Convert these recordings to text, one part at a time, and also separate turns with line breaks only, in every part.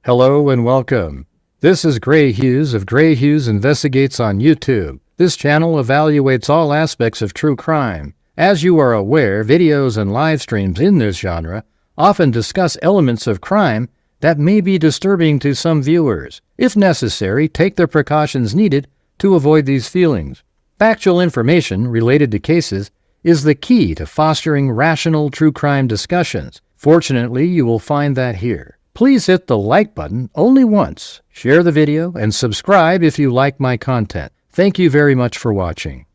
Hello and welcome. This is Grant Hughes of Grant Hughes Investigates on YouTube. This channel evaluates all aspects of true crime. As you are aware, videos and live streams in this genre often discuss elements of crime that may be disturbing to some viewers. If necessary, take the precautions needed to avoid these feelings. Factual information related to cases is the key to fostering rational true crime discussions. Fortunately, you will find that here. Please hit the like button only once, share the video, and subscribe if you like my content. Thank you very much for watching.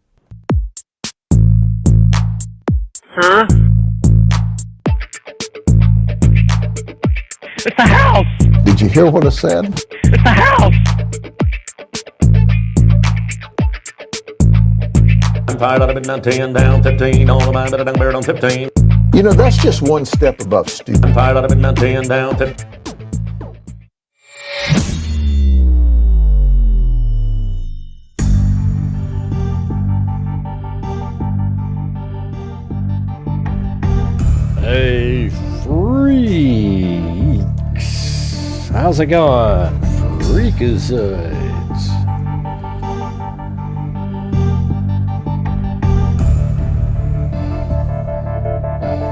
Huh? It's a house!
Did you hear what I said?
It's a house!
I'm tired of it, 10 down, 15 on the mind that I done buried on 15.
You know, that's just one step above stupid.
I'm tired of it, 10 down, 15.
Hey, freaks! How's it going? Freakazoids.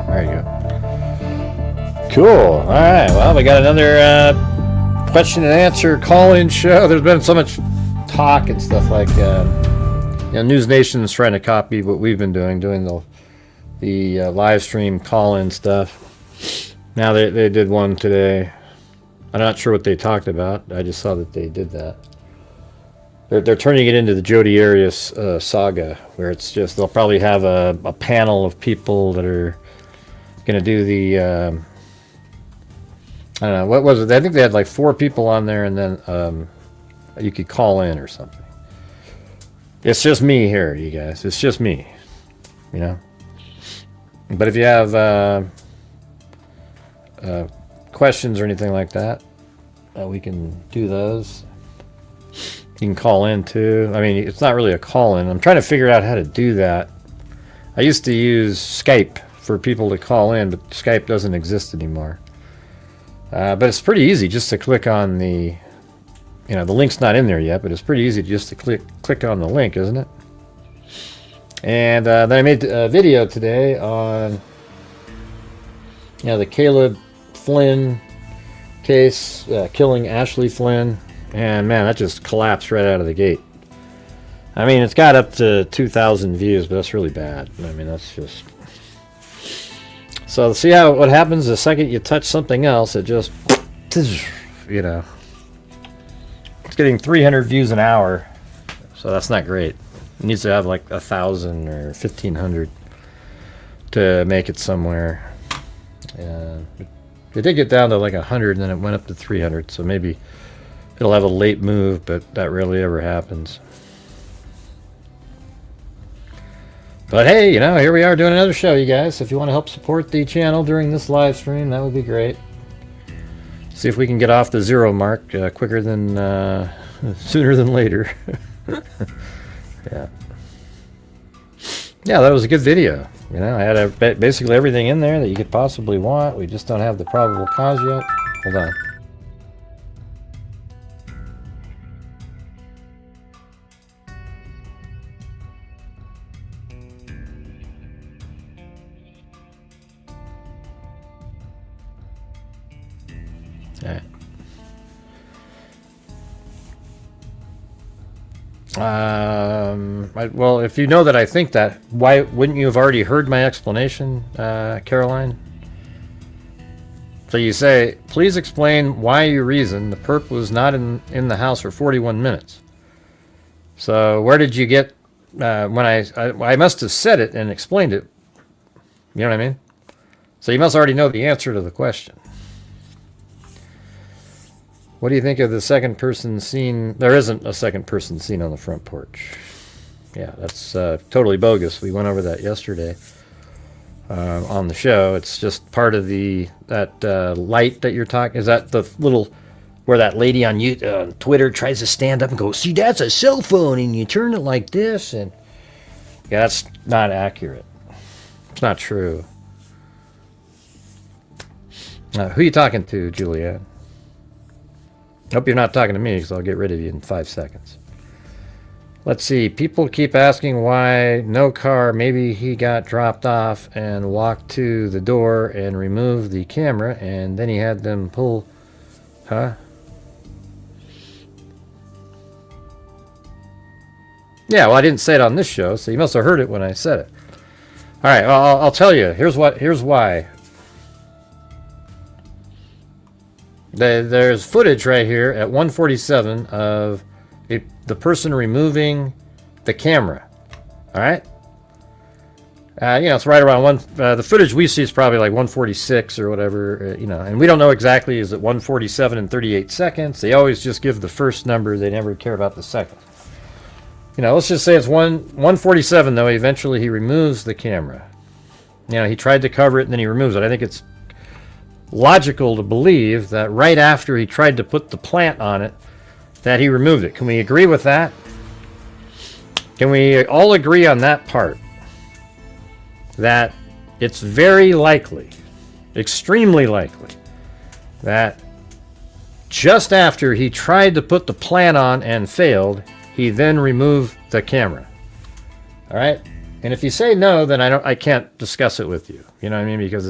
There you go. Cool. All right. Well, we got another question and answer call-in show. There's been so much talk and stuff like, News Nation's trying to copy what we've been doing the live stream call-in stuff. Now they did one today. I'm not sure what they talked about. I just saw that they did that. They're turning it into the Jodi Arias saga, where it's just they'll probably have a panel of people that are going to do the I don't know, what was it? I think they had like 4 people on there, and then you could call in or something. It's just me here, you guys. It's just me, you know. But if you have questions or anything like that, we can do those. You can call in too. I mean, it's not really a call-in. I'm trying to figure out how to do that. I used to use Skype for people to call in, but Skype doesn't exist anymore. But it's pretty easy just to click on the, the link's not in there yet, but it's pretty easy just to click on the link, isn't it? And then I made a video today on, the Caleb Flynn case, killing Ashley Flynn, and man, that just collapsed right out of the gate. I mean, it's got up to 2,000 views, but that's really bad. I mean, that's just... So see what happens the second you touch something else, it just, it's getting 300 views an hour, so that's not great. It needs to have like 1,000 or 1,500 to make it somewhere. It did get down to like 100, and then it went up to 300, so maybe it'll have a late move, but that rarely ever happens. But hey, here we are doing another show, you guys. If you want to help support the channel during this live stream, that would be great. See if we can get off the 0 mark quicker than, sooner than later. Yeah. Yeah, that was a good video. I had basically everything in there that you could possibly want. We just don't have the probable cause yet. Hold on. Well, if you know that I think that, why wouldn't you have already heard my explanation, Caroline? So you say, please explain why you reason the perp was not in the house for 41 minutes. So where did you get, when I must have said it and explained it, you know what I mean? So you must already know the answer to the question. What do you think of the second person scene? There isn't a second person scene on the front porch. Yeah, that's totally bogus. We went over that yesterday on the show. It's just part of that light that you're talking. Is that the little where that lady on Twitter tries to stand up and go, see, that's a cell phone, and you turn it like this, and yeah, that's not accurate. It's not true. Who are you talking to, Juliet? Hope you're not talking to me, because I'll get rid of you in 5 seconds. Let's see. People keep asking why no car. Maybe he got dropped off and walked to the door and removed the camera, and then he had them pull. Huh? Yeah, well, I didn't say it on this show, so you must have heard it when I said it. All right, well, I'll tell you. Here's why. There's footage right here at 1:47 of the person removing the camera. All right. It's right around the footage we see is probably like 1:46 or whatever. And we don't know exactly. Is it 1:47 and 38 seconds? They always just give the first number. They never care about the second. Let's just say it's 1:47 though. Eventually he removes the camera. He tried to cover it and then he removes it. I think it's logical to believe that right after he tried to put the plant on it, that he removed it. Can we agree with that? Can we all agree on that part? That it's very likely, extremely likely, that just after he tried to put the plant on and failed, he then removed the camera. All right? And if you say no, then I can't discuss it with you. You know what I mean? Because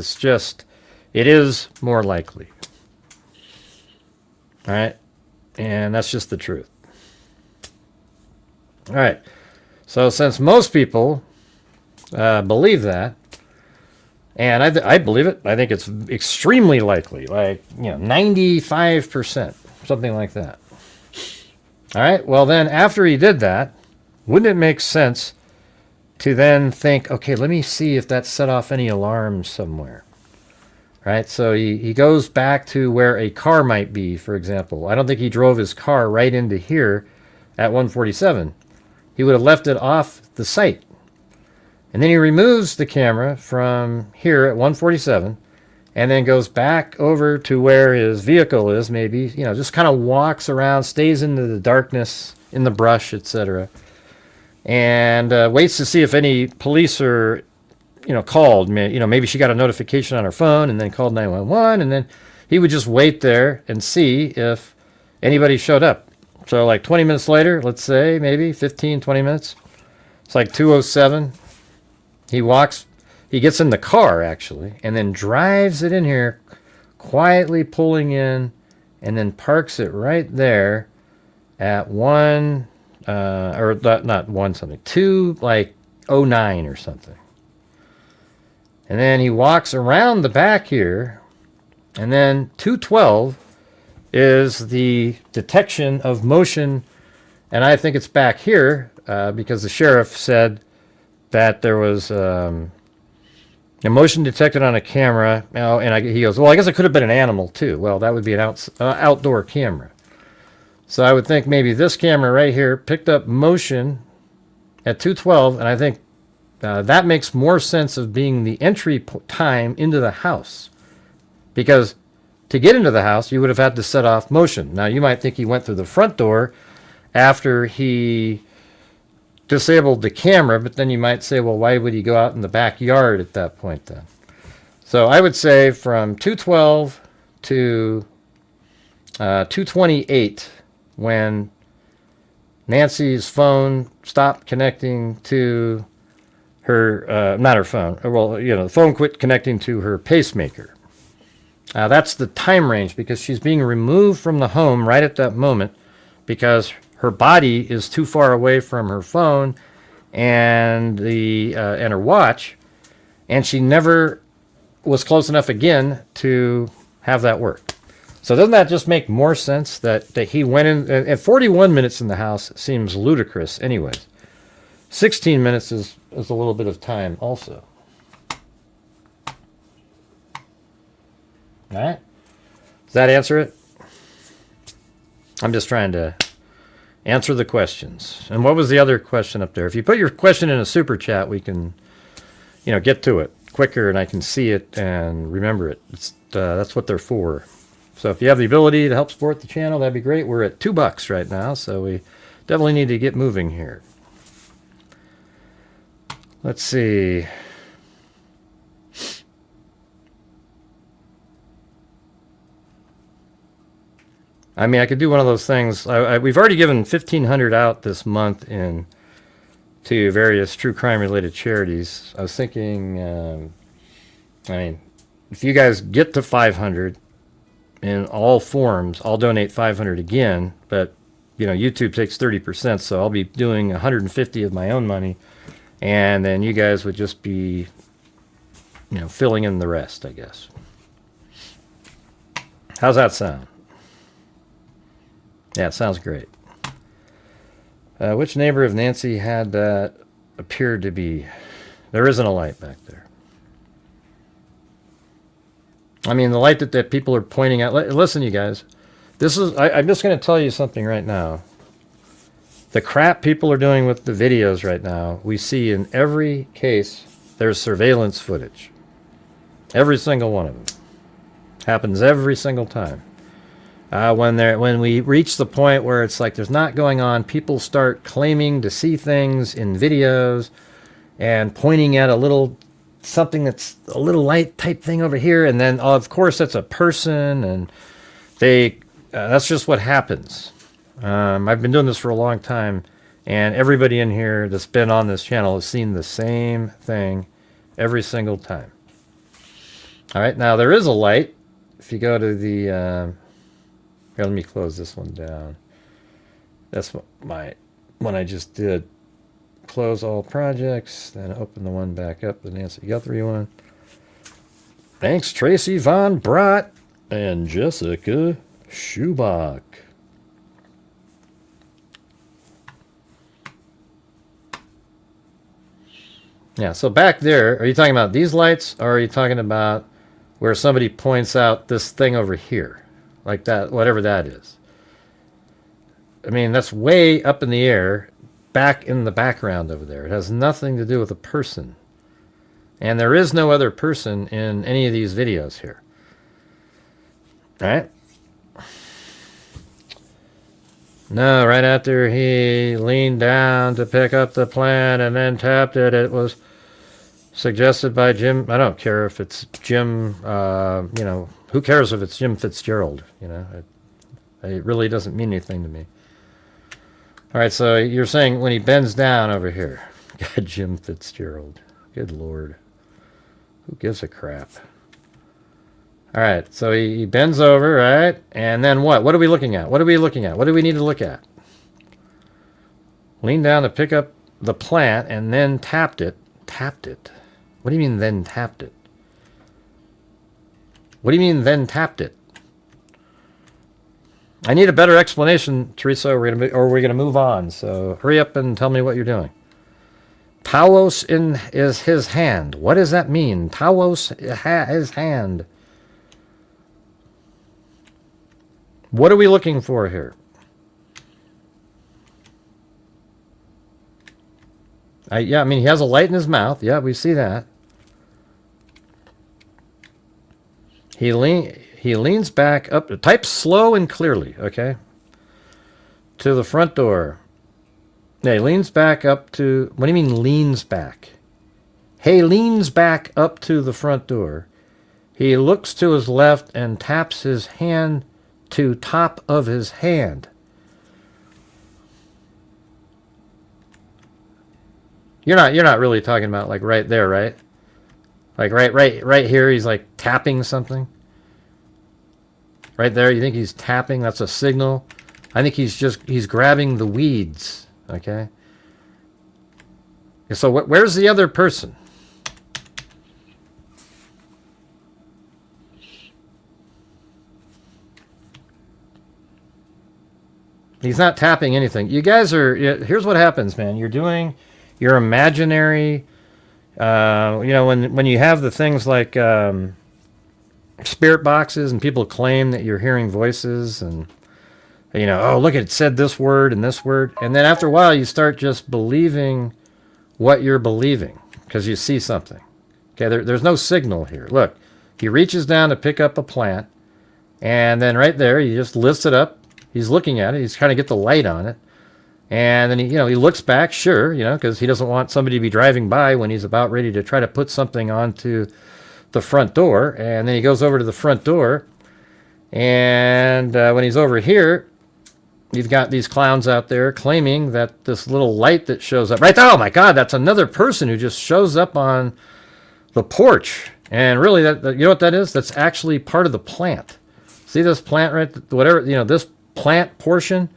it is more likely. All right? And that's just the truth. All right. So since most people believe that, and I believe it, I think it's extremely likely, like 95%, something like that. All right. Well, then after he did that, wouldn't it make sense to then think, okay, let me see if that set off any alarms somewhere? Right, so he goes back to where a car might be, for example. I don't think he drove his car right into here at 1:47. He would have left it off the site. And then he removes the camera from here at 1:47 and then goes back over to where his vehicle is, maybe, just kind of walks around, stays into the darkness, in the brush, etc. And waits to see if any police are called. Maybe she got a notification on her phone and then called 911, and then he would just wait there and see if anybody showed up. So like 20 minutes later, let's say, maybe 15, 20 minutes. It's like 2:07. He gets in the car, actually, and then drives it in here, quietly pulling in, and then parks it right there at 2:09 or something. And then he walks around the back here, and then 2:12 is the detection of motion, and I think it's back here because the sheriff said that there was a motion detected on a camera. He goes, well, I guess it could have been an animal too. Well, that would be an outdoor camera. So I would think maybe this camera right here picked up motion at 2:12, and I think that makes more sense of being the entry time into the house. Because to get into the house, you would have had to set off motion. Now, you might think he went through the front door after he disabled the camera, but then you might say, well, why would he go out in the backyard at that point then? So I would say from 2:12 to 2:28, when Nancy's phone stopped connecting to her, not her phone, well, the phone quit connecting to her pacemaker. That's the time range, because she's being removed from the home right at that moment because her body is too far away from her phone and her watch, and she never was close enough again to have that work. So doesn't that just make more sense that he went in at 41 minutes in the house? Seems ludicrous anyways. 16 minutes is a little bit of time also. All right. Does that answer it? I'm just trying to answer the questions. And what was the other question up there? If you put your question in a super chat, we can, get to it quicker, and I can see it and remember it. That's what they're for. So if you have the ability to help support the channel, that'd be great. We're at $2 right now, so we definitely need to get moving here. Let's see. I mean, I could do one of those things. We've already given 1,500 out this month to various true crime related charities. I was thinking, I mean, if you guys get to 500 in all forms, I'll donate 500 again. But you know, YouTube takes 30%, so I'll be doing 150 of my own money, and then you guys would just be, you know, filling in the rest, I guess. How's that sound? Yeah, it sounds great. Which neighbor of Nancy had that appeared to be? There isn't a light back there. I mean, the light that people are pointing at. Listen, you guys. This is. I'm just going to tell you something right now. The crap people are doing with the videos right now, we see in every case, there's surveillance footage. Every single one of them. Happens every single time. When we reach the point where it's like there's not going on, people start claiming to see things in videos and pointing at something that's a little light type thing over here, and then of course that's a person, and that's just what happens. I've been doing this for a long time, and everybody in here that's been on this channel has seen the same thing every single time. All right, now there is a light. If you go to the here, let me close this one down. That's what one I just did. Close all projects, then open the one back up, the Nancy Guthrie one. Thanks, Tracy Von Brott and Jessica Schubach. Yeah, so back there, are you talking about these lights, or are you talking about where somebody points out this thing over here? Like that, whatever that is. I mean, that's way up in the air, back in the background over there. It has nothing to do with a person. And there is no other person in any of these videos here. All right? No, right after he leaned down to pick up the plant and then tapped it, it was suggested by Jim. I don't care if it's Jim, you know, who cares if it's Jim Fitzgerald? You know, it really doesn't mean anything to me. All right, so you're saying when he bends down over here. God, Jim Fitzgerald. Good Lord. Who gives a crap? All right, so he bends over, right? And then what? What are we looking at? What are we looking at? What do we need to look at? Leaned down to pick up the plant and then tapped it. Tapped it? What do you mean then tapped it? What do you mean then tapped it? I need a better explanation, Teresa, or we're gonna move on. So hurry up and tell me what you're doing. Talos is his hand. What does that mean? Talos his hand. What are we looking for here? Yeah, I mean, he has a light in his mouth. Yeah, we see that. He leans back up. Type slow and clearly, okay? To the front door. Yeah, he leans back up to... What do you mean leans back? He leans back up to the front door. He looks to his left and taps his hand to top of his hand. You're not really talking about like right there, right? Like right here, he's like tapping something. Right there, you think he's tapping? That's a signal. I think he's grabbing the weeds. Okay. So where's the other person? He's not tapping anything. You guys are. Here's what happens, man. You're doing your imaginary. You know, when you have the things like spirit boxes and people claim that you're hearing voices and, you know, oh, look, it said this word and this word. And then after a while, you start just believing what you're believing because you see something. Okay, there's no signal here. Look, he reaches down to pick up a plant, and then right there, he just lifts it up. He's looking at it. He's trying to get the light on it. And then, he looks back, sure, because he doesn't want somebody to be driving by when he's about ready to try to put something onto the front door. And then he goes over to the front door, And when he's over here, you've got these clowns out there claiming that this little light that shows up right there. Oh my God, that's another person who just shows up on the porch. And really, that you know what that is? That's actually part of the plant. See this plant right? Whatever, this plant portion,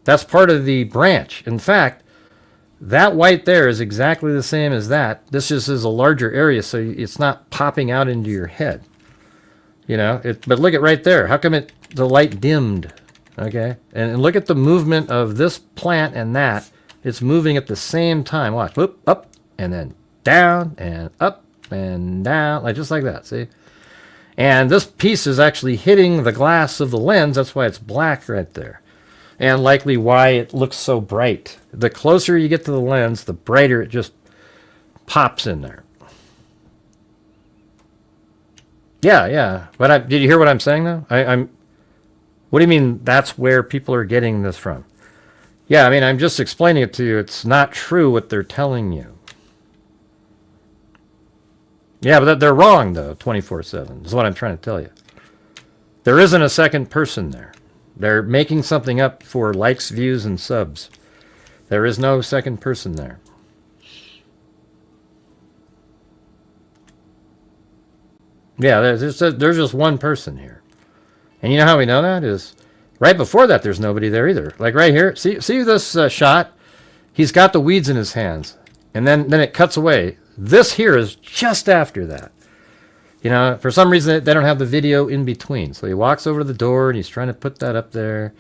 that's part of the branch. In fact, that white there is exactly the same as that. This just is a larger area, so it's not popping out into your head. But look at right there. How come the light dimmed? Okay, and look at the movement of this plant and that. It's moving at the same time. Watch, whoop, up, and then down, and up, and down, just like that, see? And this piece is actually hitting the glass of the lens. That's why it's black right there. And likely why it looks so bright. The closer you get to the lens, the brighter it just pops in there. Yeah. But did you hear what I'm saying, though? What do you mean that's where people are getting this from? Yeah, I'm just explaining it to you. It's not true what they're telling you. Yeah, but they're wrong, though, 24/7, is what I'm trying to tell you. There isn't a second person there. They're making something up for likes, views, and subs. There is no second person there. Yeah, there's just one person here. And you know how we know that is right before that there's nobody there either. Like right here, see this shot? He's got the weeds in his hands. And then it cuts away. This here is just after that. For some reason they don't have the video in between. So he walks over to the door and he's trying to put that up there.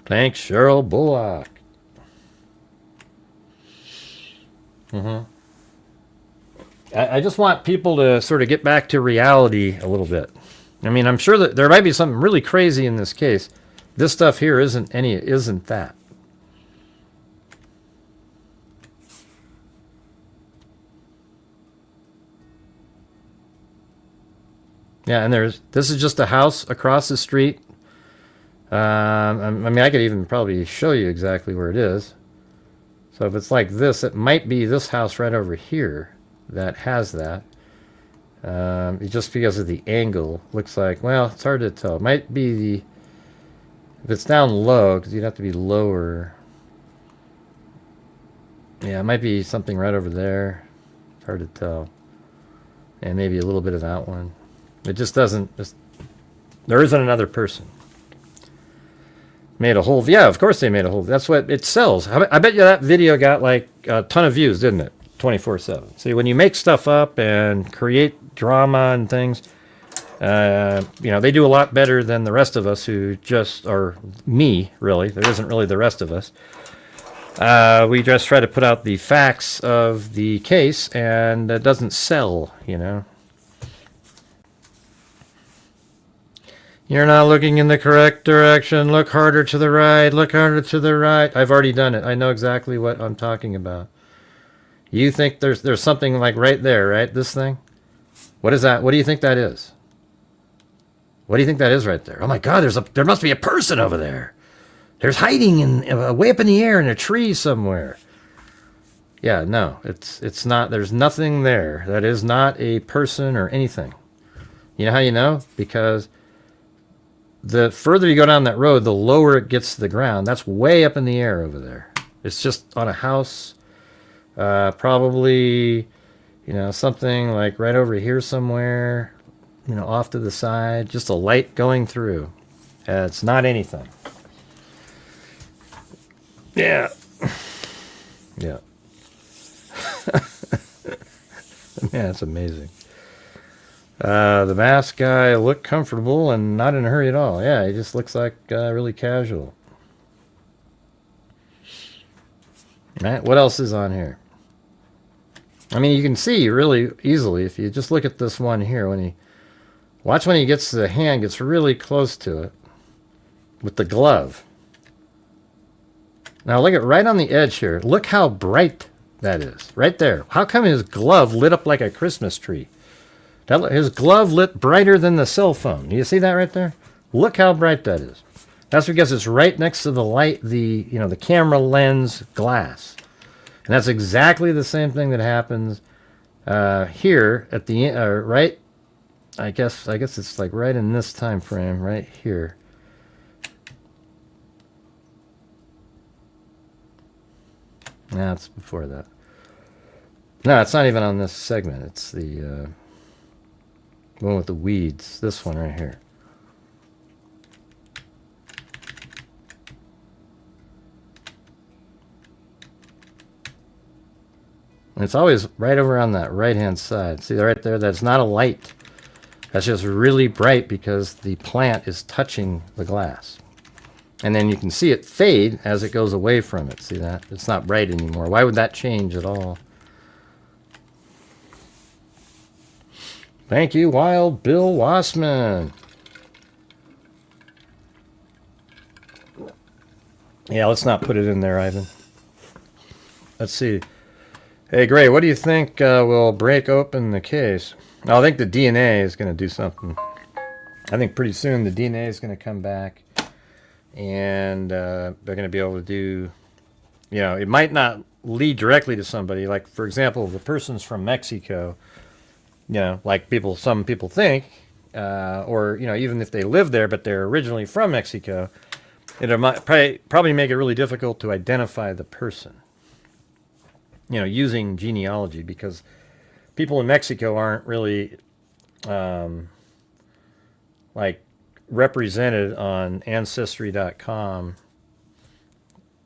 Thanks, Cheryl Bullock. I just want people to sort of get back to reality a little bit. I'm sure that there might be something really crazy in this case. This stuff here isn't that. Yeah, and this is just a house across the street. I could even probably show you exactly where it is. So if it's like this, it might be this house right over here that has that. Just because of the angle, looks like, well, it's hard to tell. It might be if it's down low, because you'd have to be lower. Yeah, it might be something right over there. It's hard to tell. And maybe a little bit of that one. It just doesn't, there isn't another person. Made a whole, yeah, of course they made a whole, that's what it sells. I bet you that video got like a ton of views, didn't it? 24/7. See, when you make stuff up and create drama and things, they do a lot better than the rest of us who just, or me, really. There isn't really the rest of us. We just try to put out the facts of the case, and it doesn't sell, You're not looking in the correct direction. Look harder to the right. Look harder to the right. I've already done it. I know exactly what I'm talking about. You think there's something like right there, right? This thing? What is that? What do you think that is? What do you think that is right there? Oh my God, there must be a person over there. There's hiding way up in the air in a tree somewhere. Yeah, no, it's not. There's nothing there. That is not a person or anything. You know how you know? Because the further you go down that road, the lower it gets to the ground. That's way up in the air over there. It's just on a house, probably, something like right over here somewhere, off to the side. Just a light going through. It's not anything. Yeah. Yeah. Yeah, it's amazing. The masked guy looked comfortable and not in a hurry at all. Yeah, he just looks like really casual. Right, what else is on here? You can see really easily if you just look at this one here. Watch when he gets the hand gets really close to it with the glove. Now look at right on the edge here. Look how bright that is. Right there. How come his glove lit up like a Christmas tree? His glove lit brighter than the cell phone. Do you see that right there? Look how bright that is. That's because it's right next to the light, the camera lens glass. And that's exactly the same thing that happens here at the right I guess it's like right in this time frame right here. No, it's before that. No, it's not even on this segment. It's the one with the weeds. This one right here. And it's always right over on that right-hand side. See right there? That's not a light. That's just really bright because the plant is touching the glass. And then you can see it fade as it goes away from it. See that? It's not bright anymore. Why would that change at all? Thank you, Wild Bill Wassman. Yeah, let's not put it in there, Ivan. Let's see. Hey, Gray, what do you think will break open the case? I think the DNA is going to do something. I think pretty soon the DNA is going to come back, and they're going to be able to do, you know, it might not lead directly to somebody. Like, for example, the person's from Mexico, you know, like some people think, or, you know, even if they live there, but they're originally from Mexico, it might probably make it really difficult to identify the person, you know, using genealogy, because people in Mexico aren't really like represented on Ancestry.com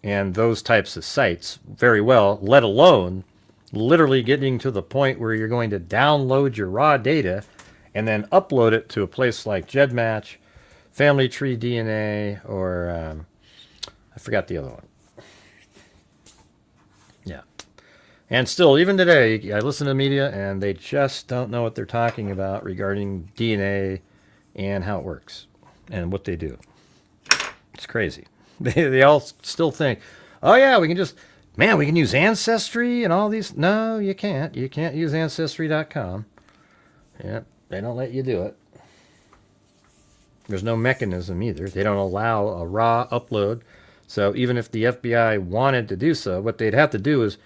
and those types of sites very well, let alone literally getting to the point where you're going to download your raw data and then upload it to a place like GEDmatch, Family Tree DNA, or I forgot the other one. Yeah. And still, even today, I listen to the media and they just don't know what they're talking about regarding DNA and how it works and what they do. It's crazy. They all still think, oh yeah, we can just, man, we can use Ancestry and all these. No, you can't. You can't use Ancestry.com. Yeah, they don't let you do it. There's no mechanism either. They don't allow a raw upload. So even if the FBI wanted to do so, what they'd have to do is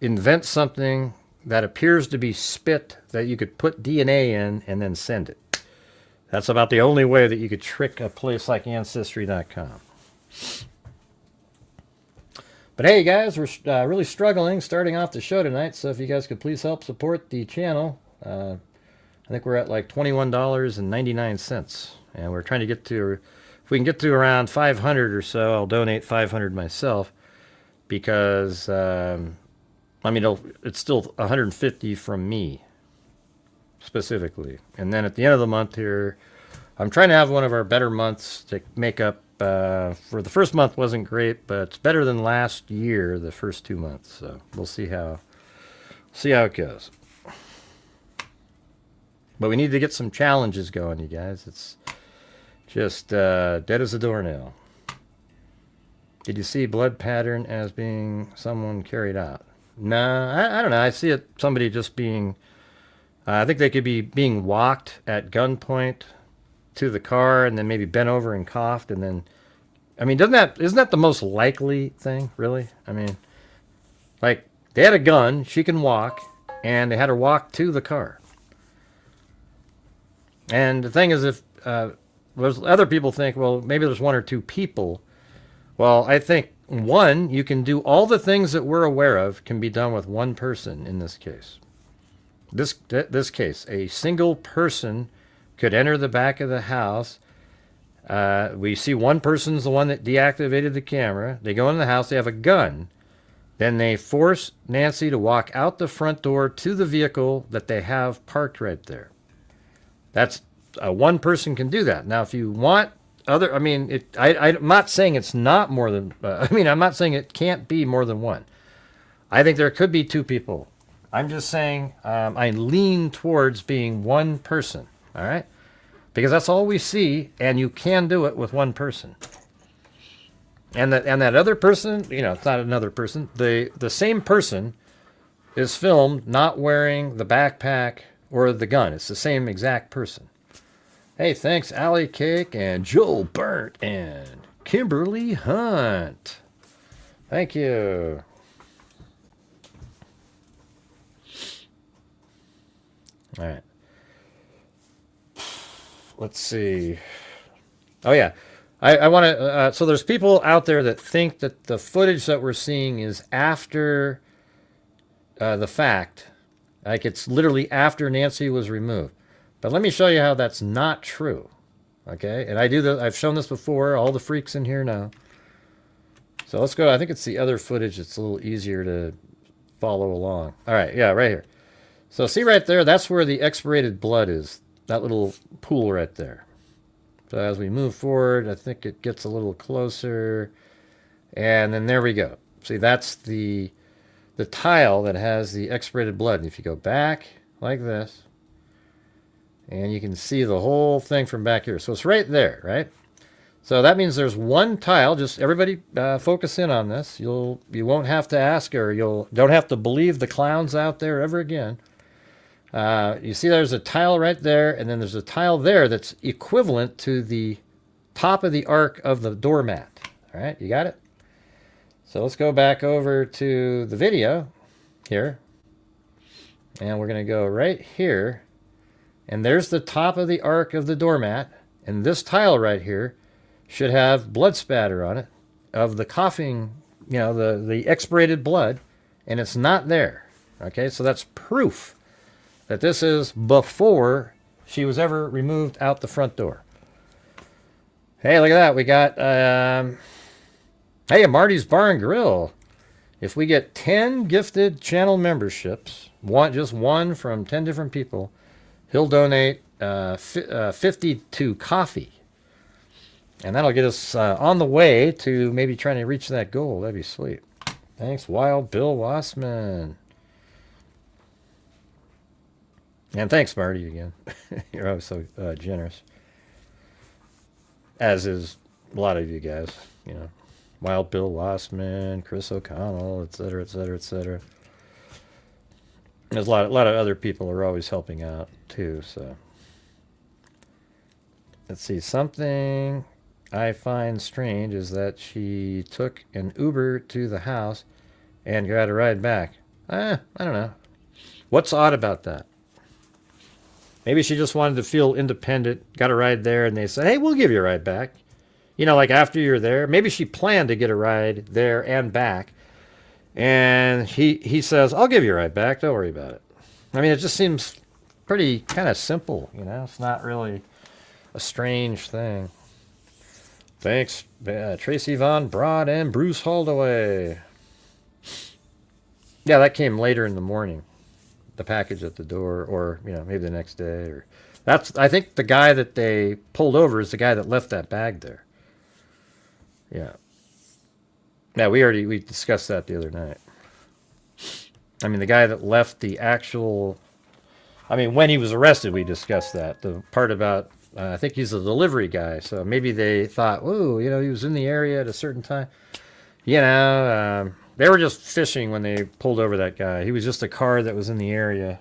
invent something that appears to be spit that you could put DNA in and then send it. That's about the only way that you could trick a place like Ancestry.com. But hey, guys, we're really struggling starting off the show tonight, so if you guys could please help support the channel. I think we're at like $21.99, and we're trying to get to, if we can get to around 500 or so, I'll donate 500 myself, because, I mean, it's still 150 from me, specifically. And then at the end of the month here, I'm trying to have one of our better months to make up, for the first month wasn't great, but it's better than last year, the first 2 months. So we'll see how it goes. But we need to get some challenges going, you guys. It's just dead as a doornail. Did you see blood pattern as being someone carried out? No, I don't know. I see it somebody just being, I think they could be being walked at gunpoint to the car and then maybe bent over and coughed, and then, I mean, isn't that the most likely thing, really? I mean, like, they had a gun, she can walk, and they had her walk to the car. And the thing is, if there's other people think, well, maybe there's one or two people. Well, I think, one, you can do all the things that we're aware of can be done with one person in this case. This case, a single person could enter the back of the house. We see one person's the one that deactivated the camera. They go in the house, they have a gun. Then they force Nancy to walk out the front door to the vehicle that they have parked right there. That's one person can do that. Now, if you want other, I mean, I'm not saying it's not more than, I'm not saying it can't be more than one. I think there could be two people. I'm just saying I lean towards being one person, all right? Because that's all we see, and you can do it with one person. And that other person, you know, it's not another person. The same person is filmed not wearing the backpack or the gun. It's the same exact person. Hey, thanks, Allie Cake and Joel Burnt and Kimberly Hunt. Thank you. All right. let's see. Oh yeah, I want to. So there's people out there that think that the footage that we're seeing is after the fact, like it's literally after Nancy was removed. But let me show you how that's not true. Okay, and I've shown this before. All the freaks in here know. So let's go. I think it's the other footage. It's a little easier to follow along. All right, yeah, right here. So see right there, that's where the expirated blood is. That little pool right there. So as we move forward, I think it gets a little closer. And then there we go. See, that's the tile that has the expirated blood. And if you go back like this, and you can see the whole thing from back here. So it's right there, right? So that means there's one tile. Just everybody focus in on this. You won't have to ask, or don't have to believe the clowns out there ever again. You see there's a tile right there, and then there's a tile there that's equivalent to the top of the arc of the doormat. All right, you got it? So let's go back over to the video here. And we're going to go right here. And there's the top of the arc of the doormat. And this tile right here should have blood spatter on it of the coughing, the expirated blood. And it's not there. Okay, so that's proof that this is before she was ever removed out the front door. Hey, look at that. We got, hey, Marty's Bar and Grill. If we get 10 gifted channel memberships, just one from 10 different people, he'll donate 50 to coffee. And that'll get us on the way to maybe trying to reach that goal. That'd be sweet. Thanks, Wild Bill Wassman. And thanks, Marty, again. You're always so generous. As is a lot of you guys, Wild Bill Wassman, Chris O'Connell, etc., etc., etc. There's a lot of other people who are always helping out, too, so. Let's see, something I find strange is that she took an Uber to the house and got a ride back. I don't know. What's odd about that? Maybe she just wanted to feel independent, got a ride there, and they said, hey, we'll give you a ride back. Like after you're there. Maybe she planned to get a ride there and back. And he says, I'll give you a ride back. Don't worry about it. I mean, it just seems pretty kind of simple, It's not really a strange thing. Thanks, Tracy Von Broad and Bruce Holdaway. Yeah, that came later in the morning. The package at the door, or maybe the next day, or I think the guy that they pulled over is the guy that left that bag there. Yeah, we discussed that the other night. I mean, the guy that left the actual, when he was arrested, we discussed that. The part about, I think he's a delivery guy, so maybe they thought, oh, he was in the area at a certain time. They were just fishing when they pulled over that guy. He was just a car that was in the area.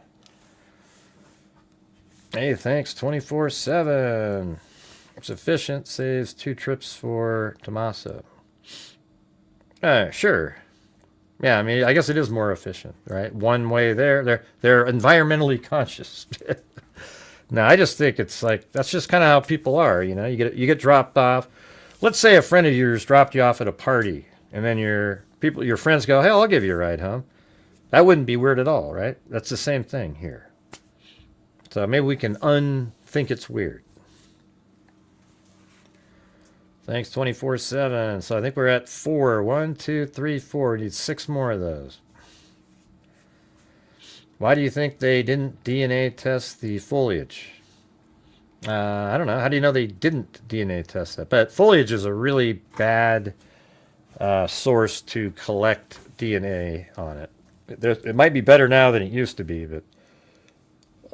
Hey, thanks, 24/7. It's efficient, saves 2 trips for Tommaso. Sure. Yeah, I guess it is more efficient, right? One way there. They're environmentally conscious. No, I just think it's like, that's just kind of how people are, You get dropped off. Let's say a friend of yours dropped you off at a party, and then your friends go, hey, I'll give you a ride home. That wouldn't be weird at all, right? That's the same thing here. So maybe we can unthink it's weird. Thanks, 24/7. So I think we're at 4. 1, 2, 3, 4. We need 6 more of those. Why do you think they didn't DNA test the foliage? I don't know. How do you know they didn't DNA test that? But foliage is a really bad source to collect DNA on it. It might be better now than it used to be, but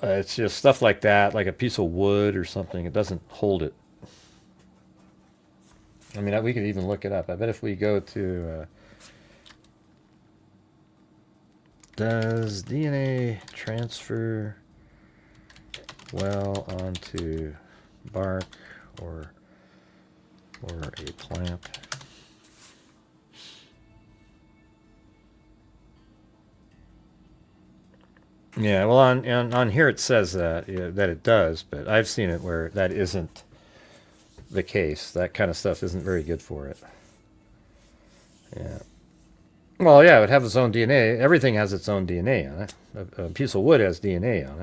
it's just stuff like that, like a piece of wood or something. It doesn't hold it. We could even look it up. I bet if we go to does DNA transfer well onto bark or a plant? Yeah, well, on here it says that that it does, but I've seen it where that isn't the case. That kind of stuff isn't very good for it. Yeah. Well, yeah, it would have its own DNA. Everything has its own DNA on it. A piece of wood has DNA on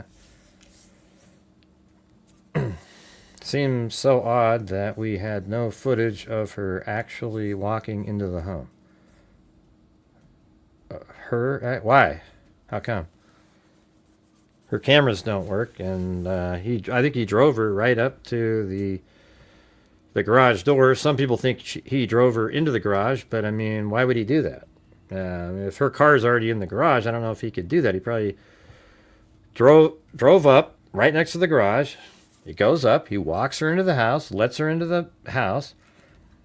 it. Seems so odd that we had no footage of her actually walking into the home. Why? How come? Her cameras don't work, and I think he drove her right up to the garage door. Some people think he drove her into the garage, but I mean, why would he do that? If her car's already in the garage, I don't know if he could do that. He probably drove up right next to the garage. He goes up, he walks her into the house, lets her into the house,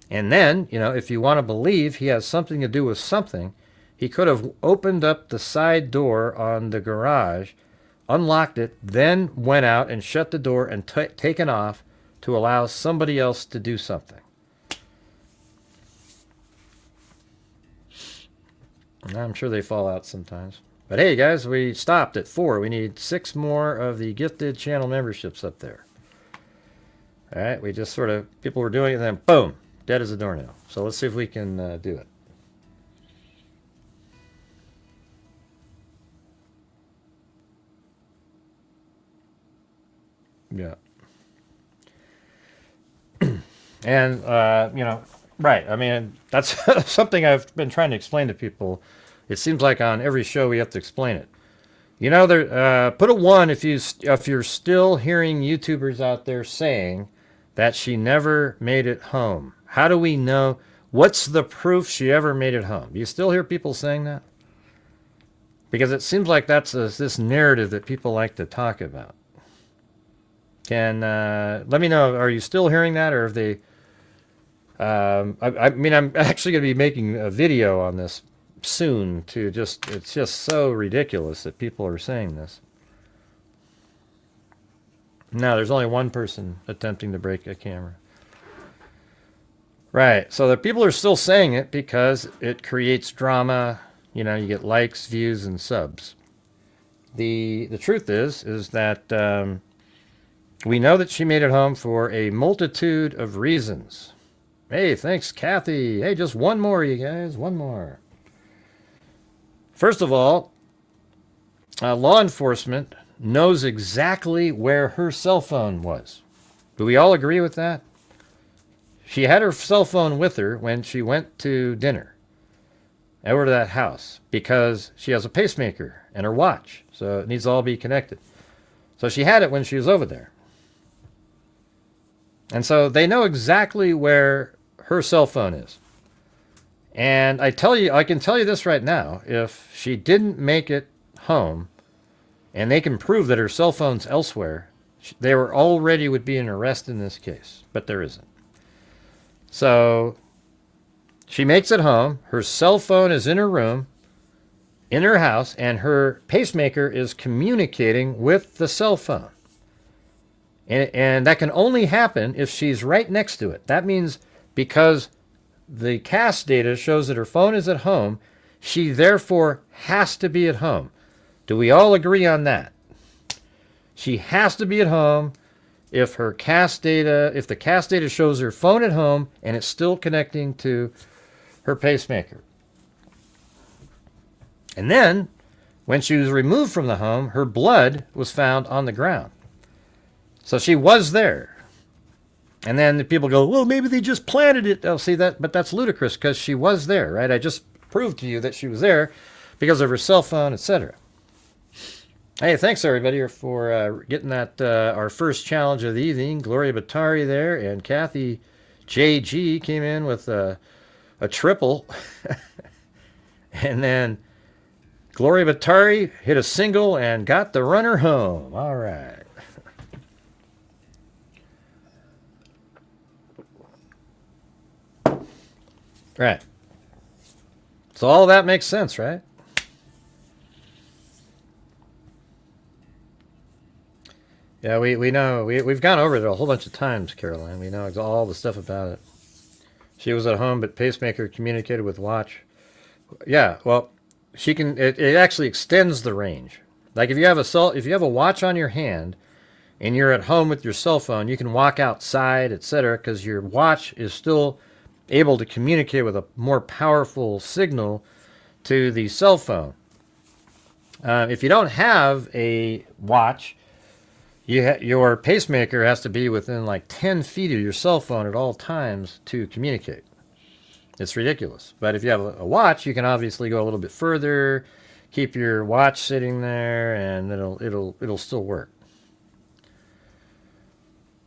and then, if you want to believe he has something to do with something, he could have opened up the side door on the garage, unlocked it, then went out and shut the door and taken off to allow somebody else to do something. I'm sure they fall out sometimes. But hey, guys, we stopped at 4. We need 6 more of the gifted channel memberships up there. All right, we just sort of, people were doing it, and then boom, dead as a doornail. So let's see if we can do it. Yeah. And, right, I mean, that's something I've been trying to explain to people. It seems like on every show we have to explain it. Put a 1 if you're still hearing YouTubers out there saying that she never made it home. How do we know? What's the proof she ever made it home? Do you still hear people saying that? Because it seems like that's this narrative that people like to talk about. Let me know, are you still hearing that, or have they... I mean, I'm actually going to be making a video on this soon it's just so ridiculous that people are saying this. No, there's only one person attempting to break a camera. Right, so the people are still saying it because it creates drama. You get likes, views, and subs. The truth is that we know that she made it home for a multitude of reasons. Hey, thanks, Kathy. Hey, just one more, you guys. One more. First of all, law enforcement knows exactly where her cell phone was. Do we all agree with that? She had her cell phone with her when she went to dinner over to that house because she has a pacemaker and her watch, so it needs to all be connected. So she had it when she was over there. And so they know exactly where her cell phone is. And I can tell you this right now, if she didn't make it home, and they can prove that her cell phone's elsewhere, there already would be an arrest in this case, but there isn't. So she makes it home, her cell phone is in her room, in her house, and her pacemaker is communicating with the cell phone. And that can only happen if she's right next to it. That means because the CAS data shows that her phone is at home, she therefore has to be at home. Do we all agree on that? She has to be at home if the CAS data shows her phone at home and it's still connecting to her pacemaker. And then, when she was removed from the home, her blood was found on the ground. So she was there. And then the people go, well, maybe they just planted it. Oh, see that, but that's ludicrous because she was there, right? I just proved to you that she was there because of her cell phone, etc. Hey, thanks everybody for getting that our first challenge of the evening. Gloria Batari there, and Kathy JG came in with a triple, and then Gloria Batari hit a single and got the runner home. All right. Right. So all that makes sense, right? Yeah, we know. We've gone over it a whole bunch of times, Caroline. We know all the stuff about it. She was at home, but pacemaker communicated with watch. Yeah, well, she can. It actually extends the range. Like if you have a watch on your hand and you're at home with your cell phone, you can walk outside, etc., because your watch is still able to communicate with a more powerful signal to the cell phone. If you don't have a watch, your pacemaker has to be within like 10 feet of your cell phone at all times to communicate. It's ridiculous. But if you have a watch, you can obviously go a little bit further, keep your watch sitting there, and it'll still work.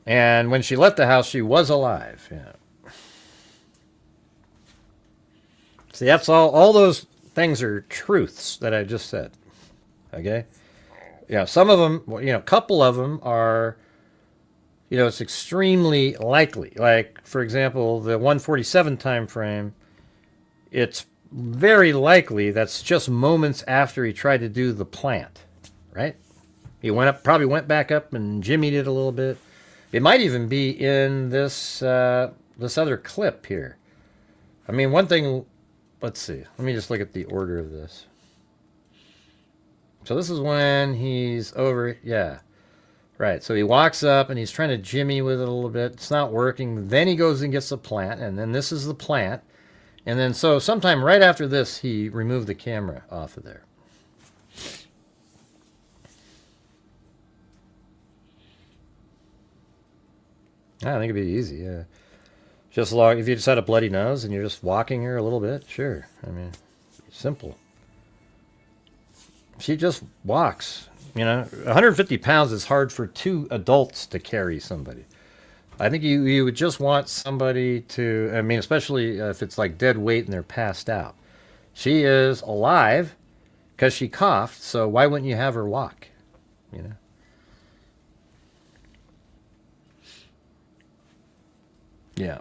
And when she left the house, she was alive. Yeah. See, that's all those things are truths that I just said. Okay? Yeah, some of them, a couple of them are, it's extremely likely. Like, for example, the 147 time frame, it's very likely that's just moments after he tried to do the plant, right? He probably went back up and jimmied it a little bit. It might even be in this other clip here. I mean, one thing, let's see. Let me just look at the order of this. So this is when he's over, yeah. Right, so he walks up and he's trying to jimmy with it a little bit. It's not working. Then he goes and gets the plant, and then this is the plant. And then so sometime right after this, he removed the camera off of there. I think it'd be easy, yeah. Just if you just had a bloody nose and you're just walking her a little bit, sure. I mean, simple. She just walks. 150 pounds is hard for two adults to carry somebody. I think you would just want somebody to, especially if it's like dead weight and they're passed out. She is alive because she coughed, so why wouldn't you have her walk? Yeah.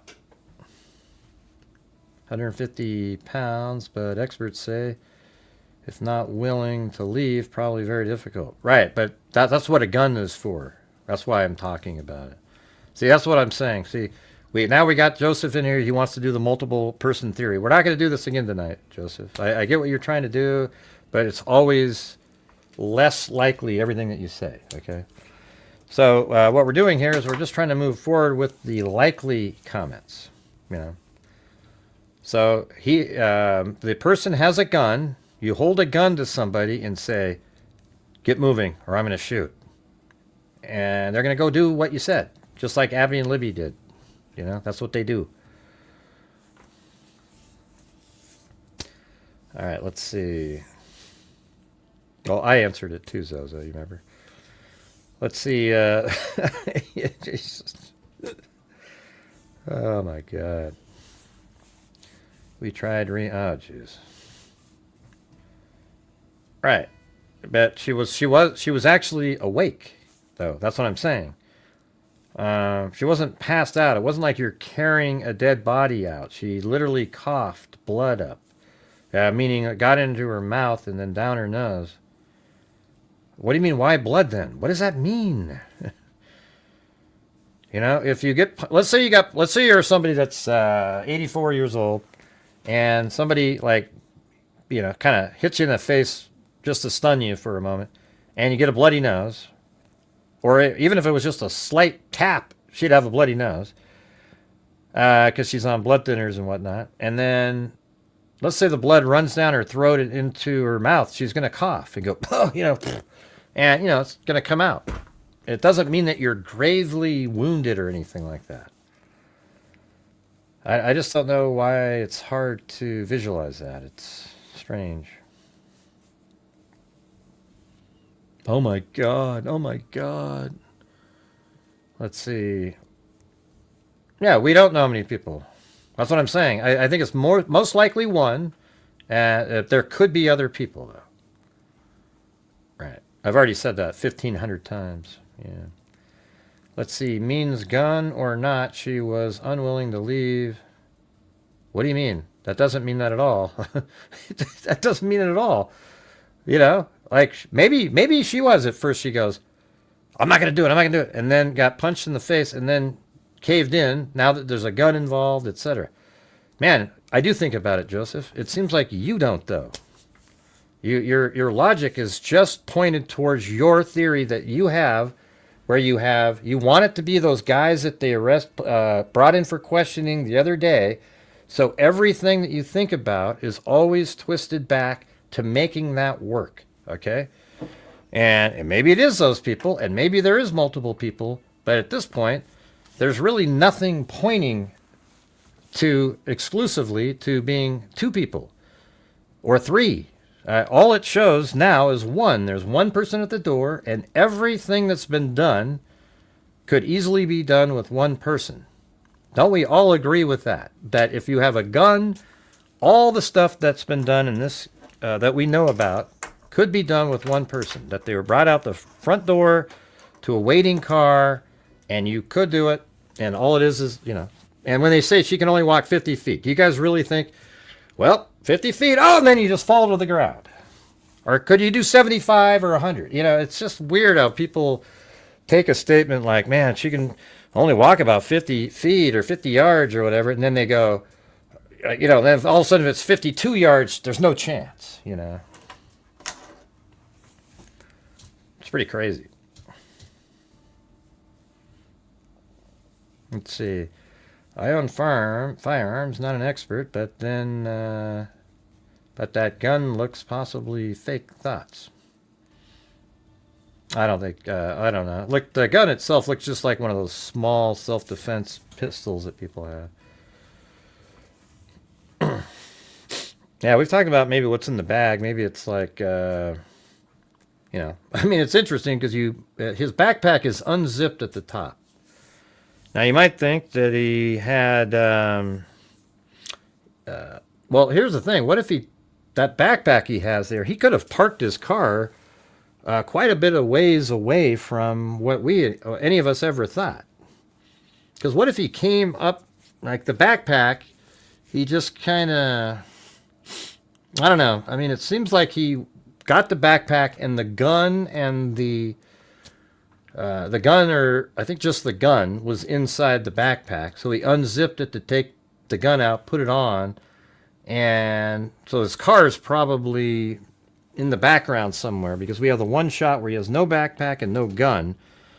150 pounds, but experts say if not willing to leave, probably very difficult. Right, but that's what a gun is for. That's why I'm talking about it. See, that's what I'm saying. See, now we got Joseph in here. He wants to do the multiple person theory. We're not going to do this again tonight, Joseph. I get what you're trying to do, but it's always less likely everything that you say, okay? So what we're doing here is we're just trying to move forward with the likely comments, So the person has a gun. You hold a gun to somebody and say, get moving or I'm going to shoot. And they're going to go do what you said, just like Abby and Libby did. That's what they do. All right, let's see. Well, I answered it too, Zozo, you remember? Let's see. Jesus. Oh, my God. We tried oh, jeez. Right. But she was actually awake, though. That's what I'm saying. She wasn't passed out. It wasn't like you're carrying a dead body out. She literally coughed blood up, meaning it got into her mouth and then down her nose. What do you mean, why blood then? What does that mean? If you get, let's say you're somebody that's 84 years old, and somebody kind of hits you in the face just to stun you for a moment, and you get a bloody nose, or even if it was just a slight tap, she'd have a bloody nose, because she's on blood thinners and whatnot. And then, let's say the blood runs down her throat and into her mouth, she's going to cough and go, and it's going to come out. It doesn't mean that you're gravely wounded or anything like that. I just don't know why it's hard to visualize that. It's strange. Oh my God. Oh my God. Let's see. Yeah, we don't know how many people. That's what I'm saying. I think it's most likely one. There could be other people, though. Right. I've already said that 1,500 times. Yeah. Let's see. Means gun or not, she was unwilling to leave. What do you mean? That doesn't mean that at all. That doesn't mean it at all. Like maybe she was at first. She goes, I'm not going to do it. I'm not going to do it. And then got punched in the face and then caved in. Now that there's a gun involved, etc. Man, I do think about it, Joseph. It seems like you don't, though. Your logic is just pointed towards your theory that you have, where you want it to be those guys that they brought in for questioning the other day. So everything that you think about is always twisted back to making that work. Okay? And maybe it is those people, and maybe there is multiple people, but at this point, there's really nothing pointing to exclusively to being two people or three. All it shows now is one. There's one person at the door, and everything that's been done could easily be done with one person. Don't we all agree with that? That if you have a gun, all the stuff that's been done in this that we know about could be done with one person. That they were brought out the front door to a waiting car, and you could do it, and all it is, and when they say she can only walk 50 feet, do you guys really think, well, 50 feet, oh, and then you just fall to the ground? Or could you do 75 or 100? It's just weird how people take a statement like, man, she can only walk about 50 feet or 50 yards or whatever, and then they go, then all of a sudden if it's 52 yards, there's no chance, It's pretty crazy. Let's see. I own firearms, not an expert, but then, but that gun looks possibly fake thoughts. I don't know. Look, the gun itself looks just like one of those small self-defense pistols that people have. Yeah, we've talked about maybe what's in the bag. Maybe it's like, I mean, it's interesting because his backpack is unzipped at the top. Now, you might think that he had, well, here's the thing. What if that backpack he has there, he could have parked his car quite a bit of ways away from what any of us ever thought. Because what if he came up, like the backpack, he just kind of, I don't know. I mean, it seems like he got the backpack and the gun and the gun, or I think just the gun, was inside the backpack. So he unzipped it to take the gun out, put it on, and so his car is probably in the background somewhere, because we have the one shot where he has no backpack and no gun.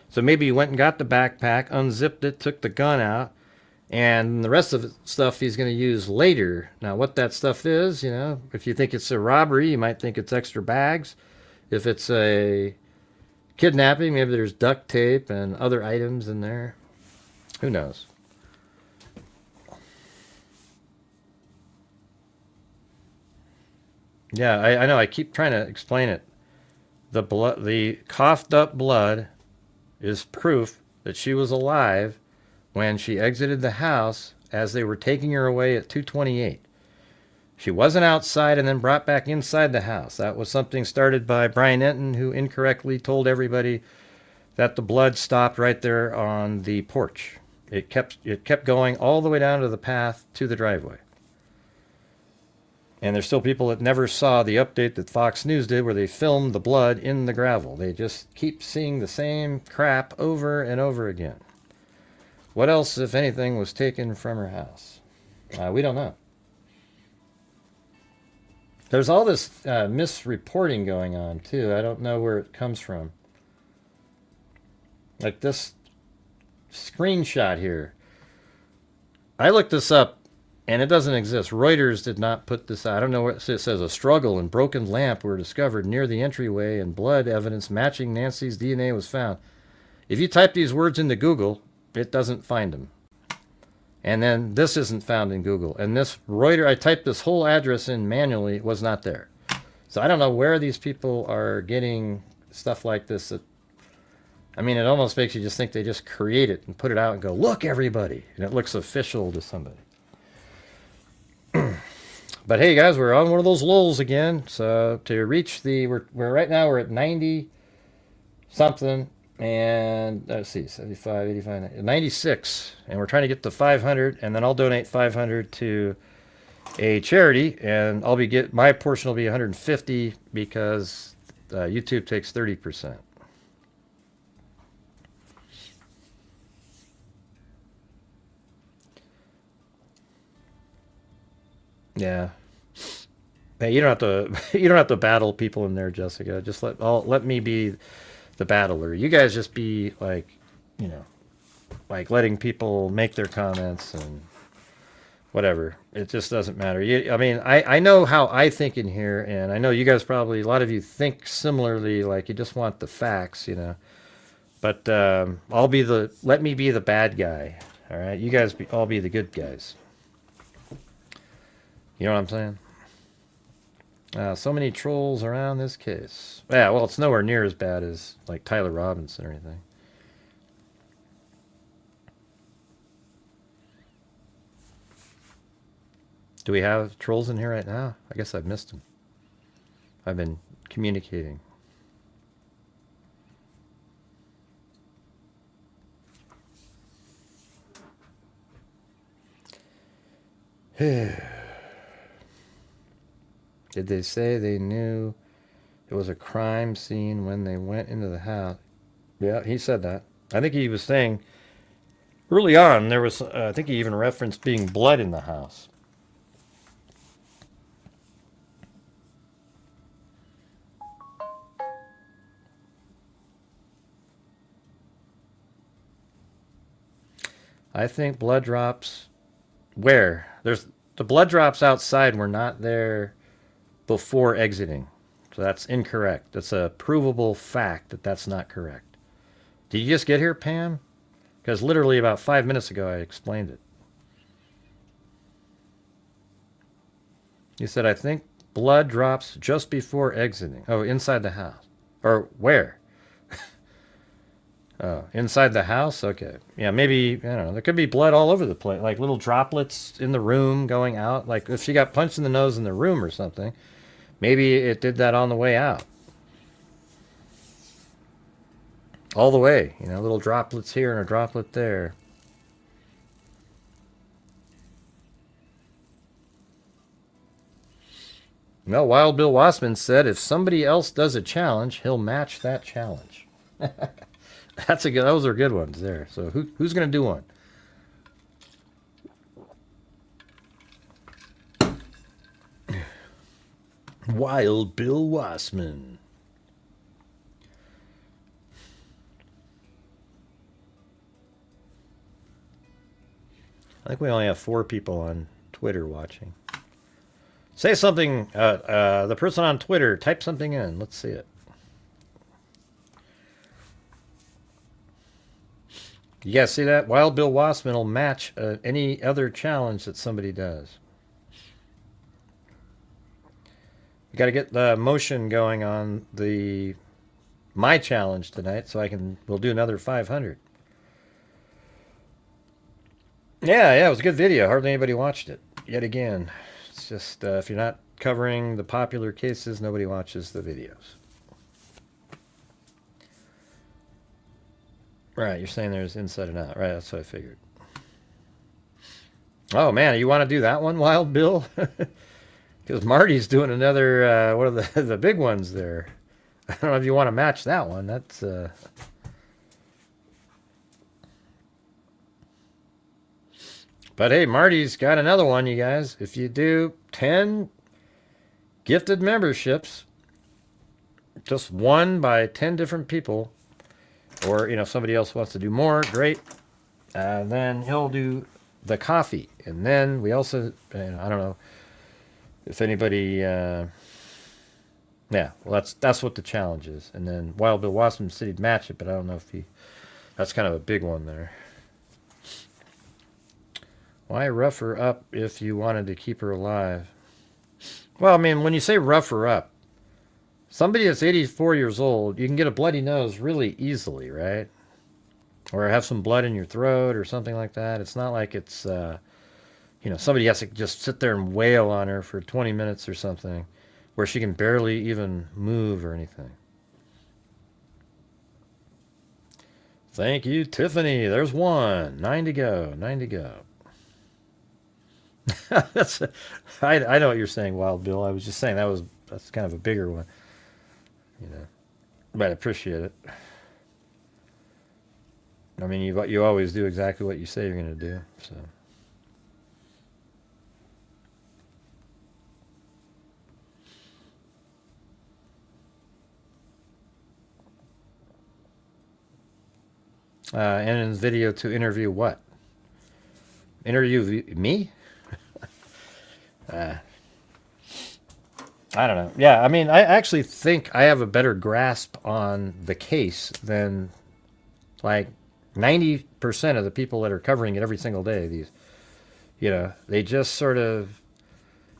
So maybe he went and got the backpack, unzipped it, took the gun out, and the rest of the stuff he's going to use later. Now, what that stuff is, if you think it's a robbery, you might think it's extra bags. If it's a kidnapping, maybe there's duct tape and other items in there. Who knows? Yeah, I know. I keep trying to explain it. The coughed up blood is proof that she was alive when she exited the house as they were taking her away at 2:28. She wasn't outside and then brought back inside the house. That was something started by Brian Enton, who incorrectly told everybody that the blood stopped right there on the porch. It kept going all the way down to the path to the driveway. And there's still people that never saw the update that Fox News did where they filmed the blood in the gravel. They just keep seeing the same crap over and over again. What else, if anything, was taken from her house? We don't know. There's all this misreporting going on, too. I don't know where it comes from. Like this screenshot here. I looked this up, and it doesn't exist. Reuters did not put this out. I don't know what it says. A struggle and broken lamp were discovered near the entryway, and blood evidence matching Nancy's DNA was found. If you type these words into Google, it doesn't find them. And then this isn't found in Google. And this Reuters, I typed this whole address in manually, it was not there. So I don't know where these people are getting stuff like this. I mean, it almost makes you just think they just create it and put it out and go, look, everybody. And it looks official to somebody. But hey, guys, we're on one of those lulls again. So to reach we're right now we're at 90 something. And let's see, 75, 85, 96. And we're trying to get to 500. And then I'll donate 500 to a charity. And my portion will be 150 because YouTube takes 30%. Yeah. Hey, you don't have to you don't have to battle people in there, Jessica. Just let me be the battler. You guys just be like, you know, like letting people make their comments and whatever. It just doesn't matter. I mean, I know how I think in here, and I know you guys probably, a lot of you think similarly, like you just want the facts, you know. But let me be the bad guy, all right? You guys all be the good guys. You know what I'm saying? So many trolls around this case. Yeah, well, it's nowhere near as bad as, like, Tyler Robinson or anything. Do we have trolls in here right now? I guess I've missed them. I've been communicating. Did they say they knew it was a crime scene when they went into the house? Yeah, he said that. I think he was saying early on there was, I think he even referenced being blood in the house. I think blood drops where? There's the blood drops outside were not there before exiting. So that's incorrect. That's a provable fact that that's not correct. Did you just get here, Pam? Because literally about 5 minutes ago I explained it. You said, I think blood drops just before exiting. Oh, inside the house. Or where? Oh, inside the house? Okay. Yeah, maybe, I don't know. There could be blood all over the place. Like little droplets in the room going out. Like if she got punched in the nose in the room or something, maybe it did that on the way out. All the way. You know, little droplets here and a droplet there. No, Wild Bill Wassman said if somebody else does a challenge, he'll match that challenge. That's a good. Those are good ones there. So who's going to do one? Wild Bill Wassman. I think we only have 4 people on Twitter watching. Say something. The person on Twitter, type something in. Let's see it. You guys see that? Wild Bill Wassman will match any other challenge that somebody does. We got to get the motion going on my challenge tonight, so we'll do another 500. Yeah, it was a good video. Hardly anybody watched it. Yet again, it's just if you're not covering the popular cases, nobody watches the videos. Right, you're saying there's inside and out. Right, that's what I figured. Oh, man, you want to do that one, Wild Bill? Because Marty's doing another, one of the big ones there. I don't know if you want to match that one. That's... But hey, Marty's got another one, you guys. If you do 10 gifted memberships, just one by 10 different people, or, you know, if somebody else wants to do more, great. Then he'll do the coffee. And then we also, I don't know if anybody, yeah, well, that's what the challenge is. And then Wild Bill Wassman said he'd match it, but I don't know if that's kind of a big one there. Why rough her up if you wanted to keep her alive? Well, I mean, when you say rough her up, somebody that's 84 years old, you can get a bloody nose really easily, right? Or have some blood in your throat or something like that. It's not like it's, you know, somebody has to just sit there and wail on her for 20 minutes or something where she can barely even move or anything. Thank you, Tiffany. There's one. 9 to go. 9 to go. I know what you're saying, Wild Bill. I was just saying that's kind of a bigger one. You know, but I appreciate it. I mean, you always do exactly what you say you're going to do. So, And in the video to interview what? Interview me? I don't know. Yeah, I mean, I actually think I have a better grasp on the case than like 90% of the people that are covering it every single day. These, they just sort of,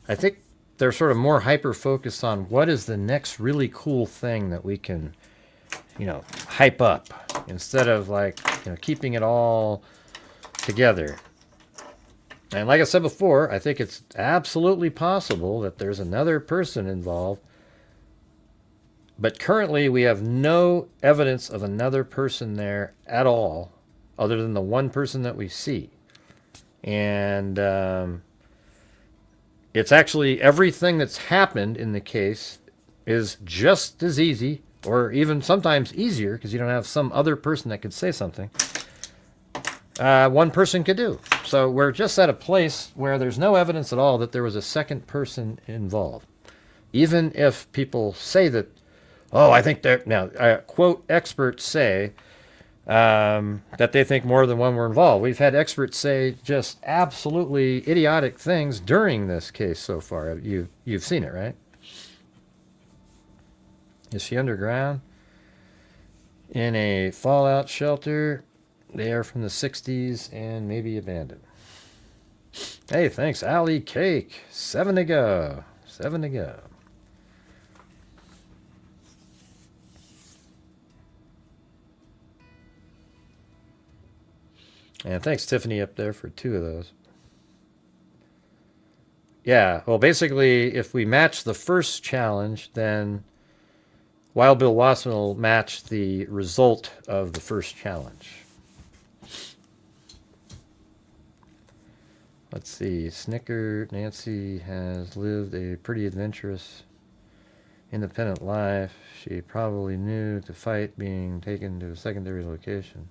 I think they're sort of more hyper-focused on what is the next really cool thing that we can, hype up instead of like, keeping it all together. And like I said before, I think it's absolutely possible that there's another person involved. But currently we have no evidence of another person there at all, other than the one person that we see. And it's actually everything that's happened in the case is just as easy, or even sometimes easier, because you don't have some other person that could say something, one person could do. So we're just at a place where there's no evidence at all that there was a second person involved. Even if people say that, I think they're, now, quote, experts say that they think more than one were involved. We've had experts say just absolutely idiotic things during this case so far. You've seen it, right? Is she underground? In a fallout shelter? They are from the 60s and maybe abandoned. Hey, thanks, Allie Cake. 7 to go. 7 to go. And thanks, Tiffany, up there for 2 of those. Yeah, well, basically, if we match the first challenge, then Wild Bill Watson will match the result of the first challenge. Let's see. Snicker Nancy has lived a pretty adventurous, independent life. She probably knew to fight being taken to a secondary location.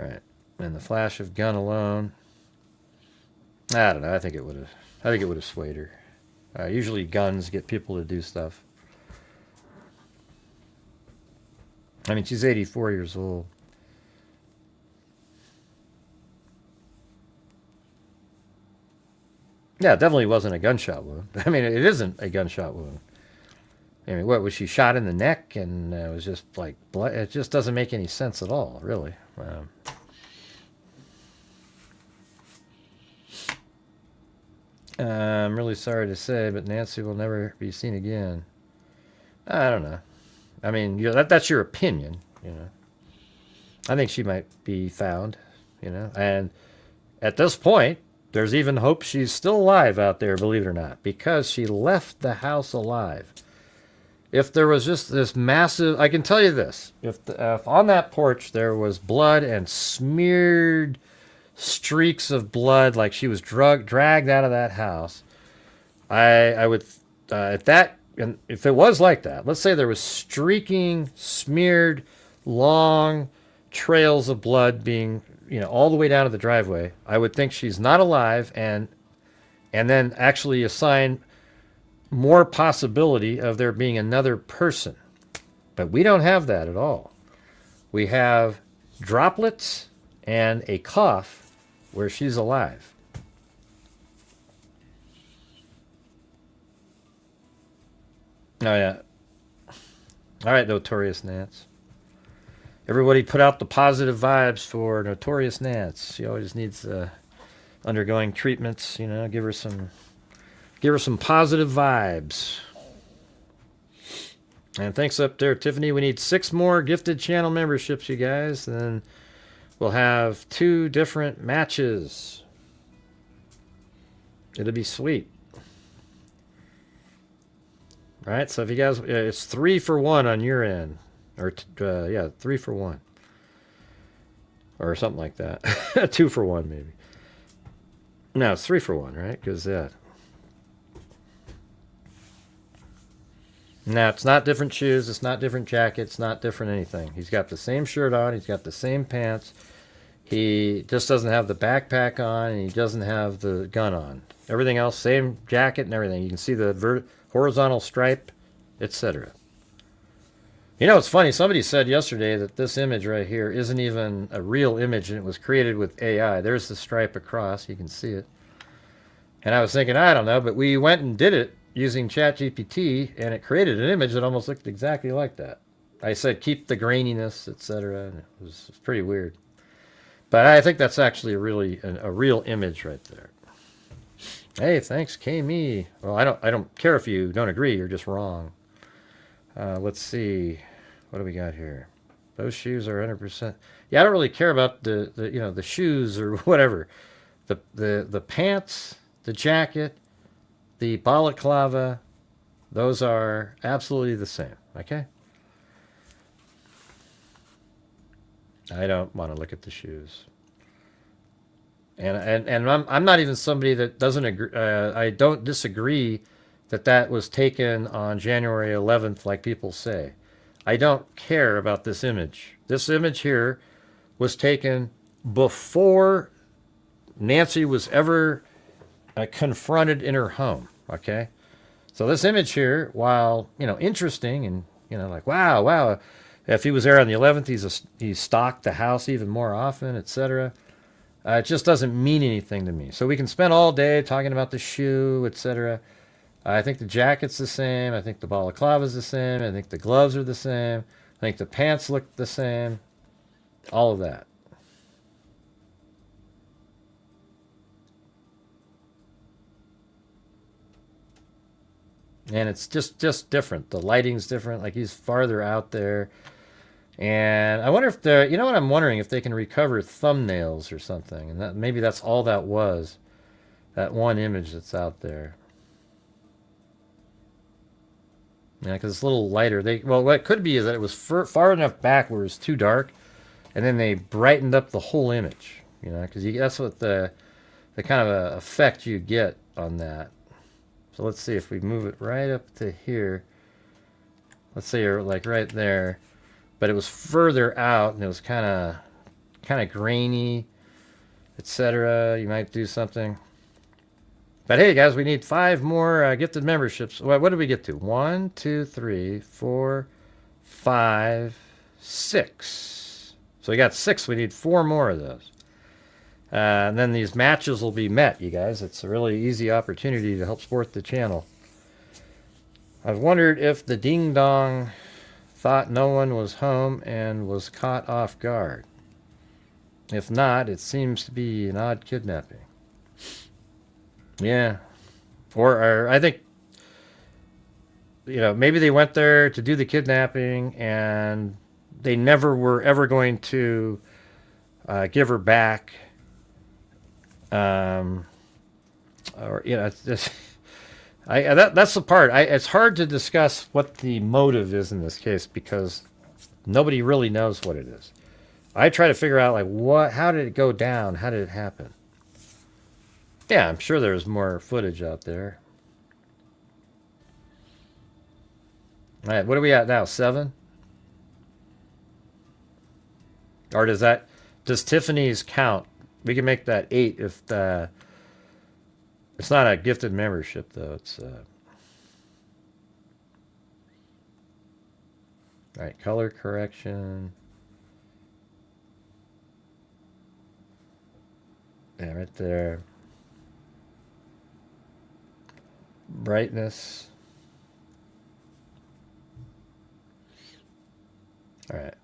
All right. And the flash of gun alone, I don't know. I think it would have swayed her. Usually guns get people to do stuff. I mean, she's 84 years old. Yeah, it definitely wasn't a gunshot wound. I mean, it isn't a gunshot wound. I mean, what, was she shot in the neck and it was just like blood? It just doesn't make any sense at all, really. I'm really sorry to say, but Nancy will never be seen again. I don't know. I mean, that's your opinion, I think she might be found, And at this point, there's even hope she's still alive out there, believe it or not, because she left the house alive. If there was just this massive, I can tell you this, if on that porch there was blood and smeared streaks of blood, like she was dragged out of that house, I would, if it was like that, let's say there was streaking, smeared, long trails of blood being, all the way down to the driveway, I would think she's not alive, and then actually assign more possibility of there being another person. But we don't have that at all. We have droplets and a cough where she's alive. Oh, yeah. All right, Notorious Nance. Everybody put out the positive vibes for Notorious Nance. She always needs undergoing treatments, give her some positive vibes. And thanks up there, Tiffany. We need 6 more gifted channel memberships, you guys. And then we'll have 2 different matches. It'll be sweet. All right, so if you guys, it's 3 for 1 on your end. Or, 3 for 1. Or something like that. 2 for 1, maybe. No, it's 3 for 1, right? Because, now, it's not different shoes, it's not different jackets, it's not different anything. He's got the same shirt on, he's got the same pants. He just doesn't have the backpack on, and he doesn't have the gun on. Everything else, same jacket and everything. You can see the horizontal stripe, etc. You know, it's funny. Somebody said yesterday that this image right here isn't even a real image and it was created with AI. There's the stripe across. You can see it. And I was thinking, I don't know, but we went and did it using ChatGPT and it created an image that almost looked exactly like that. I said, keep the graininess, etc. And it was pretty weird. But I think that's actually a real image right there. Hey, thanks, K-Me. Well, I don't care if you don't agree. You're just wrong. Let's see. What do we got here? Those shoes are 100%. Yeah, I don't really care about the shoes or whatever. The pants, the jacket, the balaclava, those are absolutely the same. Okay. I don't want to look at the shoes. And I'm not even somebody that doesn't agree. I don't disagree that was taken on January 11th, like people say. I don't care about this image. This image here was taken before Nancy was ever confronted in her home. Okay, so this image here, while interesting and like wow, if he was there on the 11th, he stalked the house even more often, etc. It just doesn't mean anything to me. So we can spend all day talking about the shoe, etc. I think the jacket's the same. I think the balaclava's the same. I think the gloves are the same. I think the pants look the same. All of that. And it's just different. The lighting's different. Like he's farther out there. And I wonder if they're, what I'm wondering, if they can recover thumbnails or something. And maybe that's all that was. That one image that's out there. Yeah, because it's a little lighter. Well, what it could be is that it was far enough back where it was too dark. And then they brightened up the whole image. Because that's what the kind of effect you get on that. So let's see if we move it right up to here. Let's say you're like right there. But it was further out and it was kind of grainy, etc. You might do something. But hey, guys, we need 5 more gifted memberships. What did we get to? 1, 2, 3, 4, 5, 6. So we got 6. We need 4 more of those. And then these matches will be met, you guys. It's a really easy opportunity to help support the channel. I've wondered if the ding-dong thought no one was home and was caught off guard. If not, it seems to be an odd kidnapping. Yeah. Or I think, maybe they went there to do the kidnapping and they never were ever going to give her back. It's just, that's the part. It's hard to discuss what the motive is in this case because nobody really knows what it is. I try to figure out how did it go down? How did it happen? Yeah, I'm sure there's more footage out there. All right, what are we at now? 7? Or does Tiffany's count? We can make that 8 if it's not a gifted membership though. It's all right, color correction. Yeah, right there. Brightness. All right.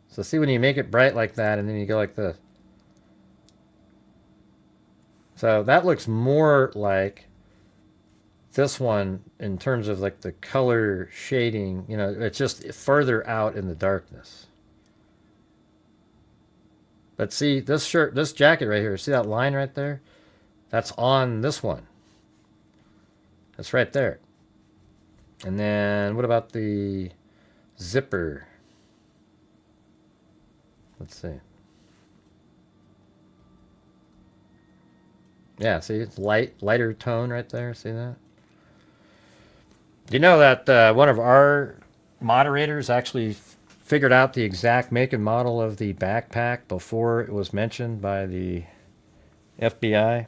So see when you make it bright like that and then you go like this. So that looks more like this one in terms of like the color shading. It's just further out in the darkness. But see this jacket right here. See that line right there? That's on this one. That's right there. And then what about the zipper? Let's see. Yeah, see, it's lighter tone right there. See that? Do you know that one of our moderators actually figured out the exact make and model of the backpack before it was mentioned by the FBI?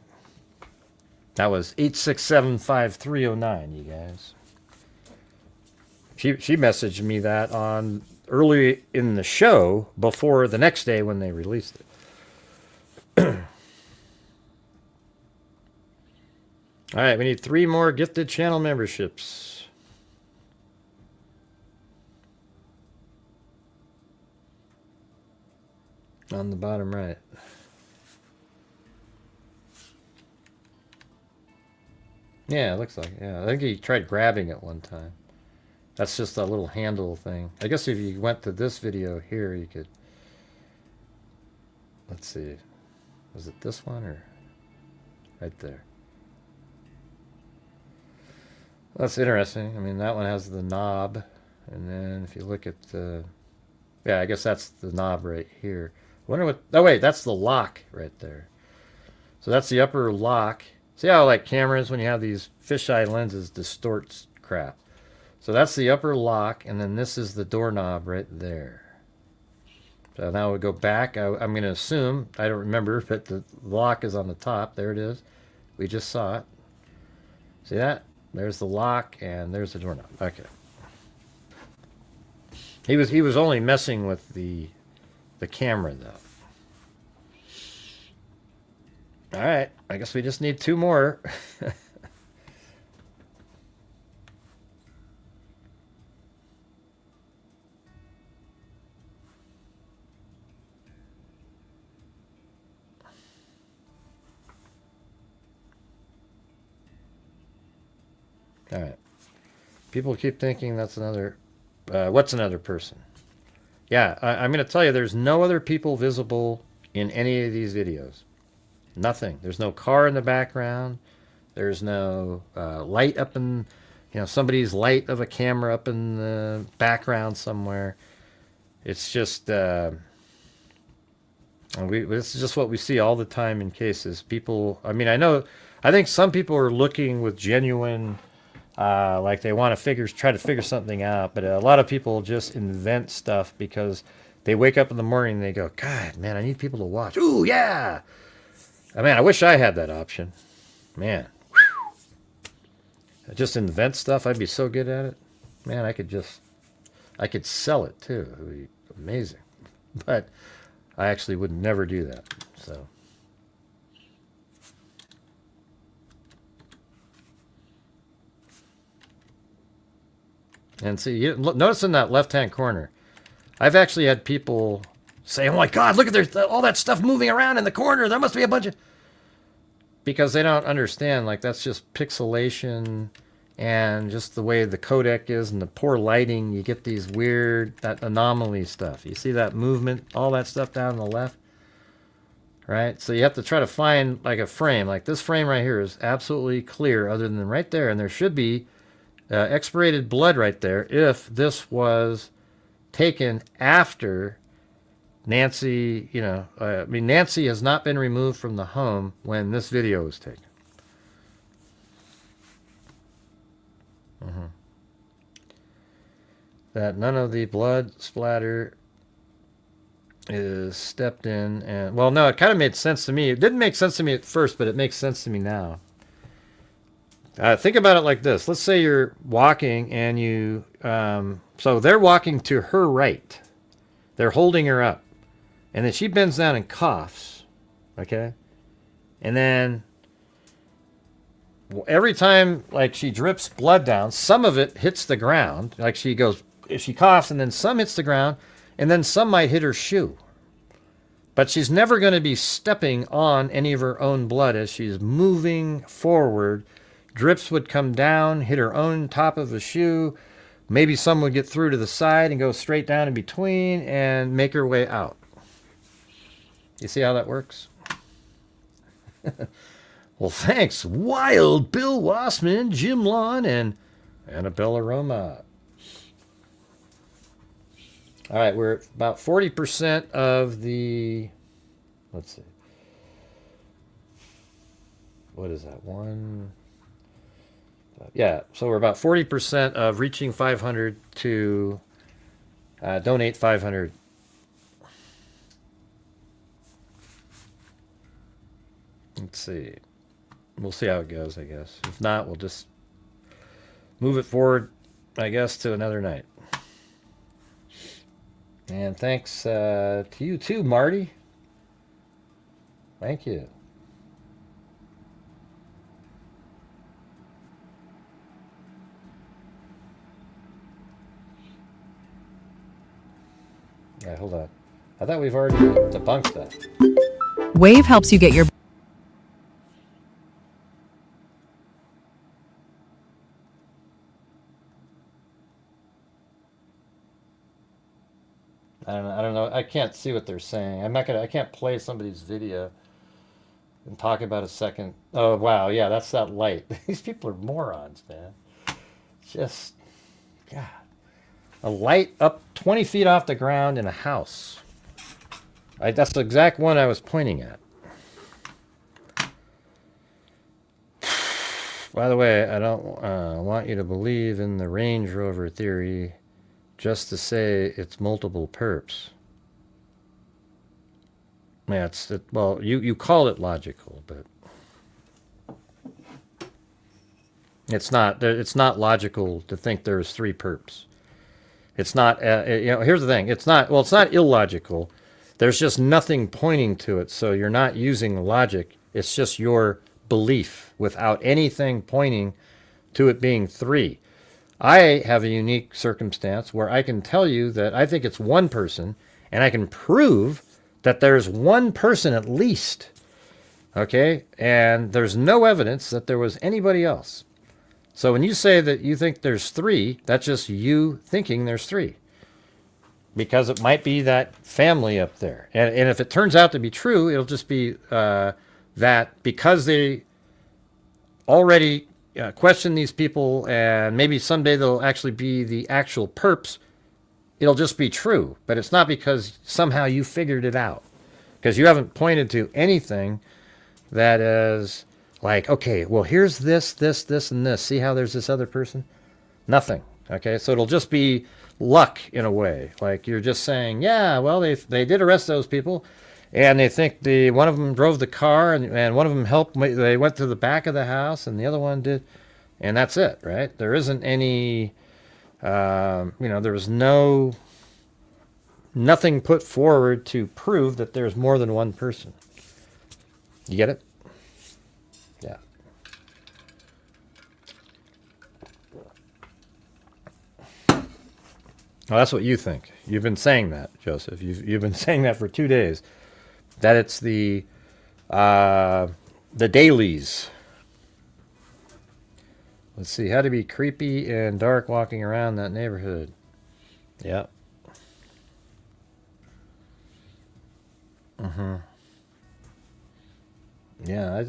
That was 8675309, you guys. She messaged me that on early in the show before the next day when they released it. All right, we need 3 more gifted channel memberships. On the bottom right. Yeah, it looks like, yeah. I think he tried grabbing it one time. That's just a little handle thing. I guess if you went to this video here, you could... Let's see. Was it this one or... Right there. That's interesting. I mean, that one has the knob. And then if you look at the... Yeah, I guess that's the knob right here. I wonder what... Oh, wait, that's the lock right there. So that's the upper lock. See how, like, cameras, when you have these fisheye lenses, distorts crap. So that's the upper lock, and then this is the doorknob right there. So now we go back. I'm going to assume, I don't remember, but the lock is on the top. There it is. We just saw it. See that? There's the lock, and there's the doorknob. Okay. He was only messing with the camera, though. All right. I guess we just need 2 more. All right. People keep thinking that's another... what's another person? Yeah, I'm going to tell you, there's no other people visible in any of these videos. Nothing. There's no car in the background. There's no light up in... somebody's light of a camera up in the background somewhere. It's just... this is just what we see all the time in cases. People... I mean, I think some people are looking with genuine... like they want to try to figure something out, but a lot of people just invent stuff because they wake up in the morning and they go, God, man, I need people to watch. Ooh, yeah! I mean, I wish I had that option. Man. I just invent stuff. I'd be so good at it. Man, I could sell it too. It would be amazing. But I actually would never do that. So... And see, notice in that left-hand corner, I've actually had people say, oh my God, look at all that stuff moving around in the corner. There must be a bunch of... Because they don't understand, like, that's just pixelation and just the way the codec is and the poor lighting. You get these weird, that anomaly stuff. You see that movement, all that stuff down on the left? Right? So you have to try to find, like, a frame. Like, this frame right here is absolutely clear other than right there. And there should be... expirated blood right there if this was taken after Nancy, I mean, Nancy has not been removed from the home when this video was taken. That none of the blood splatter is stepped in. And well, no, it kind of made sense to me. It didn't make sense to me at first, but it makes sense to me now. Think about it like this. Let's say you're walking and you... so they're walking to her right. They're holding her up. And then she bends down and coughs. Okay? And then every time, like, she drips blood down, some of it hits the ground. Like, she coughs, and then some hits the ground, and then some might hit her shoe. But she's never going to be stepping on any of her own blood as she's moving forward. Drips would come down, hit her own top of the shoe. Maybe some would get through to the side and go straight down in between and make her way out. You see how that works? Well, thanks, Wild Bill Wassman, Jim Lawn, and Annabella Roma. All right, we're at about 40% of the... Let's see. What is that? Yeah, so we're about 40% of reaching 500 to donate 500. Let's see. We'll see how it goes, I guess. If not, we'll just move it forward I guess, to another night. And thanks to you too, Marty. Thank you. Yeah, hold on. I thought we've already debunked that.
Wave helps you get your
I don't know. I can't see what they're saying. I can't play somebody's video and talk about a second. Oh, wow. Yeah, that's that light. These people are morons, man. Just, God. A light up 20 feet off the ground in a house. That's the exact one I was pointing at. By the way, I don't want you to believe in the Range Rover theory just to say it's multiple perps. Yeah, well, you call it logical, but it's not logical to think there's 3 perps. It's not, here's the thing. It's not illogical. There's just nothing pointing to it, so you're not using logic. It's just your belief without anything pointing to it being 3. I have a unique circumstance where I can tell you that I think it's one person, and I can prove that there's one person at least, okay? And there's no evidence that there was anybody else. So when you say that you think there's 3, that's just you thinking there's 3. Because it might be that family up there. And if it turns out to be true, it'll just be that because they already question these people, and maybe someday they'll actually be the actual perps, it'll just be true. But it's not because somehow you figured it out. Because you haven't pointed to anything that is like, okay, well, here's this, and this. See how there's this other person? Nothing. Okay, so it'll just be luck in a way. Like you're just saying, yeah, well, they did arrest those people, and they think one of them drove the car, and one of them helped. They went to the back of the house, and the other one did, and that's it, right? There isn't any, there was nothing put forward to prove that there's more than one person. You get it? Yeah. Well, that's what you think. You've been saying that, Joseph. You've been saying that for 2 days. That it's the dailies. Let's see. How to be creepy and dark walking around that neighborhood. Yeah. Yeah,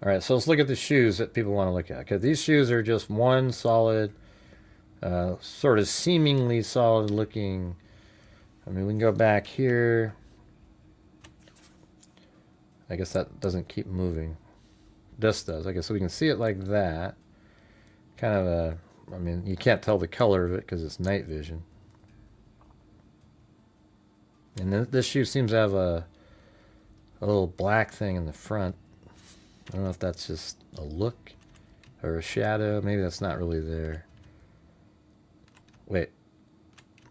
all right, so let's look at the shoes that people want to look at. Because these shoes are just one solid, sort of seemingly solid looking. I mean, we can go back here. I guess that doesn't keep moving. This does. I guess so we can see it like that. Kind of I mean, you can't tell the color of it because it's night vision. And this shoe seems to have a little black thing in the front. I don't know if that's just a look or a shadow. Maybe that's not really there. Wait.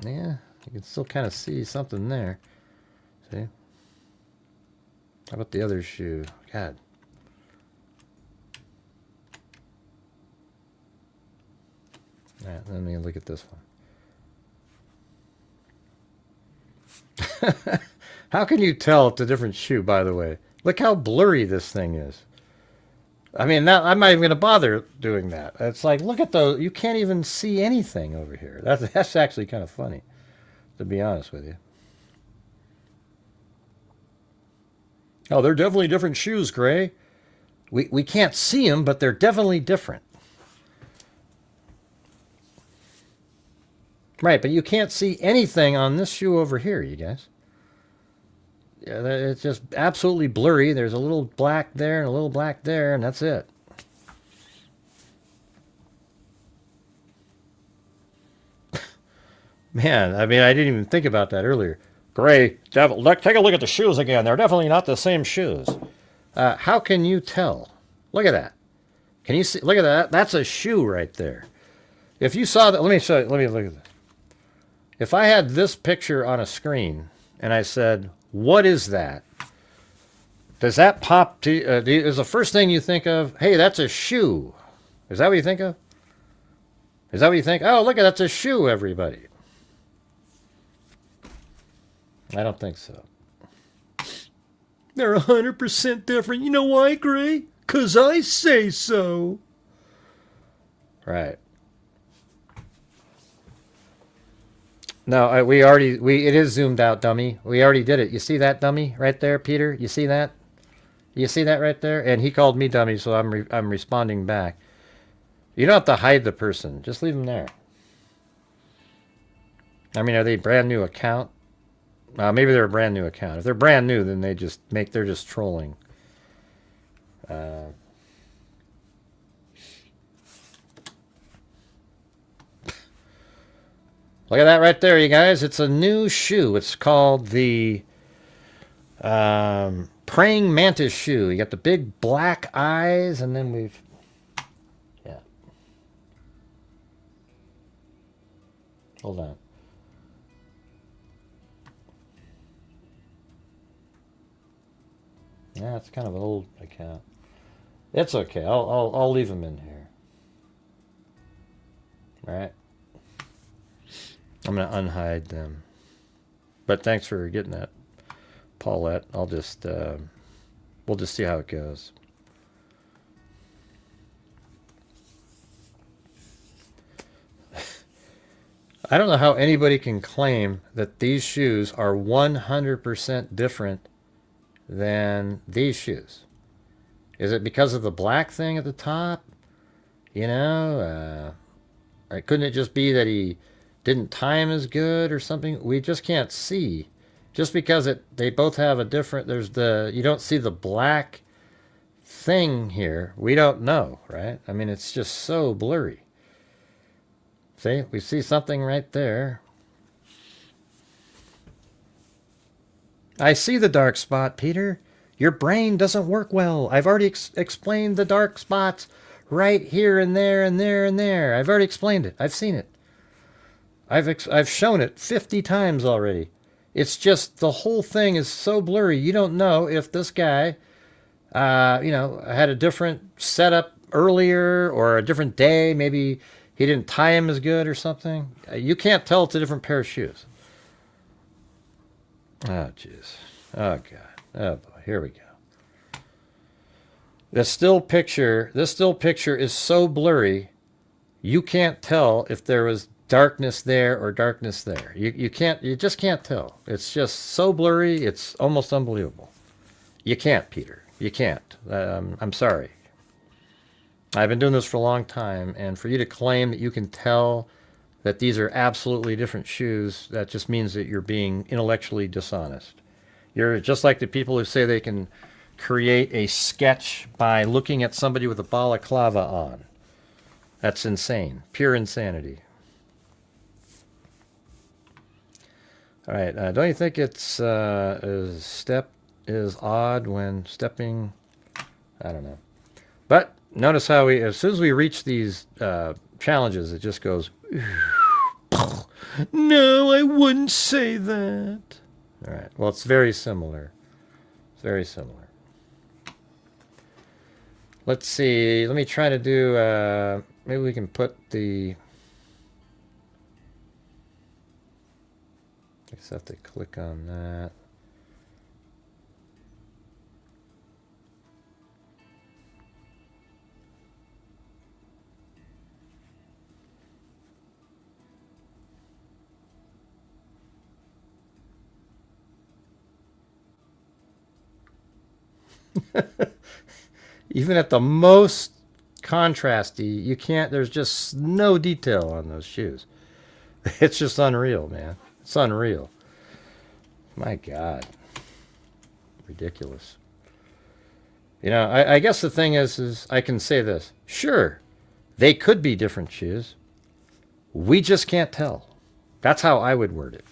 Yeah, you can still kind of see something there. See? How about the other shoe? God. All right, let me look at this one. How can you tell it's a different shoe, by the way? Look how blurry this thing is. I mean, now I'm not even going to bother doing that. It's like, look at those. You can't even see anything over here. That's actually kind of funny, to be honest with you. Oh, they're definitely different shoes, Gray. We can't see them, but they're definitely different. Right, but you can't see anything on this shoe over here, you guys. Yeah, it's just absolutely blurry. There's a little black there and a little black there, and that's it. Man, I mean, I didn't even think about that earlier. Gray, take a look at the shoes again. They're definitely not the same shoes. How can you tell? Look at that. Can you see? Look at that. That's a shoe right there. If you saw that, let me show you. Let me look at this. If I had this picture on a screen and I said, what is that? Does that pop to is the first thing you think of, hey, that's a shoe? Is that what you think of? Is that what you think? Oh, look, that's a shoe, everybody. I don't think so. They're 100% different. You know why, Gray? 'Cause I say so. Right. No, it is zoomed out, dummy. We already did it. You see that, dummy, right there, Peter? You see that? You see that right there? And he called me dummy, so I'm responding back. You don't have to hide the person. Just leave them there. I mean, are they a brand new account? Maybe they're a brand new account. If they're brand new, then they're just trolling. Look at that right there, you guys. It's a new shoe. It's called the praying mantis shoe. You got the big black eyes, and then we've... Yeah. Hold on. Yeah, it's kind of an old account. It's okay. I'll leave them in here. All right. I'm going to unhide them. But thanks for getting that, Paulette. I'll just, we'll just see how it goes. I don't know how anybody can claim that these shoes are 100% different than these shoes. Is it because of the black thing at the top? You know, or couldn't it just be that he didn't time as good or something? We just can't see. Just because they both have a different, you don't see the black thing here. We don't know, right? I mean, it's just so blurry. See, we see something right there. I see the dark spot, Peter. Your brain doesn't work well. I've already explained the dark spots right here and there and there and there. I've already explained it. I've seen it. I've shown it 50 times already. It's just the whole thing is so blurry. You don't know if this guy, had a different setup earlier or a different day. Maybe he didn't tie him as good or something. You can't tell it's a different pair of shoes. Oh, jeez. Oh, God. Oh, boy. Here we go. This still picture is so blurry, you can't tell if there was darkness there or darkness there. You just can't tell. It's just so blurry, it's almost unbelievable. You can't, Peter. You can't. I'm sorry. I've been doing this for a long time, and for you to claim that you can tell that these are absolutely different shoes, that just means that you're being intellectually dishonest. You're just like the people who say they can create a sketch by looking at somebody with a balaclava on. That's insane. Pure insanity. All right. Don't you think it's step is odd when stepping? I don't know. But notice how as soon as we reach these challenges, it just goes, no, I wouldn't say that. All right. Well, it's very similar. It's very similar. Let's see. Let me try to do, maybe we can put the, I just have to click on that. Even at the most contrasty, you can't, there's just no detail on those shoes. It's just unreal, man. It's unreal. My God. Ridiculous. You know, I guess the thing is I can say this. Sure, they could be different shoes. We just can't tell. That's how I would word it.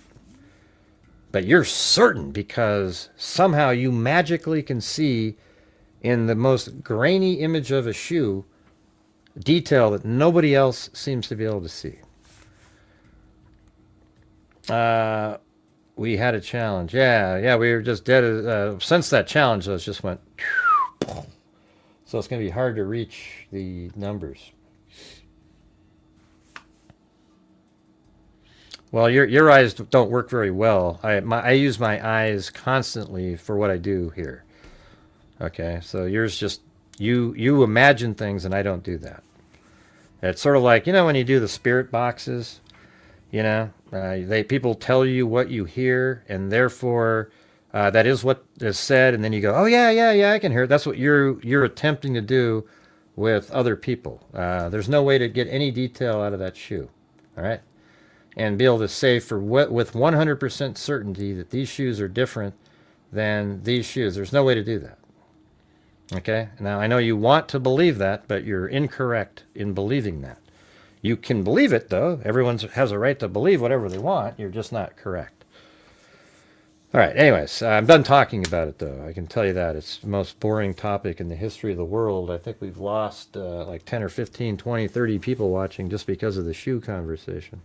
But you're certain because somehow you magically can see in the most grainy image of a shoe detail that nobody else seems to be able to see. We had a challenge. Yeah, we were just dead. Since that challenge, those just went. So it's going to be hard to reach the numbers. Well, your eyes don't work very well. I use my eyes constantly for what I do here. Okay, so yours just, you imagine things and I don't do that. It's sort of like, when you do the spirit boxes, people tell you what you hear, and therefore that is what is said, and then you go, oh yeah, I can hear it. That's what you're attempting to do with other people. There's no way to get any detail out of that shoe, all right? And be able to say with 100% certainty that these shoes are different than these shoes. There's no way to do that. Okay? Now, I know you want to believe that, but you're incorrect in believing that. You can believe it, though. Everyone has a right to believe whatever they want. You're just not correct. All right, anyways, I'm done talking about it, though. I can tell you that. It's the most boring topic in the history of the world. I think we've lost like 10 or 15, 20, 30 people watching just because of the shoe conversation.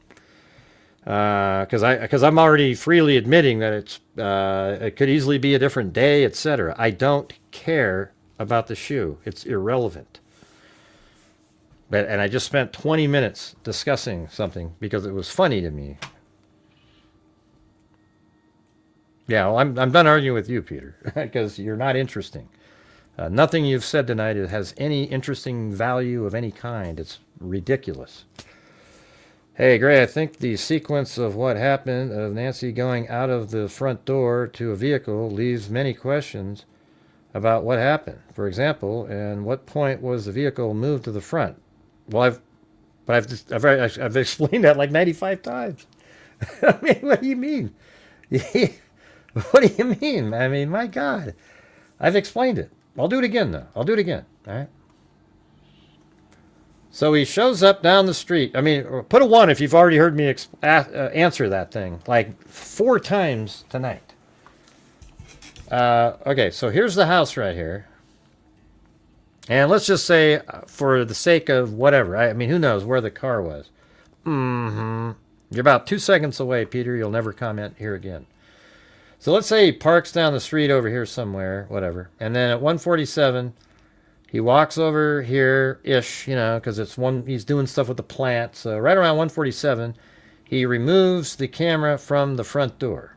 Because I'm already freely admitting that it could easily be a different day, etc. I don't care about the shoe. It's irrelevant. And I just spent 20 minutes discussing something because it was funny to me. Yeah, well, I'm done arguing with you, Peter, because you're not interesting. Nothing you've said tonight has any interesting value of any kind. It's ridiculous. Hey, Gray, I think the sequence of what happened of Nancy going out of the front door to a vehicle leaves many questions about what happened. For example, and what point was the vehicle moved to the front? Well, I've explained that like 95 times. I mean, what do you mean? What do you mean? I mean, my God. I've explained it. I'll do it again, though. I'll do it again. All right? So he shows up down the street. I mean, put a 1 if you've already heard me answer that thing like 4 times tonight. Okay, so here's the house right here. And let's just say, for the sake of whatever, I mean, who knows where the car was. You're about 2 seconds away, Peter. You'll never comment here again. So let's say he parks down the street over here somewhere, whatever. And then at 147, he walks over here-ish, because he's doing stuff with the plant. So right around 147, he removes the camera from the front door.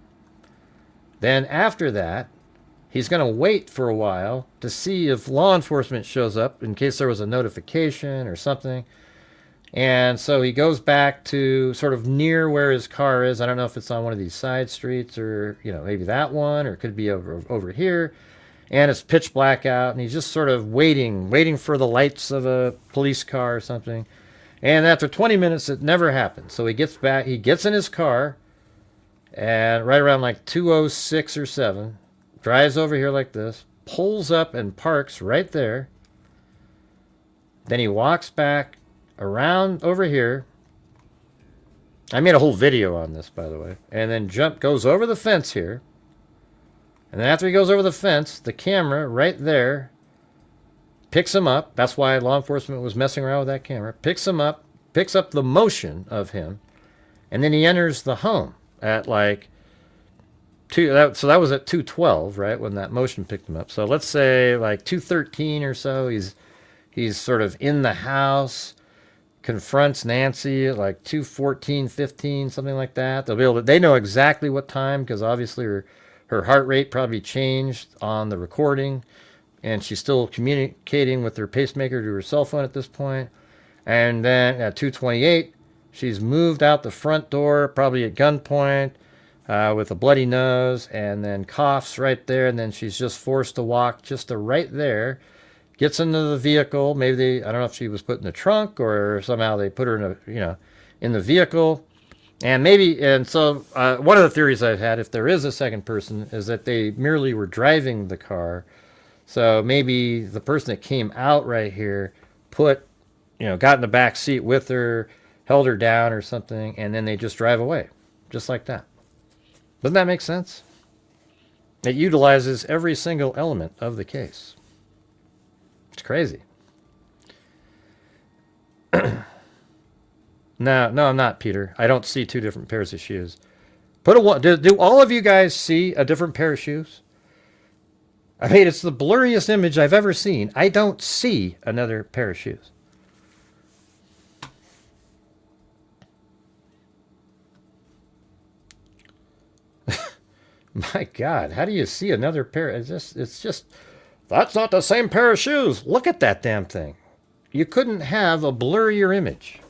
Then after that, he's going to wait for a while to see if law enforcement shows up in case there was a notification or something. And so he goes back to sort of near where his car is. I don't know if it's on one of these side streets or, maybe that one, or it could be over here. And it's pitch black out, and he's just sort of waiting for the lights of a police car or something. And after 20 minutes, it never happens. So he gets back, he gets in his car, and right around like 2:06 or 7, drives over here like this, pulls up and parks right there. Then he walks back around over here. I made a whole video on this, by the way. And then goes over the fence here. And then after he goes over the fence, the camera right there picks him up. That's why law enforcement was messing around with that camera. Picks him up, picks up the motion of him, and then he enters the home at like 2. So that was at 2:12, right, when that motion picked him up. So let's say like 2:13 or so. He's sort of in the house, confronts Nancy at like 2:14, 15, something like that. They know exactly what time, because obviously her heart rate probably changed on the recording, and she's still communicating with her pacemaker to her cell phone at this point. And then at 2:28, she's moved out the front door, probably at gunpoint, with a bloody nose, and then coughs right there, and then she's just forced to walk just to right there, gets into the vehicle. Maybe I don't know if she was put in the trunk or somehow they put her in the vehicle. And so one of the theories I've had, if there is a second person, is that they merely were driving the car. So maybe the person that came out right here got in the back seat with her, held her down or something, and then they just drive away, just like that. Doesn't that make sense? It utilizes every single element of the case. It's crazy. No, I'm not, Peter. I don't see two different pairs of shoes. Do all of you guys see a different pair of shoes? I mean, it's the blurriest image I've ever seen. I don't see another pair of shoes. My God, how do you see another pair? It's just, that's not the same pair of shoes. Look at that damn thing. You couldn't have a blurrier image.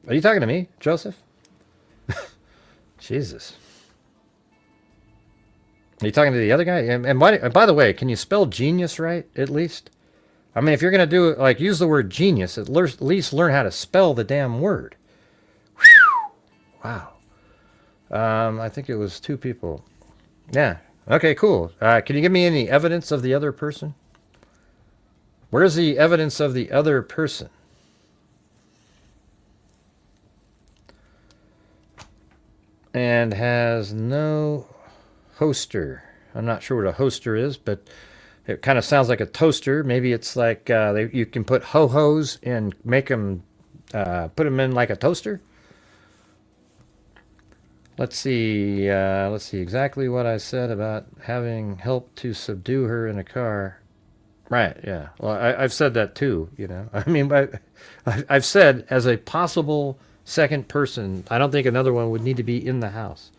Are you talking to me, Joseph? Jesus. Are you talking to the other guy? And by the way, can you spell genius right, at least? I mean, if you're going to do it, like, use the word genius, at least learn how to spell the damn word. Whew. Wow. I think it was 2 people. Yeah. Okay, cool. Can you give me any evidence of the other person? Where's the evidence of the other person? And has no hoster. I'm not sure what a hoster is, but it kind of sounds like a toaster. Maybe it's like you can put ho-hos and make them, put them in like a toaster. Let's see exactly what I said about having help to subdue her in a car. Right, yeah. Well, I've said that too, you know. I mean, I've said as a possible second person, I don't think another one would need to be in the house.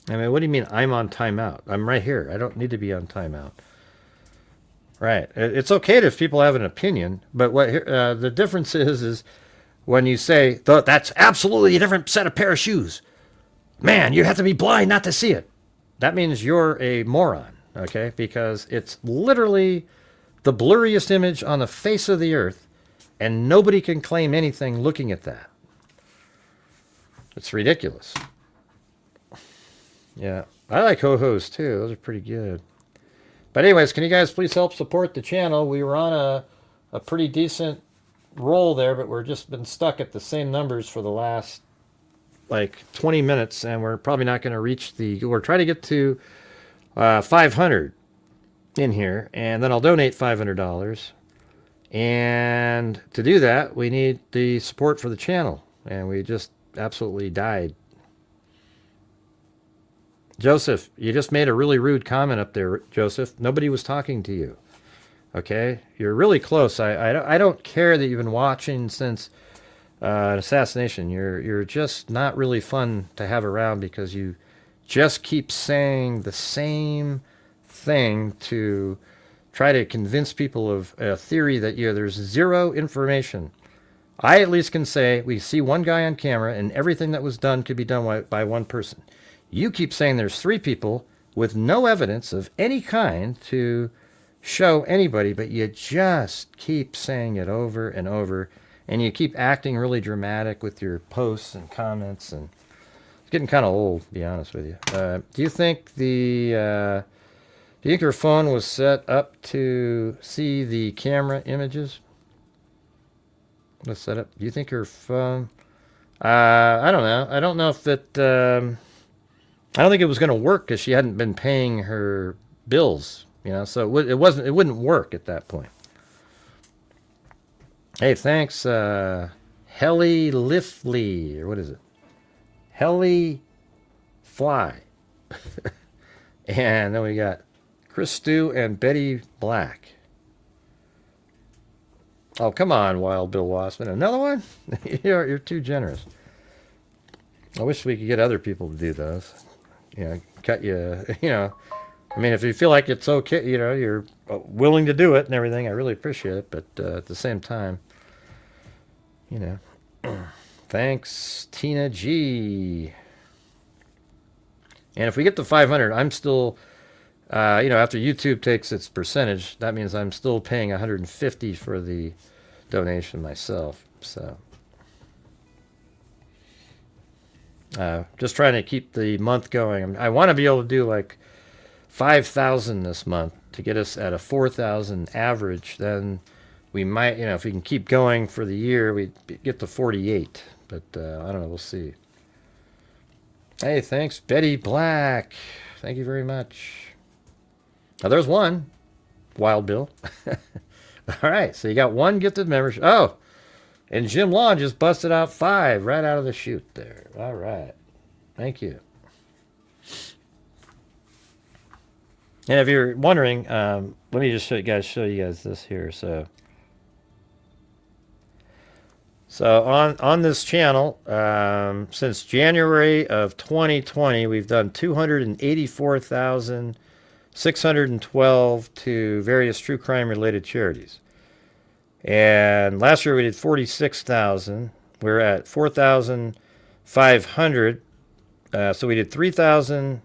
I mean, what do you mean I'm on timeout? I'm right here. I don't need to be on timeout. Right. It's okay if people have an opinion, but what the difference is when you say, that's absolutely a different set of pair of shoes. Man, you have to be blind not to see it. That means you're a moron, okay? Because it's literally the blurriest image on the face of the earth, and nobody can claim anything looking at that. It's ridiculous. Yeah, I like ho-hos too. Those are pretty good. But anyways, can you guys please help support the channel? We were on a pretty decent roll there, but we're just been stuck at the same numbers for the last like 20 minutes, and we're probably not going to reach we're trying to get to 500 in here, and then I'll donate $500. And to do that, we need the support for the channel, and we just absolutely died. Joseph, you just made a really rude comment up there, Joseph. Nobody was talking to you. Okay? You're really close. I don't care that you've been watching since an assassination. You're just not really fun to have around because you just keep saying the same thing to try to convince people of a theory that there's zero information. I at least can say we see one guy on camera and everything that was done could be done by one person. You keep saying there's 3 people with no evidence of any kind to show anybody, but you just keep saying it over and over, and you keep acting really dramatic with your posts and comments, and it's getting kind of old, to be honest with you. Do you think your phone was set up to see the camera images? Let's set up. Do you think your phone? I don't know. I don't know if it. I don't think it was going to work because she hadn't been paying her bills, you know. So it wouldn't work at that point. Hey, thanks, Helly Lifley, or what is it? Helly Fly. And then we got Chris Stew and Betty Black. Oh, come on, Wild Bill Wassman. Another one? You're too generous. I wish we could get other people to do those. You know, cut you, you know. I mean, if you feel like it's okay, you know, you're willing to do it and everything, I really appreciate it. But at the same time, you know, thanks, Tina G. And if we get to 500, I'm still, you know, after YouTube takes its percentage, that means I'm still paying 150 for the donation myself. So, just trying to keep the month going. I want to be able to do like 5,000 this month to get us at a 4,000 average. Then we might, if we can keep going for the year, we get to 48. But I don't know. We'll see. Hey, thanks, Betty Black. Thank you very much. Now, there's one. Wild Bill. All right, so you got one gifted membership. Oh, and Jim Lawn just busted out 5 right out of the chute there. All right. Thank you. And if you're wondering, let me just show you guys this here. So on this channel, since January of 2020, we've done 284,612 to various true crime related charities. And last year we did 46,000. We're at 4,500. So we did 3,000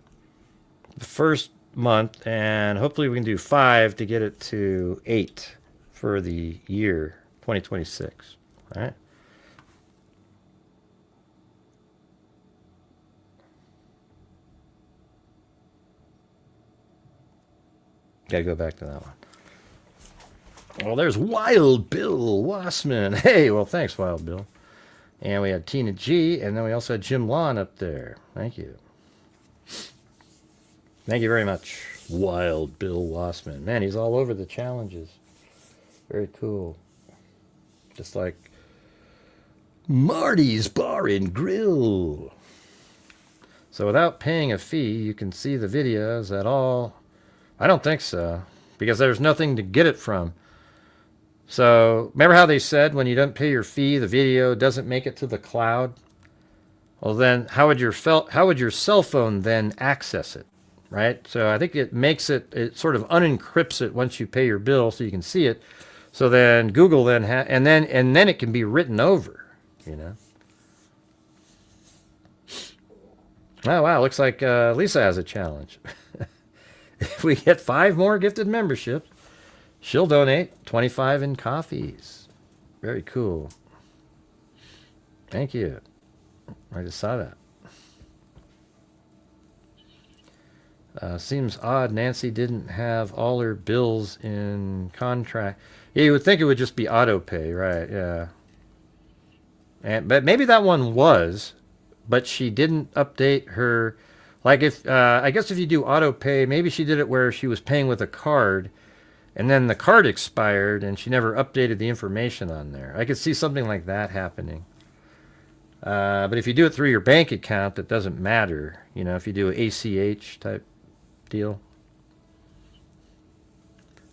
the first month, and hopefully we can do 5 to get it to 8 for the year 2026. All right. Got to go back to that one. Well, there's Wild Bill Wassman. Hey, well, thanks, Wild Bill. And we had Tina G, and then we also had Jim Lawn up there. Thank you. Thank you very much, Wild Bill Wassman. Man, he's all over the challenges. Very cool. Just like Marty's Bar and Grill. So without paying a fee, you can see the videos at all. I don't think so, because there's nothing to get it from. So remember how they said when you don't pay your fee, the video doesn't make it to the cloud? Well, then how would your cell phone then access it, right? So I think it makes it sort of unencrypts it once you pay your bill, so you can see it. So then Google then and then it can be written over, Oh wow, looks like Lisa has a challenge. If we get 5 more gifted memberships, she'll donate 25 in coffees. Very cool. Thank you. I just saw that. Seems odd Nancy didn't have all her bills in contract. Yeah, you would think it would just be auto pay, right? Yeah. But maybe that one was, but she didn't update her. Like if I guess if you do auto pay, maybe she did it where she was paying with a card, and then the card expired, and she never updated the information on there. I could see something like that happening. But if you do it through your bank account, that doesn't matter. If you do an ACH type deal.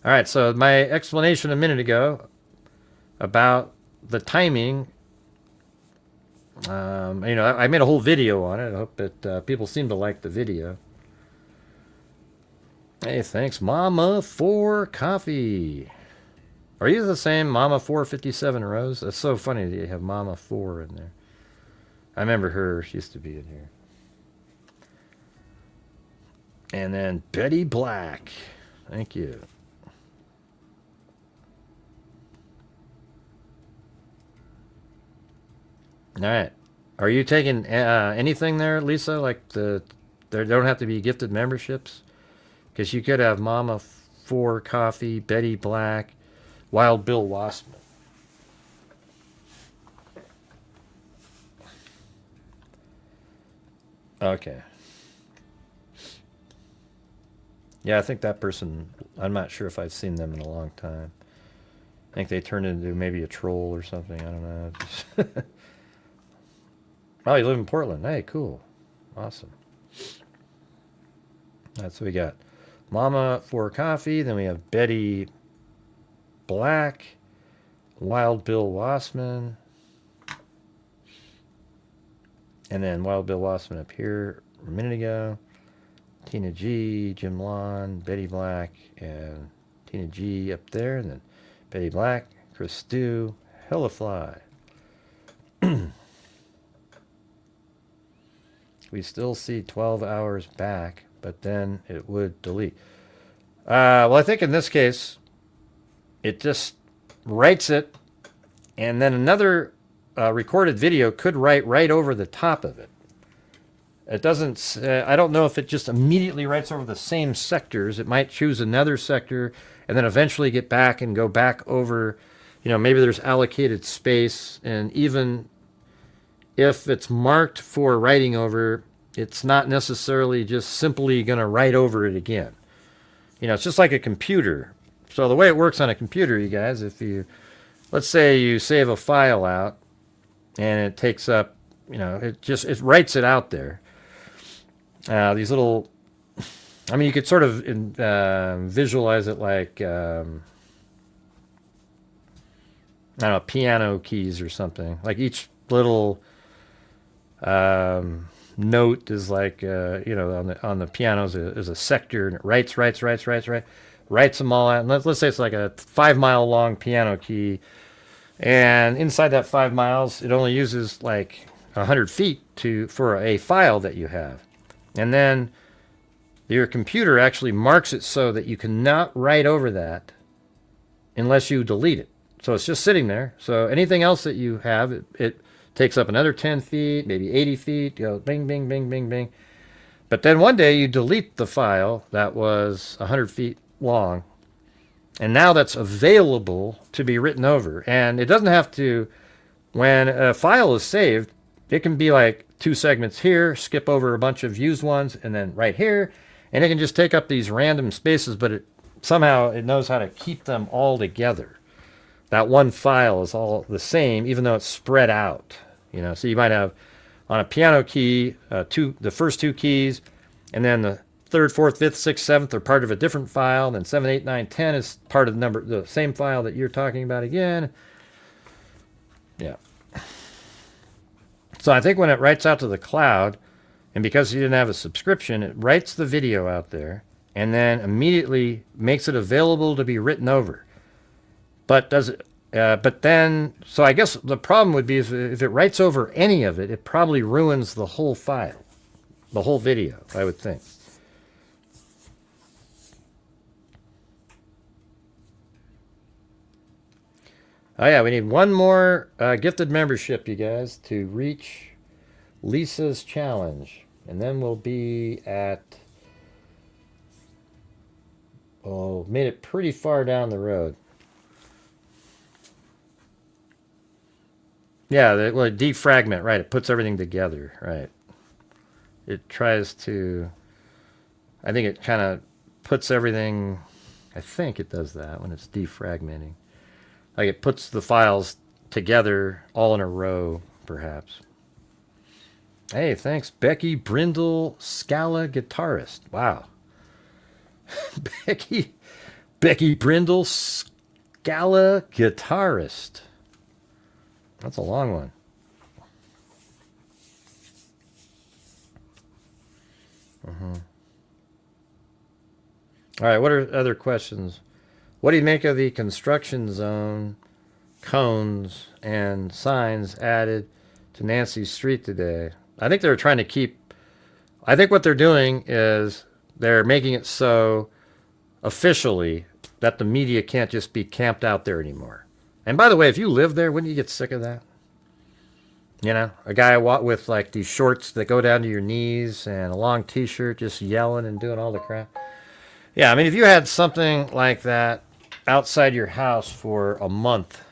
All right, so my explanation a minute ago about the timing. I made a whole video on it. I hope that people seem to like the video. Hey, thanks, Mama for coffee. Are you the same Mama 457 Rose? That's so funny that you have Mama 4 in there. I remember her. She used to be in here. And then Betty Black. Thank you. All right. Are you taking anything there, Lisa? Like there don't have to be gifted memberships? Because you could have Mama 4 Coffee, Betty Black, Wild Bill Wassman. Okay. Yeah, I think that person, I'm not sure if I've seen them in a long time. I think they turned into maybe a troll or something. I don't know. Oh, you live in Portland. Hey, cool. Awesome. That's what we got. Mama for coffee. Then we have Betty Black, Wild Bill Wassman. And then Wild Bill Wassman up here a minute ago. Tina G, Jim Lawn, Betty Black, and Tina G up there. And then Betty Black, Chris Stew, Hellafly. We still see 12 hours back, but then it would delete. Well, I think in this case, it just writes it, and then another recorded video could write right over the top of it. It doesn't, I don't know if it just immediately writes over the same sectors. It might choose another sector and then eventually get back and go back over, maybe there's allocated space. And even if it's marked for writing over, it's not necessarily just simply going to write over it again. It's just like a computer. So the way it works on a computer, you guys, let's say you save a file out and it takes up, it writes it out there. These little, you could sort of visualize it like, I don't know, piano keys or something. Like each little note is like, on the piano is a sector, and it writes them all out. And let's say it's like a 5 mile long piano key. And inside that 5 miles, it only uses like 100 feet for a file that you have. And then your computer actually marks it so that you cannot write over that unless you delete it. So it's just sitting there. So anything else that you have, it takes up another 10 feet, maybe 80 feet, go bing, bing, bing, bing, bing. But then one day you delete the file that was 100 feet long. And now that's available to be written over. And it doesn't have to, when a file is saved, it can be like 2 segments here, skip over a bunch of used ones, and then right here. And it can just take up these random spaces, but somehow it knows how to keep them all together. That one file is all the same, even though it's spread out. So you might have on a piano key, the first 2 keys, and then the 3rd, 4th, 5th, 6th, 7th are part of a different file. Then 7, 8, 9, 10 is part of the same file that you're talking about again. Yeah. So I think when it writes out to the cloud, and because you didn't have a subscription, it writes the video out there and then immediately makes it available to be written over. But so I guess the problem would be if it writes over any of it, it probably ruins the whole file, the whole video, I would think. Oh yeah, we need one more gifted membership, you guys, to reach Lisa's challenge. And then we'll be at, made it pretty far down the road. Yeah, it defragment, right. It puts everything together, right. It tries to, I think it kind of puts everything, I think it does that when it's defragmenting. Like it puts the files together all in a row, perhaps. Hey, thanks, Becky Brindle, Scala guitarist. Wow. Becky Brindle, Scala guitarist. That's a long one. All right, what are other questions? What do you make of the construction zone cones and signs added to Nancy Street today? I think they're trying to keep, I think what they're doing is they're making it so officially that the media can't just be camped out there anymore. And by the way, if you live there, wouldn't you get sick of that? A guy with like these shorts that go down to your knees and a long t-shirt just yelling and doing all the crap. Yeah, if you had something like that outside your house for a month,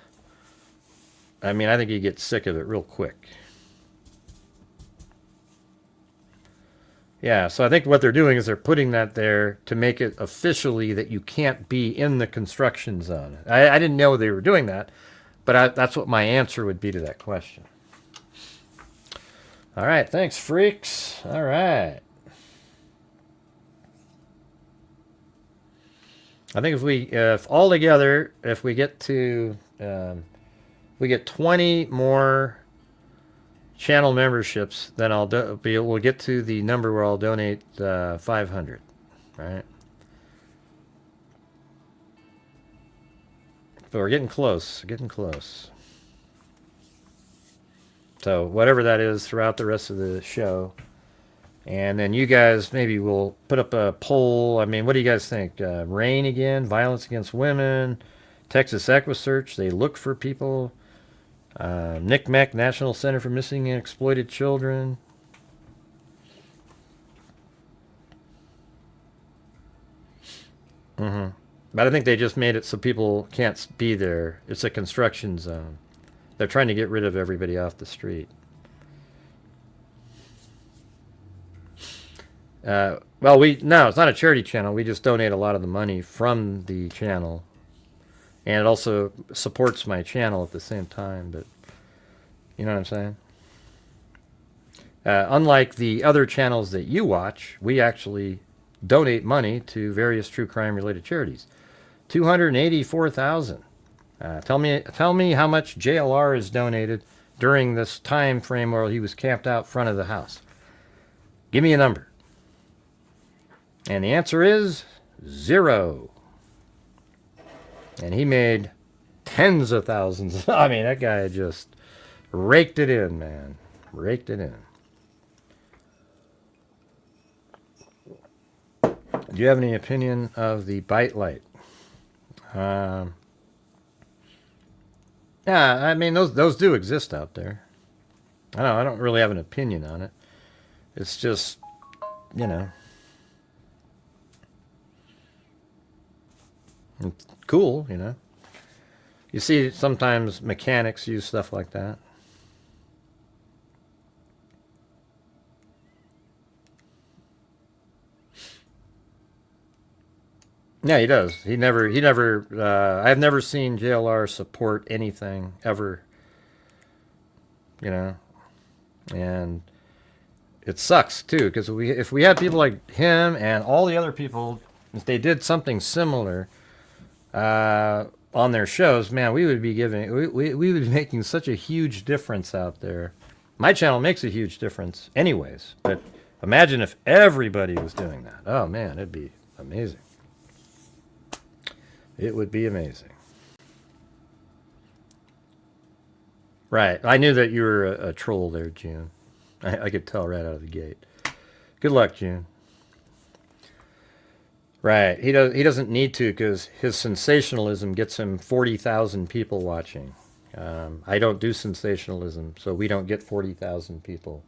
I think you get sick of it real quick. Yeah, so I think what they're doing is they're putting that there to make it officially that you can't be in the construction zone. I didn't know they were doing that, but that's what my answer would be to that question. All right, thanks, freaks. All right. I think if all together, if we get to, we get 20 more channel memberships, then we'll get to the number where I'll donate 500, right? But we're getting close, So whatever that is throughout the rest of the show. And then you guys maybe will put up a poll. What do you guys think? Rain again, violence against women, Texas Equisearch, they look for people. NCMEC, National Center for Missing and Exploited Children. But I think they just made it so people can't be there. It's a construction zone. They're trying to get rid of everybody off the street. Well, no, it's not a charity channel. We just donate a lot of the money from the channel. And it also supports my channel at the same time. But you know what I'm saying? Unlike the other channels that you watch, we actually donate money to various true crime related charities. 284,000. Tell me how much JLR has donated during this time frame where he was camped out front of the house. Give me a number. And the answer is 0. And he made tens of thousands. I mean, that guy just raked it in, man. Raked it in. Do you have any opinion of the bite light? Yeah, I mean, those do exist out there. I don't really have an opinion on it. It's just, you know, it's cool, you know. You see sometimes mechanics use stuff like that. Yeah, he does. He never, I've never seen JLR support anything ever, you know, and it sucks too, because if we had people like him and all the other people, if they did something similar on their shows, man, we would be we would be making such a huge difference out there. My channel makes a huge difference anyways, but imagine if everybody was doing that. Oh man, it'd be amazing. It would be amazing. Right. I knew that you were a troll there, June. I could tell right out of the gate. Good luck, June. Right. He doesn't need to, because his sensationalism gets him 40,000 people watching. I don't do sensationalism, so we don't get 40,000 people.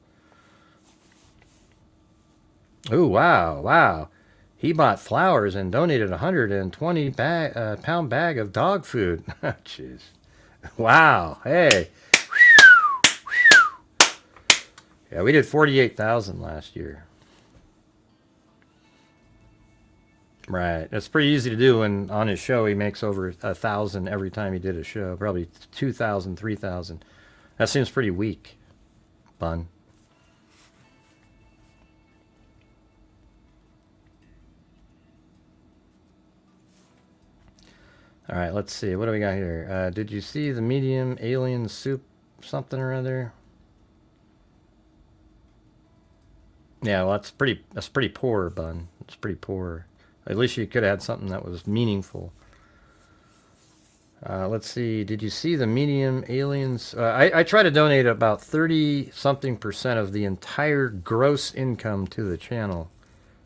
Ooh, wow. He bought flowers and donated a 120 pound bag of dog food. Jeez. Wow. Hey. Yeah, we did 48,000 last year. Right. That's pretty easy to do when on his show he makes over 1,000 every time he did a show. Probably 2,000, 3,000. That seems pretty weak, Bun. All right, let's see. What do we got here? Did you see the medium alien soup something or other? Yeah, well, that's pretty poor, Bun. It's pretty poor. At least you could have had something that was meaningful. Let's see. Did you see the medium aliens? I try to donate about 30-something% of the entire gross income to the channel,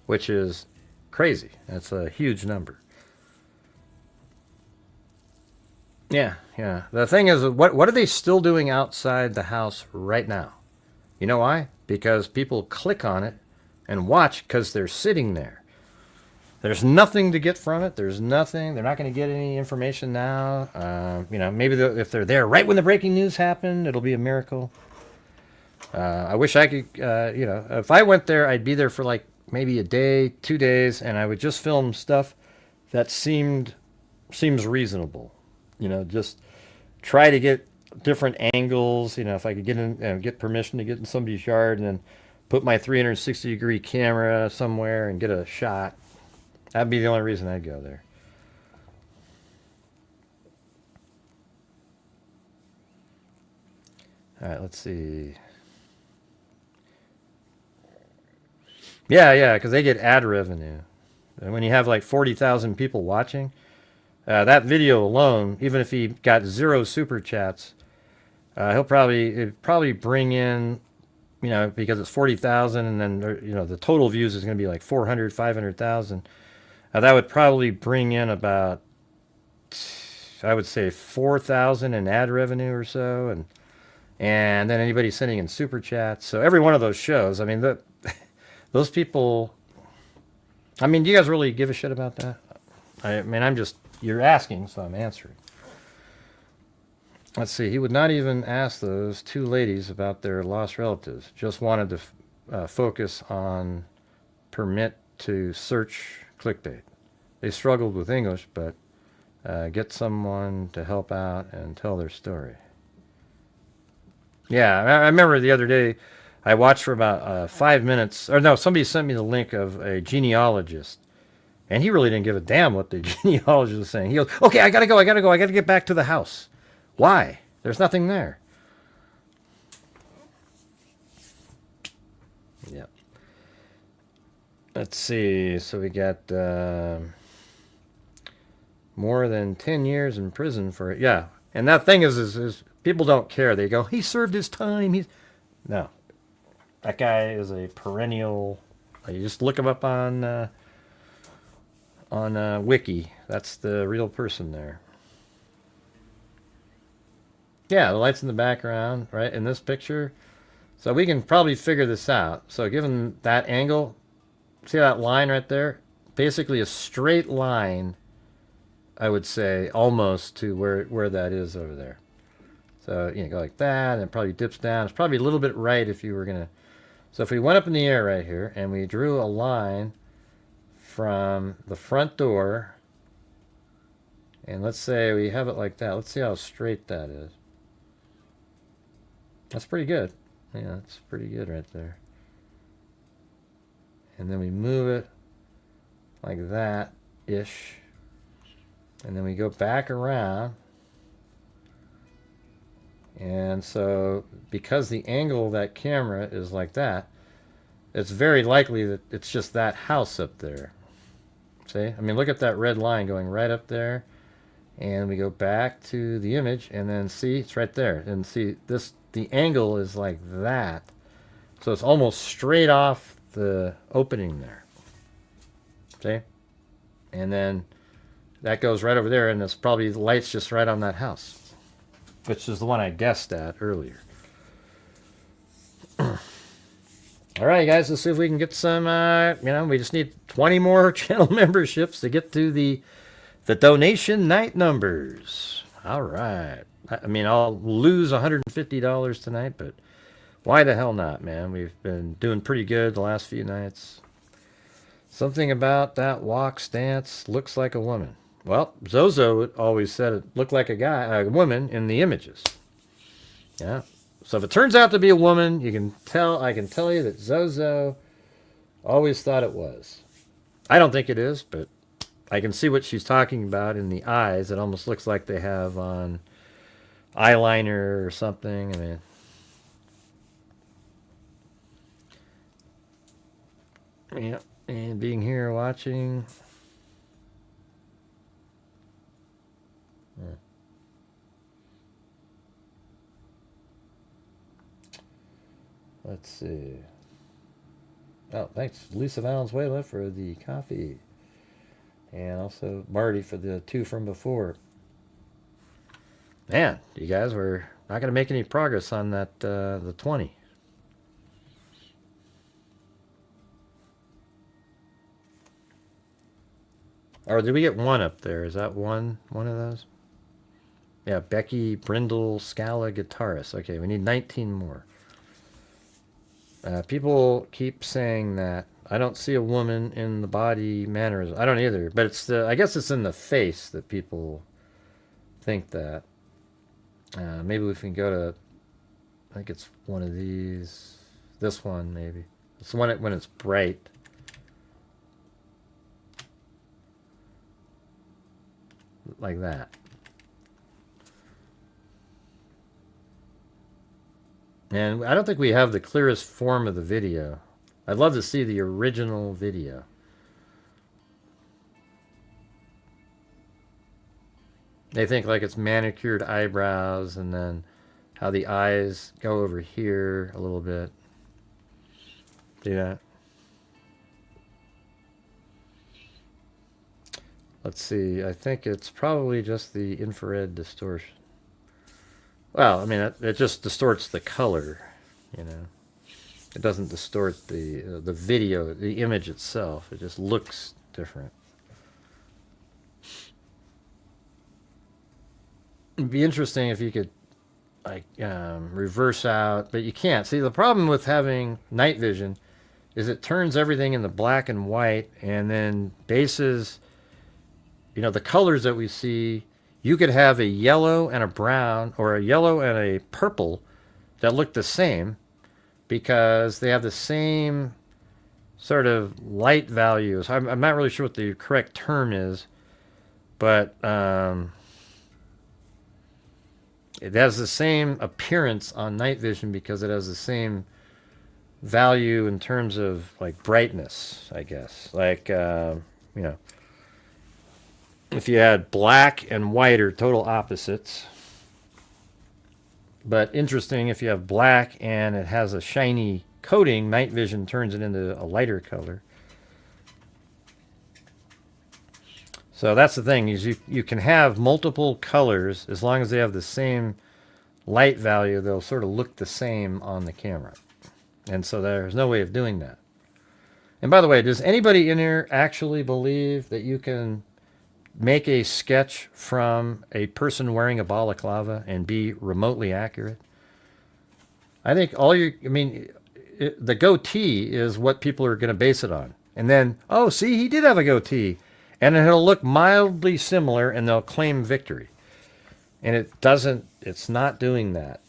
which is crazy. That's a huge number. Yeah. The thing is, what are they still doing outside the house right now? You know why? Because people click on it and watch because they're sitting there. There's nothing to get from it. There's nothing. They're not going to get any information now. You know, maybe if they're there right when the breaking news happened, it'll be a miracle. I wish I could, you know, if I went there, I'd be there for like maybe a day, 2 days, and I would just film stuff that seems reasonable. You know, just try to get different angles. You know, if I could get in, get permission to get in somebody's yard and then put my 360-degree camera somewhere and get a shot. That'd be the only reason I'd go there. All right, let's see. Yeah, because they get ad revenue. And when you have like 40,000 people watching, that video alone, even if he got 0 super chats, it'd probably bring in, you know, because it's 40,000, and then, you know, the total views is going to be like 400, 500,000. That would probably bring in about, I would say, 4,000 in ad revenue or so, and then anybody sending in super chats. So every one of those shows, I mean, those people. I mean, do you guys really give a shit about that? I mean, you're asking, so I'm answering. Let's see. He would not even ask those two ladies about their lost relatives. Just wanted to focus on permit to search clickbait. They struggled with English, but get someone to help out and tell their story. Yeah, I remember the other day I watched for about 5 minutes. Or no, somebody sent me the link of a genealogist. And he really didn't give a damn what the genealogist was saying. He goes, okay, I gotta go, I gotta get back to the house. Why? There's nothing there. Yep. Let's see. So we got more than 10 years in prison for it. Yeah. And that thing is people don't care. They go, he served his time. No. That guy is a perennial. You just look him up on Wiki. That's the real person there. Yeah, the lights in the background, right, in this picture. So we can probably figure this out. So given that angle, see that line right there? Basically a straight line, I would say, almost to where that is over there. So, you know, go like that, and it probably dips down. It's probably a little bit right if you were going to... So if we went up in the air right here, and we drew a line from the front door, and let's say we have it like that. Let's see how straight that is. That's pretty good. Yeah, that's pretty good right there. And then we move it like that-ish. And then we go back around. And so, because the angle of that camera is like that, it's very likely that it's just that house up there. See? I mean, look at that red line going right up there. And we go back to the image, and then see, it's right there. And see, the angle is like that. So it's almost straight off the opening there. See? And then that goes right over there, and it's probably the light's just right on that house, which is the one I guessed at earlier. All right, guys, let's see if we can get some, we just need 20 more channel memberships to get to the donation night numbers. All right. I mean, I'll lose $150 tonight, but why the hell not, man? We've been doing pretty good the last few nights. Something about that walk stance looks like a woman. Well, Zozo always said it looked like a woman in the images. Yeah. So if it turns out to be a woman, I can tell you that Zozo always thought it was. I don't think it is, but I can see what she's talking about in the eyes. It almost looks like they have on eyeliner or something. I mean, yeah, and being here watching. Yeah. Let's see. Oh, thanks, Lisa Valenzuela, for the coffee. And also Marty for the 2 from before. Man, you guys were not going to make any progress on that, the 20. Or did we get 1 up there? Is that one of those? Yeah, Becky Brindle Scala guitarist. Okay, we need 19 more. People keep saying that. I don't see a woman in the body mannerism. I don't either, but I guess it's in the face that people think that. Maybe we can go to, I think it's one of these. This one, maybe. It's the one when it's bright. Like that. And I don't think we have the clearest form of the video. I'd love to see the original video. They think like it's manicured eyebrows and then how the eyes go over here a little bit. See that? Let's see. I think it's probably just the infrared distortion. Well, I mean, it just distorts the color, you know. It doesn't distort the video, the image itself. It just looks different. It'd be interesting if you could like reverse out, but you can't. See, the problem with having night vision is it turns everything into black and white, and then bases, the colors that we see, you could have a yellow and a brown, or a yellow and a purple that look the same because they have the same sort of light values. I'm not really sure what the correct term is, but it has the same appearance on night vision because it has the same value in terms of like brightness, I guess. Like, if you had black and white are total opposites. But interesting, if you have black and it has a shiny coating, night vision turns it into a lighter color. So that's the thing, is you can have multiple colors as long as they have the same light value, they'll sort of look the same on the camera. And so there's no way of doing that. And by the way, does anybody in here actually believe that you can make a sketch from a person wearing a balaclava and be remotely accurate? I think the goatee is what people are going to base it on. And then, oh, see, he did have a goatee. And it'll look mildly similar and they'll claim victory. And it's not doing that.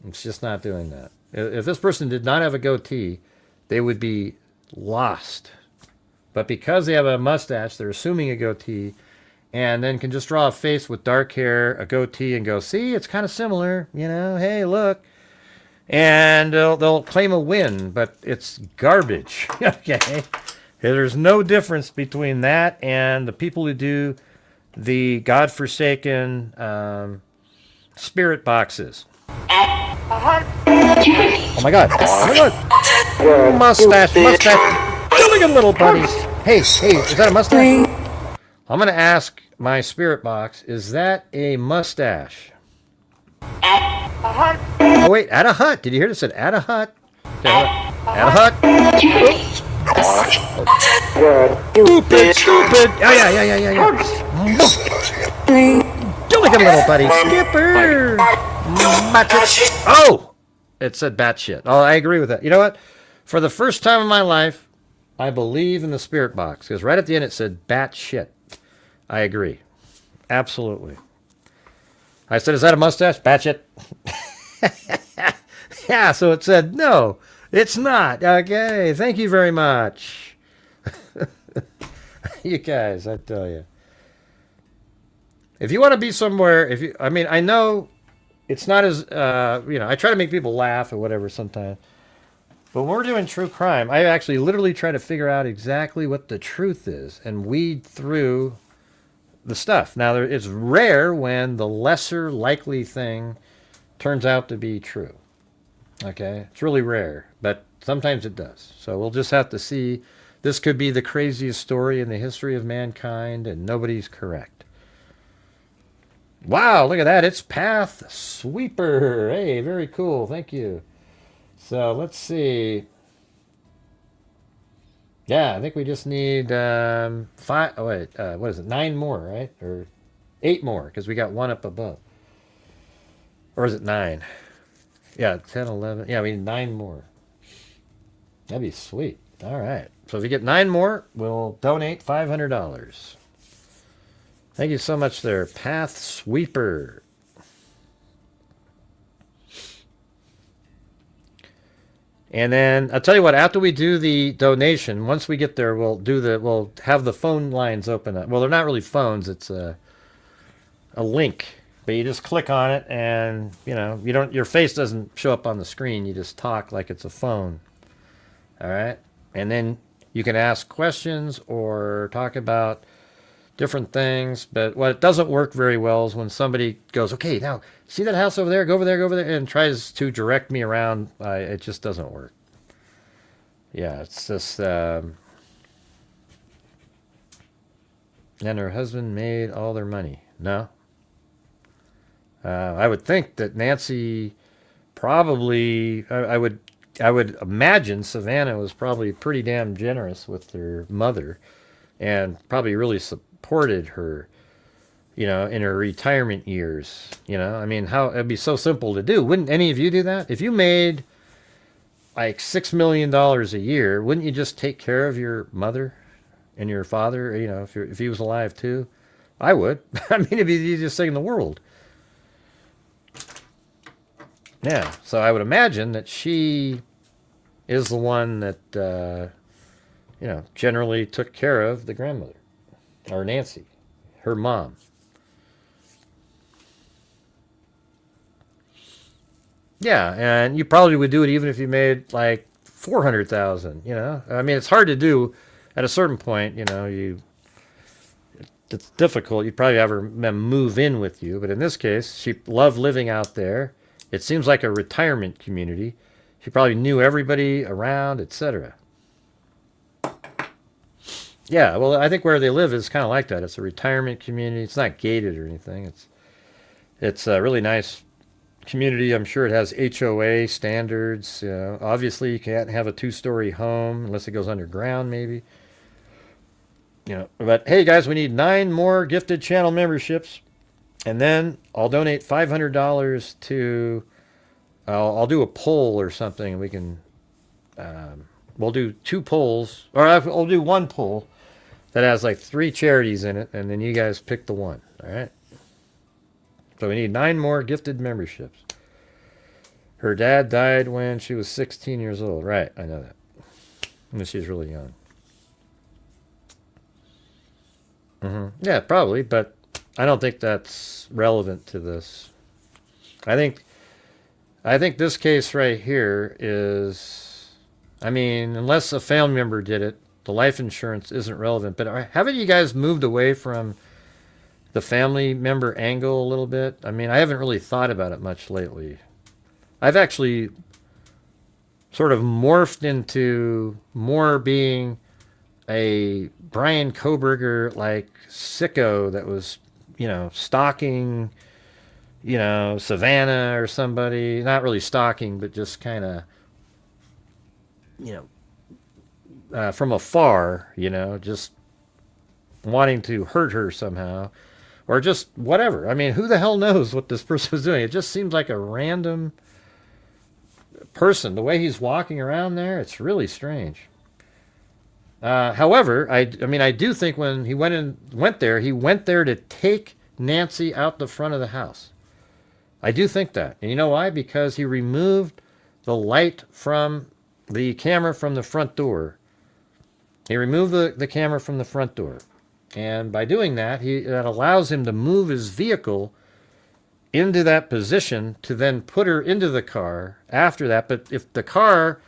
It's just not doing that. If this person did not have a goatee, they would be lost. But because they have a mustache, they're assuming a goatee, and then can just draw a face with dark hair, a goatee, and go, see, it's kind of similar, hey, look. And they'll claim a win, but it's garbage, okay? There's no difference between that and the people who do the godforsaken spirit boxes. Oh my God. Oh my God. Mustache. Look at little buddies. Hey, is that a mustache? I'm going to ask my spirit box, is that a mustache? Oh wait, at a hut. Did you hear this? It said at a hut. At a hut. Stupid. Yeah. Look at little buddy. Skipper. Oh! It said batshit. Oh, I agree with that. You know what? For the first time in my life, I believe in the spirit box. Because right at the end it said batshit. I agree. Absolutely. I said, is that a mustache? Batshit. Yeah, so it said, no, it's not. Okay, thank you very much. You guys, I tell you. If you want to be somewhere, I know it's not as, I try to make people laugh or whatever sometimes. But when we're doing true crime, I actually literally try to figure out exactly what the truth is and weed through the stuff. Now, it's rare when the lesser likely thing turns out to be true. Okay? It's really rare, but sometimes it does. So we'll just have to see. This could be the craziest story in the history of mankind, and nobody's correct. Wow, look at that. It's Path Sweeper. Hey, very cool. Thank you. So let's see. Yeah, I think we just need 5. Oh, wait. What is it? 9 more, right? Or 8 more, because we got 1 up above. Or is it 9? Yeah, 10, 11. Yeah, we need 9 more. That'd be sweet. All right. So if you get 9 more, we'll donate $500. Thank you so much there, Path Sweeper. And then I'll tell you what, after we do the donation, once we get there, we'll have the phone lines open up. Well, they're not really phones, it's a link. But you just click on it and, your face doesn't show up on the screen. You just talk like it's a phone. All right? And then you can ask questions or talk about different things. But what doesn't work very well is when somebody goes, okay, now see that house over there? Go over there, and tries to direct me around. It just doesn't work. Yeah, it's just... and her husband made all their money. No. I would think that Nancy probably... I would imagine Savannah was probably pretty damn generous with her mother and probably really supported her you know, in her retirement years. You know, I mean, how it'd be so simple to do. Wouldn't any of you do that? If you made like $6 million a year, wouldn't you just take care of your mother and your father? You know, if he was alive too, I would. I mean, it'd be the easiest thing in the world. Yeah, so I would imagine that she is the one that, you know, generally took care of the grandmother, or Nancy, her mom. Yeah, and you probably would do it even if you made like 400,000. You know, I mean, it's hard to do at a certain point. You know, it's difficult. You'd probably have her move in with you, but in this case, she loved living out there. It seems like a retirement community. She probably knew everybody around, etc. Yeah, well, I think where they live is kind of like that. It's a retirement community. It's not gated or anything. It's a really nice community. I'm sure it has HOA standards. You know, obviously, you can't have a 2-story home unless it goes underground, maybe. You know, but hey, guys, we need 9 more gifted channel memberships, and then I'll donate $500 to. I'll do a poll or something, and we can. We'll do 2 polls, or I'll do 1 poll that has like 3 charities in it, and then you guys pick the one. All right. So we need 9 more gifted memberships. Her dad died when she was 16 years old. Right, I know that. When she was really young. Yeah, probably, but I don't think that's relevant to this. I think this case right here is, I mean, unless a family member did it, the life insurance isn't relevant. But haven't you guys moved away from the family member angle a little bit? I mean, I haven't really thought about it much lately. I've actually sort of morphed into more being a Brian Koberger like sicko that was, you know, stalking, you know, Savannah or somebody. Not really stalking, but just kind of, you know, from afar, you know, just wanting to hurt her somehow. Or just whatever. I mean, who the hell knows what this person was doing? It just seems like a random person. The way he's walking around there, it's really strange. However, I mean, I do think when he went there to take Nancy out the front of the house. I do think that. And you know why? Because he removed the light from the camera from the front door. He removed the camera from the front door. And by doing that, that allows him to move his vehicle into that position to then put her into the car after that. But if the car,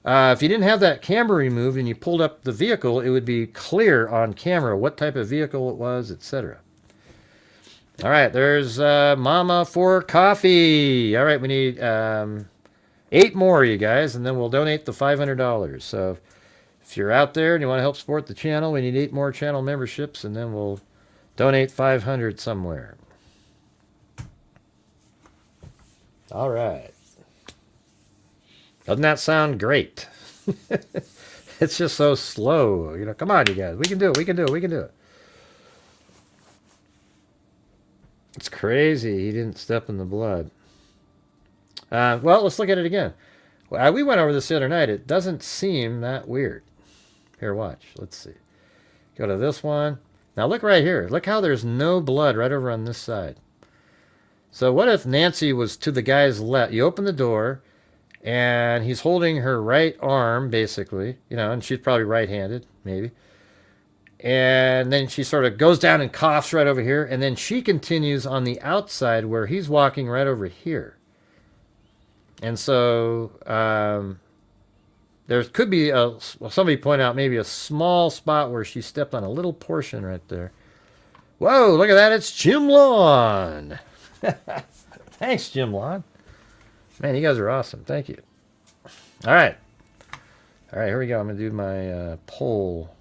if you didn't have that camera removed and you pulled up the vehicle, it would be clear on camera what type of vehicle it was, etc. All right, there's Mama for coffee. All right, we need 8 more, you guys, and then we'll donate the $500. So if you're out there and you want to help support the channel, we need 8 more channel memberships, and then we'll donate $500 somewhere. All right. Doesn't that sound great? It's just so slow. You know, come on, you guys. We can do it. We can do it. We can do it. It's crazy. He didn't step in the blood. Well, let's look at it again. We went over this the other night. It doesn't seem that weird. Here, watch. Let's see. Go to this one. Now look right here. Look how there's no blood right over on this side. So what if Nancy was to the guy's left? You open the door, and he's holding her right arm, basically. You know, and she's probably right-handed, maybe. And then she sort of goes down and coughs right over here. And then she continues on the outside where he's walking right over here. And so there could be, somebody point out maybe a small spot where she stepped on a little portion right there. Whoa, look at that. It's Jim Lawn. Thanks, Jim Lawn. Man, you guys are awesome. Thank you. All right. All right, here we go. I'm going to do my poll.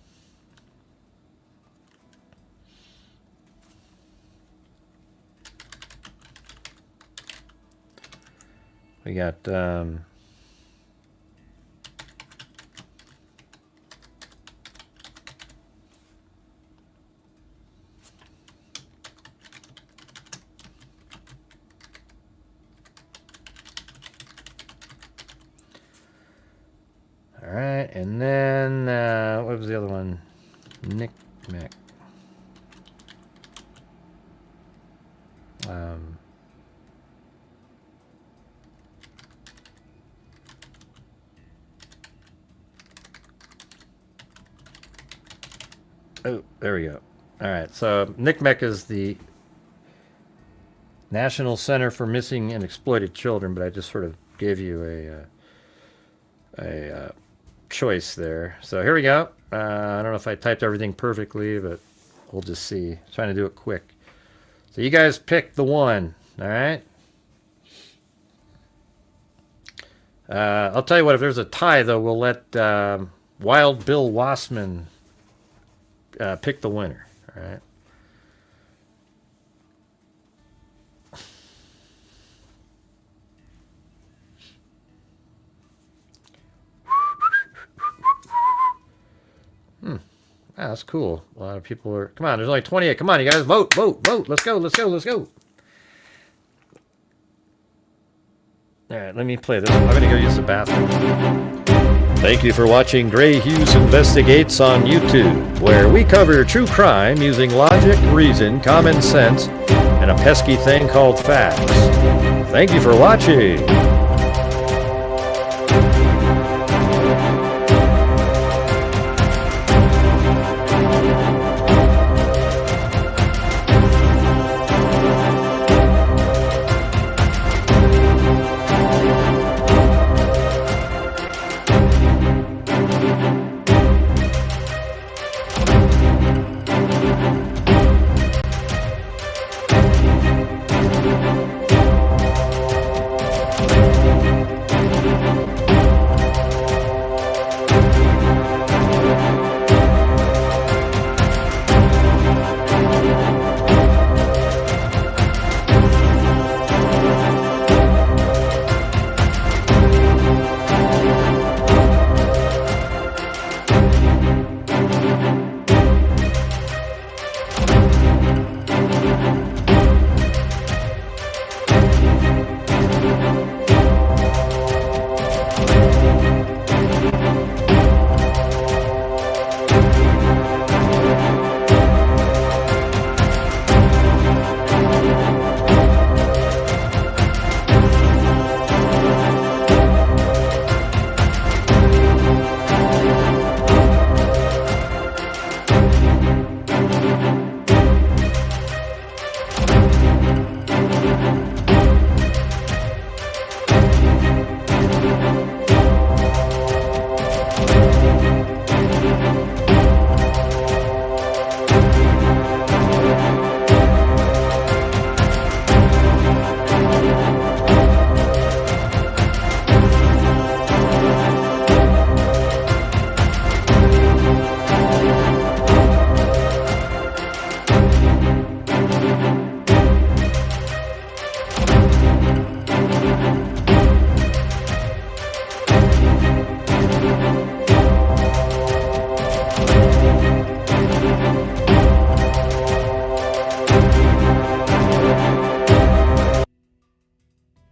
We got All right, and then what was the other one? Knick-knack. Oh, there we go. All right, so NCMEC is the National Center for Missing and Exploited Children, but I just sort of gave you a choice there. So here we go. I don't know if I typed everything perfectly, but we'll just see. I'm trying to do it quick. So you guys pick the one, all right? I'll tell you what, if there's a tie, though, we'll let Wild Bill Wassman pick the winner, all right? Ah, that's cool. A lot of people are... Come on, there's only 28. Come on, you guys, vote, vote, vote. Let's go, let's go, let's go. All right, let me play this. I'm going to go use the bathroom. Thank you for watching Gray Hughes Investigates on YouTube, where we cover true crime using logic, reason, common sense, and a pesky thing called facts. Thank you for watching.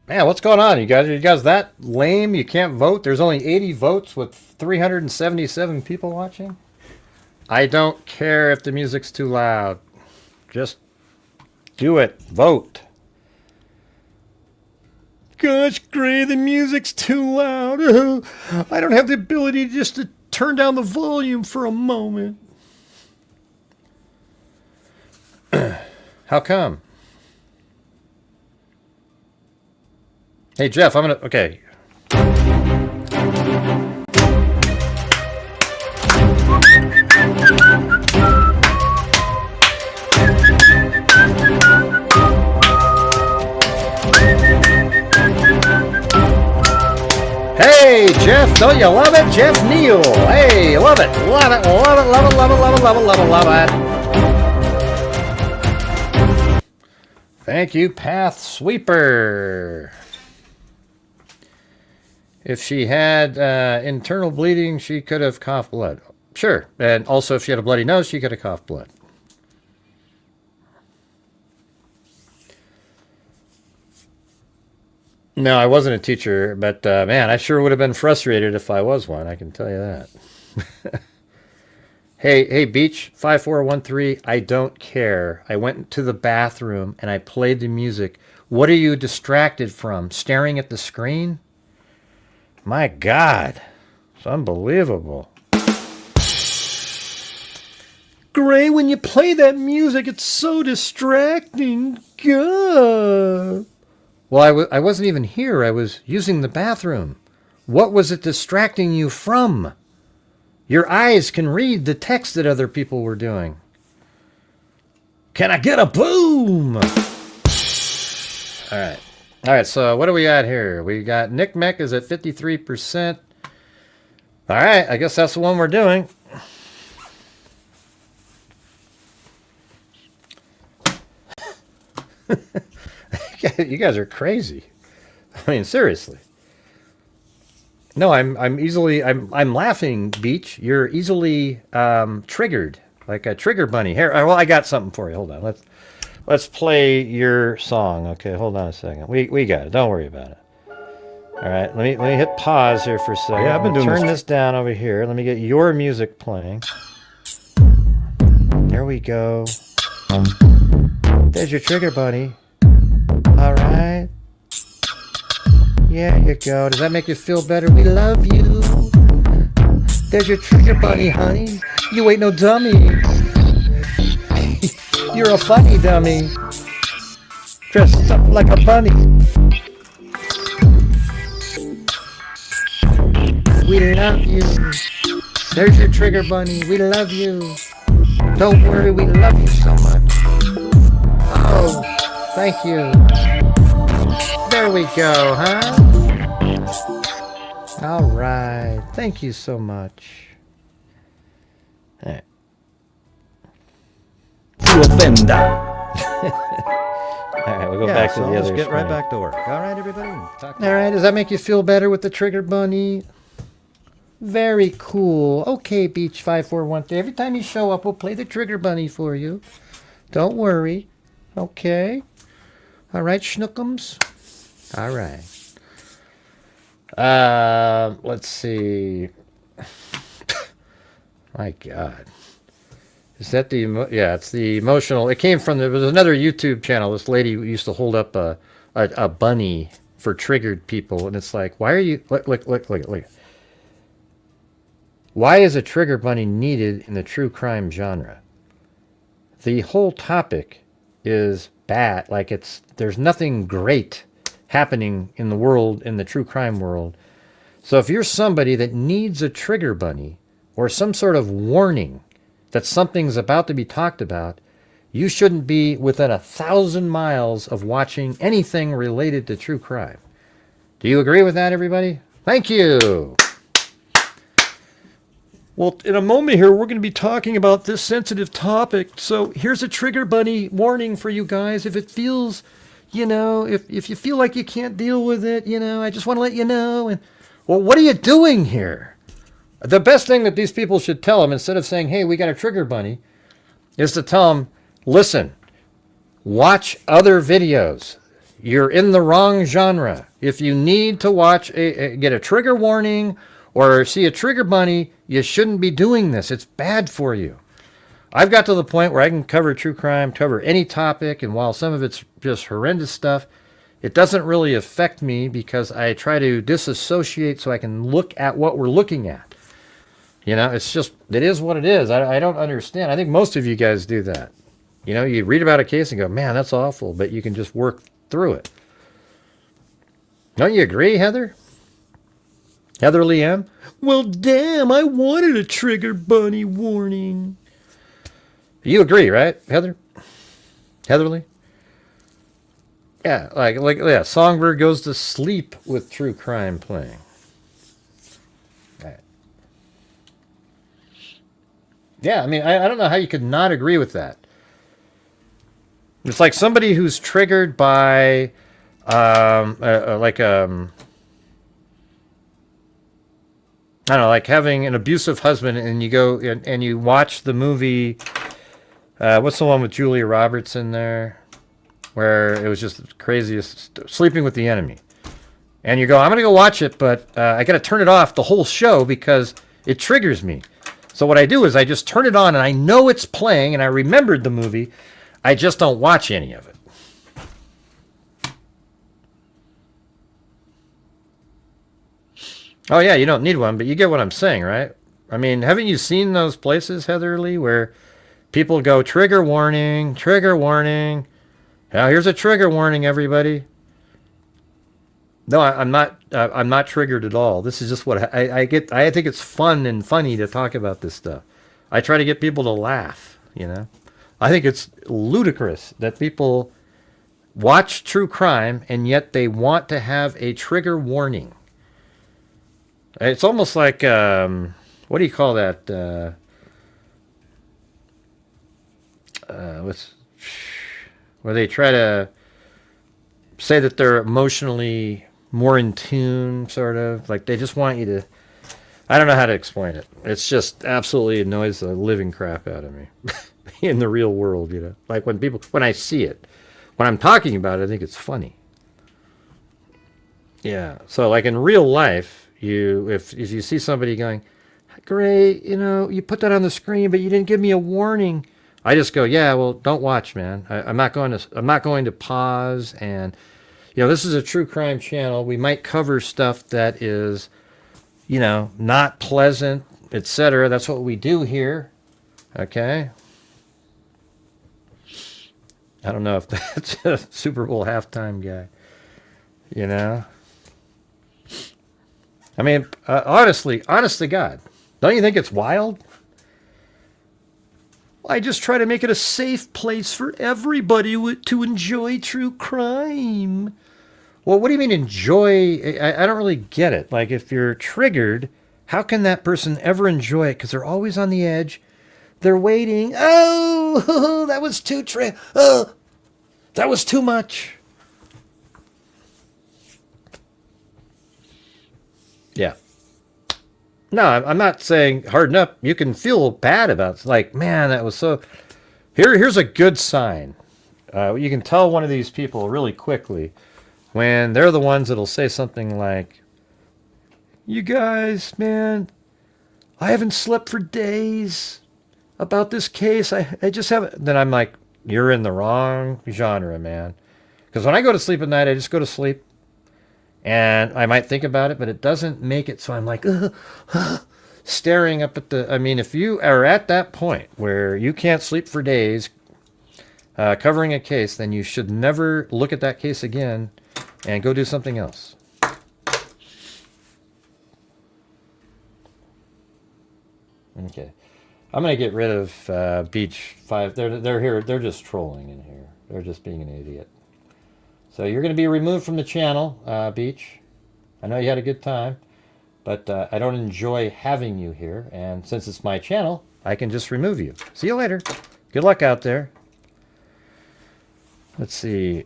Man, what's going on? You guys that lame? You can't vote? There's only 80 votes with 377 people watching? I don't care if the music's too loud. Just do it. Vote. Gosh, Gray, the music's too loud. I don't have the ability just to turn down the volume for a moment. How come? Hey, Jeff, I'm gonna... Okay. Hey, Jeff, don't you love it? Jeff Neal. Hey, love it. Love it, love it, love it, love it, love it, love it, love it, love it. Thank you, Path Sweeper. If she had internal bleeding, she could have coughed blood. Sure. And also, if she had a bloody nose, she could have coughed blood. No, I wasn't a teacher, but man, I sure would have been frustrated if I was one. I can tell you that. Hey, Beach 5413. I don't care. I went to the bathroom and I played the music. What are you distracted from? Staring at the screen? My God, it's unbelievable. Gray, when you play that music, it's so distracting. God. Well, I wasn't even here. I was using the bathroom. What was it distracting you from? Your eyes can read the text that other people were doing. Can I get a boom? All right, so what do we got here? We got Nick Mech is at 53%. All right, I guess that's the one we're doing. You guys are crazy. I mean, seriously. No, I'm laughing, Beach. You're easily triggered, like a trigger bunny. Here, well, I got something for you. Hold on. Let's play your song. Okay, hold on a second. We got it. Don't worry about it. All right, let me hit pause here for a second. Yeah, I've been doing turn this down over here. Let me get your music playing. There we go. There's your trigger bunny. All right. Yeah, you go. Does that make you feel better? We love you. There's your trigger bunny, honey. You ain't no dummy. You're a funny dummy. Dressed up like a bunny. We love you. There's your trigger bunny. We love you. Don't worry, we love you so much. Oh, thank you. There we go, huh? All right. Thank you so much. All right.
To offender.
All right, we'll go back to the other.
Get right back to work. All right, everybody.
All right, does that make you feel better with the trigger bunny? Very cool. Okay, Beach 5413. Every time you show up, we'll play the trigger bunny for you. Don't worry. Okay. All right, Schnookums. All right. Let's see. My God. Is that the yeah, it's the emotional. It came from there was another YouTube channel. This lady used to hold up a bunny for triggered people, and it's like, why are you look. Why is a trigger bunny needed in the true crime genre? The whole topic is bad. Like there's nothing great happening in the world, in the true crime world. So if you're somebody that needs a trigger bunny or some sort of warning that something's about to be talked about, you shouldn't be within 1,000 miles of watching anything related to true crime. Do you agree with that, everybody? Thank you. Well, in a moment here, we're going to be talking about this sensitive topic. So here's a trigger bunny warning for you guys. If it feels, if you feel like you can't deal with it, I just want to let you know. And well, what are you doing here? The best thing that these people should tell them, instead of saying, hey, we got a trigger bunny, is to tell them, listen, watch other videos. You're in the wrong genre. If you need to watch, get a trigger warning or see a trigger bunny, you shouldn't be doing this. It's bad for you. I've got to the point where I can cover true crime, cover any topic, and while some of it's just horrendous stuff, it doesn't really affect me because I try to disassociate so I can look at what we're looking at. It's just, it is what it is. I don't understand. I think most of you guys do that. You read about a case and go, man, that's awful, but you can just work through it. Don't you agree, Heather? Heather Liam? Well, damn, I wanted a trigger bunny warning. You agree, right, Heather? Heatherly? Yeah, like Songbird goes to sleep with true crime playing. Right. Yeah, I mean, I don't know how you could not agree with that. It's like somebody who's triggered by, I don't know, like having an abusive husband, and you go and you watch the movie, what's the one with Julia Roberts in there, where it was just the craziest, Sleeping with the Enemy. and you go, I'm going to go watch it, but I got to turn it off the whole show because it triggers me. So what I do is I just turn it on, and I know it's playing, and I remembered the movie. I just don't watch any of it. Oh, yeah, you don't need one, but you get what I'm saying, right? I mean, haven't you seen those places, Heather Lee, where people go, trigger warning, trigger warning. Now, here's a trigger warning, everybody. No, I'm not triggered at all. This is just what I get. I think it's fun and funny to talk about this stuff. I try to get people to laugh, you know? I think it's ludicrous that people watch true crime and yet they want to have a trigger warning. It's almost like, what do you call that? Where they try to say that they're emotionally more in tune, sort of. Like they just want you to... I don't know how to explain it. It's just absolutely annoys the living crap out of me in the real world, you know. Like when I see it. When I'm talking about it, I think it's funny. Yeah. So like in real life, if you see somebody going, great, you know, you put that on the screen, but you didn't give me a warning. I just go, yeah, well, don't watch, man. I'm not going to pause. And, you know, this is a true crime channel. We might cover stuff that is, you know, not pleasant, etc. That's what we do here. Okay. I don't know if that's a Super Bowl halftime guy. You know. I mean, honestly, honest to God, don't you think it's wild? I just try to make it a safe place for everybody to enjoy true crime. Well, what do you mean enjoy? I don't really get it. Like, if you're triggered, how can that person ever enjoy it? Because they're always on the edge. They're waiting. Oh, that was too that was too much. Yeah. No, I'm not saying harden up. You can feel bad about it. Like, man, that was so... Here's a good sign. You can tell one of these people really quickly when they're the ones that'll say something like, you guys, man, I haven't slept for days about this case. I just haven't... Then I'm like, you're in the wrong genre, man. Because when I go to sleep at night, I just go to sleep. And I might think about it, but it doesn't make it so I'm like, staring up at the... I mean, if you are at that point where you can't sleep for days covering a case, then you should never look at that case again and go do something else. Okay. I'm going to get rid of Beach 5. They're here. They're just trolling in here. They're just being an idiot. So you're going to be removed from the channel, Beach. I know you had a good time, but I don't enjoy having you here. And since it's my channel, I can just remove you. See you later. Good luck out there. Let's see.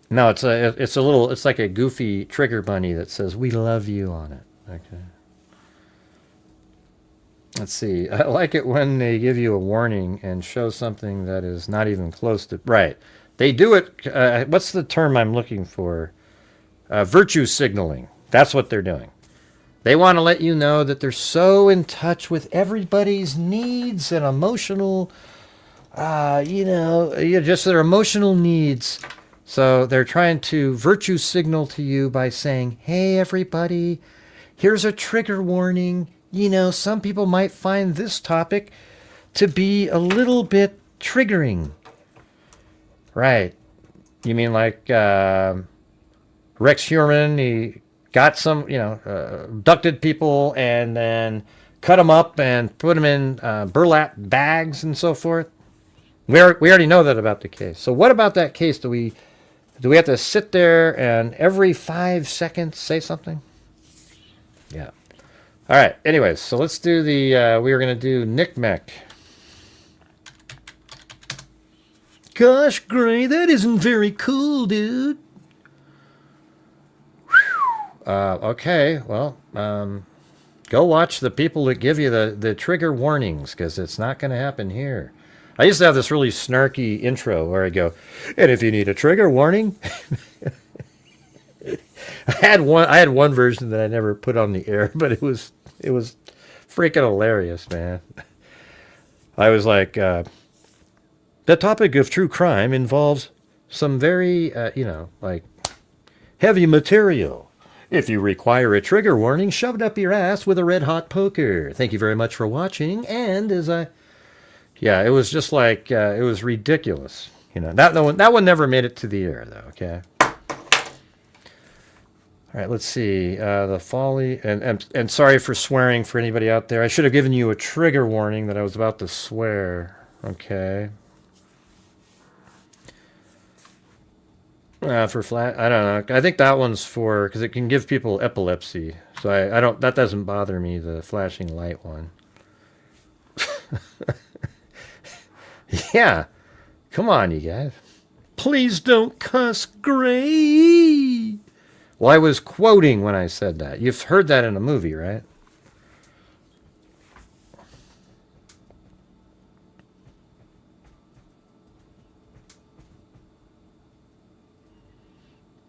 No, it's like a goofy trigger bunny that says "We love you" on it. Okay. Let's see. I like it when they give you a warning and show something that is not even close to... Right. They do it... what's the term I'm looking for? Virtue signaling. That's what they're doing. They want to let you know that they're so in touch with everybody's needs and emotional... just their emotional needs. So they're trying to virtue signal to you by saying, hey, everybody, here's a trigger warning. You know, some people might find this topic to be a little bit triggering. Right. You mean like Rex Heuermann, he got some, abducted people and then cut them up and put them in burlap bags and so forth? We already know that about the case. So what about that case? Do we have to sit there and every 5 seconds say something? Yeah. All right. Anyways, so let's do the... we were going to do Knick-Knack. Gosh, Gray, that isn't very cool, dude. Okay, well, go watch the people that give you the trigger warnings, because it's not going to happen here. I used to have this really snarky intro where I go, and if you need a trigger warning,
I had one version that I never put on the air, but it was freaking hilarious, man. I was like, the topic of true crime involves some very, like heavy material. If you require a trigger warning, shove it up your ass with a red hot poker. Thank you very much for watching. And it was just like, it was ridiculous. That one never made it to the air though. Okay. All right, let's see. The folly, and sorry for swearing for anybody out there. I should have given you a trigger warning that I was about to swear. Okay. For flat, I don't know. I think that one's for, because it can give people epilepsy. So I don't, that doesn't bother me, the flashing light one. Yeah. Come on, you guys. Please don't cuss, Gray. Well, I was quoting when I said that. You've heard that in a movie, right?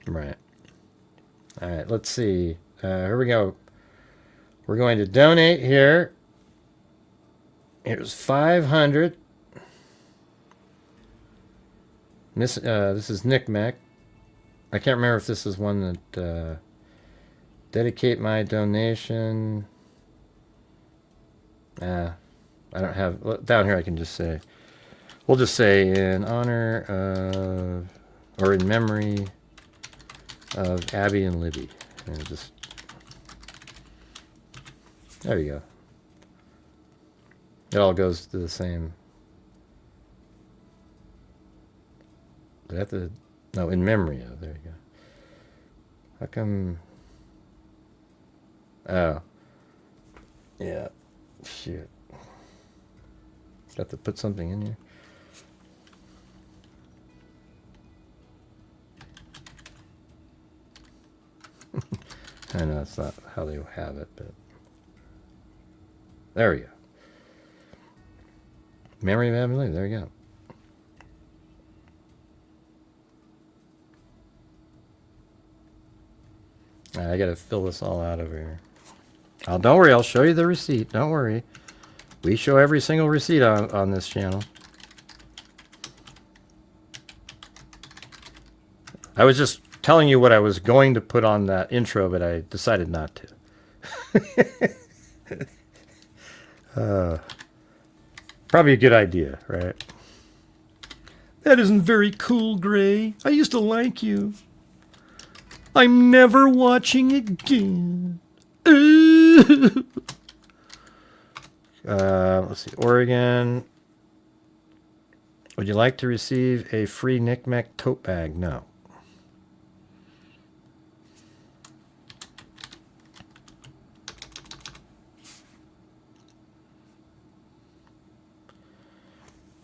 Right. All right, let's see. Here we go. We're going to donate here. Here's 500. This is Nick Mac. I can't remember if this is one that dedicate my donation. I don't have down here. I can just say, we'll just say in honor of, or in memory of Abby and Libby, and just there you go. It all goes to the same. Do I have to? No, in memory of. There you go. How come? Oh. Yeah. Shit. Got to put something in here. I know that's not how they have it, but there we go. Memory of Abby. There you go. I gotta fill this all out over here. Oh, don't worry, I'll show you the receipt. Don't worry. We show every single receipt on this channel. I was just telling you what I was going to put on that intro, but I decided not to. Probably a good idea, right? That isn't very cool, Gray. I used to like you. I'm never watching again. Let's see. Oregon. Would you like to receive a free Knick Knack tote bag? No.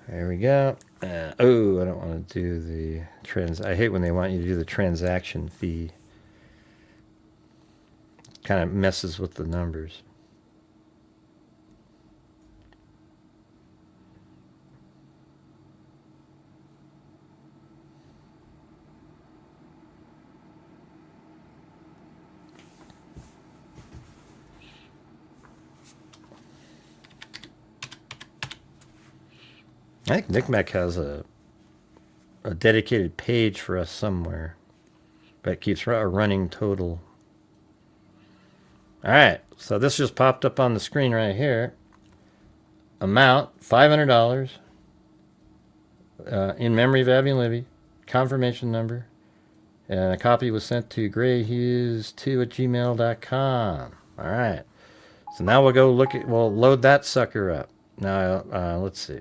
There we go. I don't want to do the I hate when they want you to do the transaction fee. Kind of messes with the numbers. I think NickMac has a dedicated page for us somewhere, but it keeps a running total. All right, so this just popped up on the screen right here. Amount $500. In memory of Abby and Libby. Confirmation number. And a copy was sent to grayhughes2@gmail.com. All right. So now we'll go we'll load that sucker up. Now, let's see.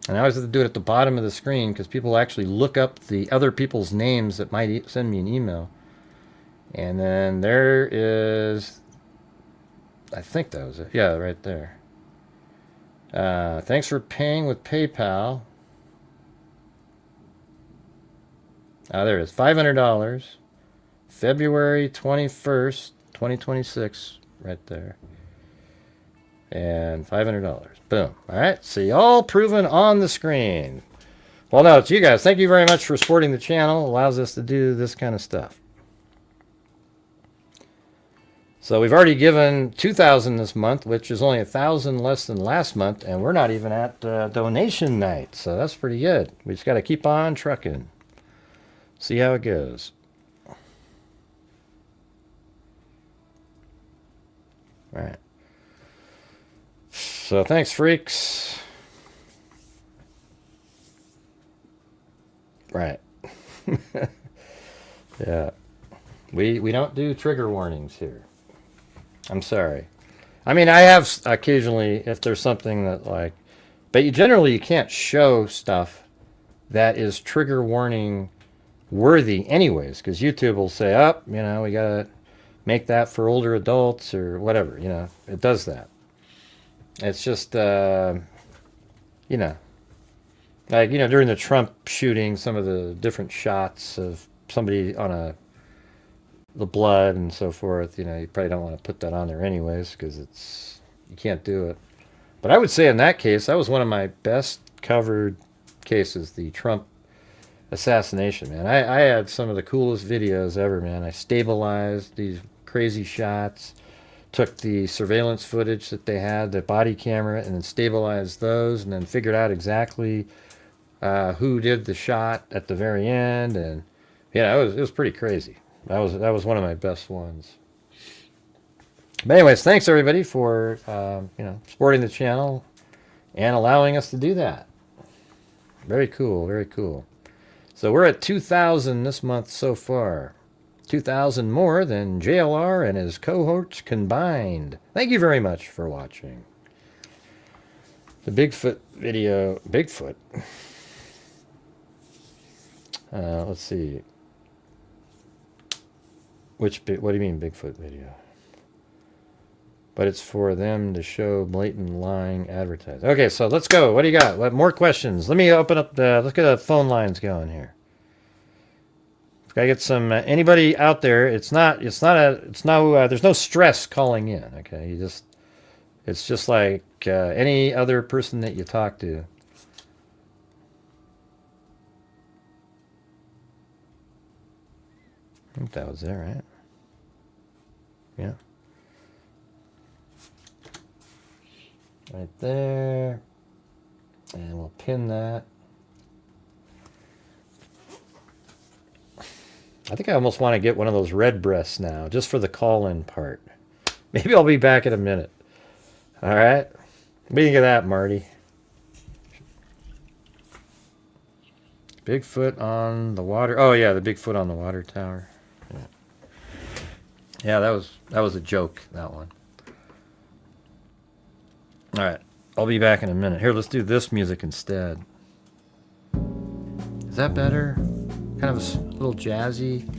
And I always have to do it at the bottom of the screen because people actually look up the other people's names that might send me an email. And then there is, I think that was it. Yeah, right there. Thanks for paying with PayPal. There it is. $500. February 21st, 2026. Right there. And $500. Boom. All right. See, all proven on the screen. Well, no, it's you guys. Thank you very much for supporting the channel. Allows us to do this kind of stuff. So we've already given 2,000 this month, which is only 1,000 less than last month, and we're not even at donation night, so that's pretty good. We just got to keep on trucking. See how it goes. All right. So thanks, freaks. Right. Yeah. We don't do trigger warnings here. I'm sorry. I mean, I have occasionally, if there's something that like, but you can't show stuff that is trigger warning worthy anyways, because YouTube will say, oh, you know, we gotta make that for older adults or whatever, you know, it does that. It's just, you know, like, you know, during the Trump shooting, some of the different shots of somebody on the blood and so forth, you know, you probably don't want to put that on there anyways, because you can't do it. But I would say in that case, that was one of my best covered cases, the Trump assassination, man. I had some of the coolest videos ever, man. I stabilized these crazy shots, took the surveillance footage that they had, the body camera, and then stabilized those, and then figured out exactly who did the shot at the very end, and yeah, it was pretty crazy. That was one of my best ones. But anyways, thanks everybody for you know, supporting the channel and allowing us to do that. Very cool, very cool. So we're at 2,000 this month so far. 2,000 more than JLR and his cohorts combined. Thank you very much for watching. The Bigfoot video. Bigfoot? Let's see. What do you mean Bigfoot video? But it's for them to show blatant lying advertising. Okay, so let's go. What do you got? More questions. Let me open up let's get the phone lines going here. Gotta get some anybody out there. There's no stress calling in. Okay, it's just like any other person that you talk to. I think that was it, right? Yeah. Right there. And we'll pin that. I think I almost want to get one of those red breasts now, just for the call-in part. Maybe I'll be back in a minute. All right? What do you think of that, Marty? Bigfoot on the water. Oh, yeah, the Bigfoot on the water tower. Yeah, that was a joke, that one. All right, I'll be back in a minute. Here, let's do this music instead. Is that better? Kind of a little jazzy.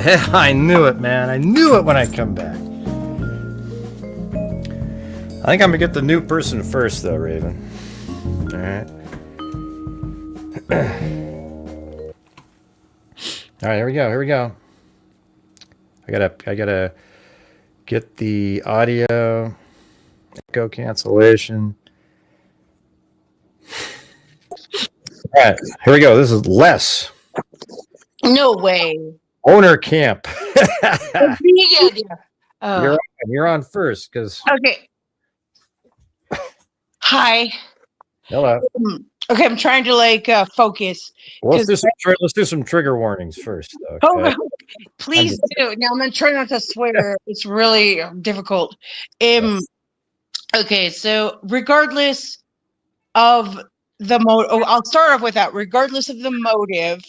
I knew it, man. I knew it when I come back. I think I'm gonna get the new person first, though, Raven. All right. All right, here we go. Here we go. I gotta get the audio echo cancellation. All right, here we go. This is Les.
No way.
Owner camp.
Oh.
You're on first, because
Okay. Hi.
hello.
Okay, I'm trying to focus.
Well, let's do some trigger warnings first. Okay?
Oh, please do. Now I'm gonna try not to swear. It's really difficult. Okay, so regardless of the motive, I'll start off with that. Regardless of the motive,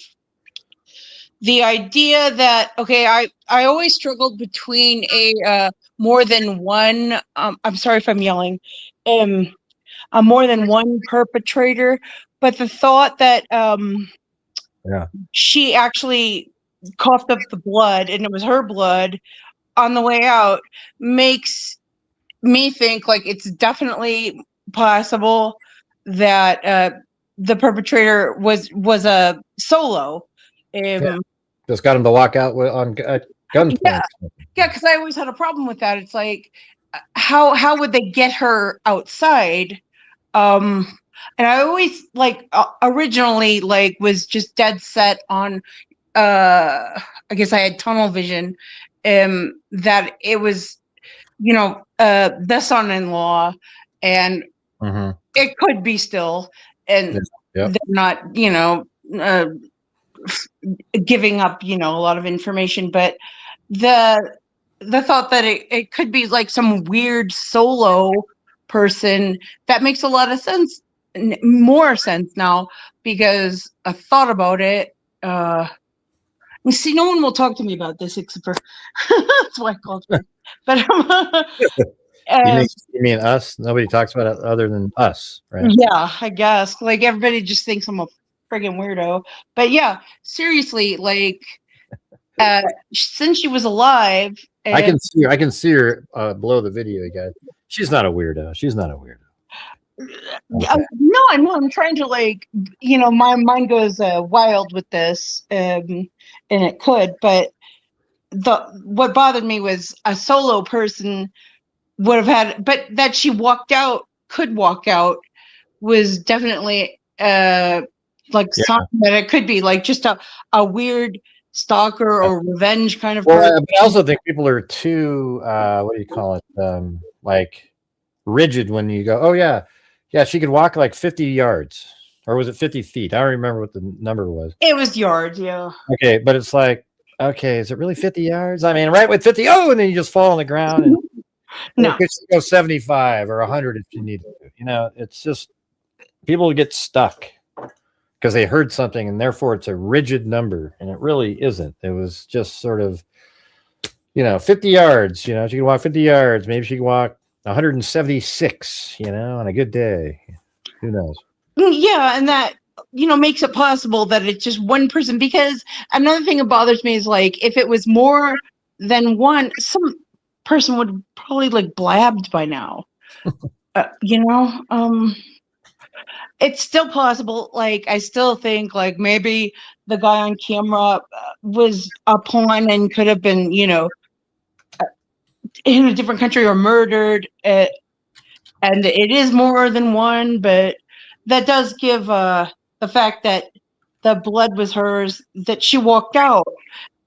the idea that I always struggled between a more than one. I'm sorry if I'm yelling. A more than one perpetrator, but the thought that she actually coughed up the blood and it was her blood on the way out makes me think like it's definitely possible that the perpetrator was a solo.
Just got him to walk out on gunpoint.
Yeah, because I always had a problem with that. It's like, how would they get her outside? And I always originally was just dead set on I guess I had tunnel vision, that it was the son-in-law, and it could be still, and they're not giving up a lot of information, but the thought that it could be like some weird solo person, that makes a lot of sense, more sense now, because I thought about it. See, no one will talk to me about this except for that's why I called her. But
you mean us? Nobody talks about it other than us, right?
Yeah, I guess. Everybody just thinks I'm a friggin' weirdo. But yeah, seriously, since she was alive,
I can see her below the video, you guys. She's not a weirdo. Okay.
No, I'm trying to my mind goes wild with this, and it could, but what bothered me was a solo person would have had, but that she could walk out was definitely something that it could be just a weird stalker or revenge kind of person.
But I also think people are too what do you call it, rigid when you go, oh yeah, she could walk 50 yards, or was it 50 feet? I don't remember what the number was.
It was yards, yeah.
Okay, but it's okay, is it really 50 yards? I mean, right with 50, and then you just fall on the ground, and
no,
you could go 75 or 100 if you need to. It's just people get stuck because they heard something, and therefore it's a rigid number, and it really isn't. It was just sort of, 50 yards. She can walk 50 yards. Maybe she can walk 176, on a good day. Who knows?
Yeah, and that makes it possible that it's just one person, because another thing that bothers me is if it was more than one, some person would probably blabbed by now. It's still possible. I still think maybe the guy on camera was a pawn and could have been in a different country or murdered, and it is more than one, but that does give the fact that the blood was hers, that she walked out,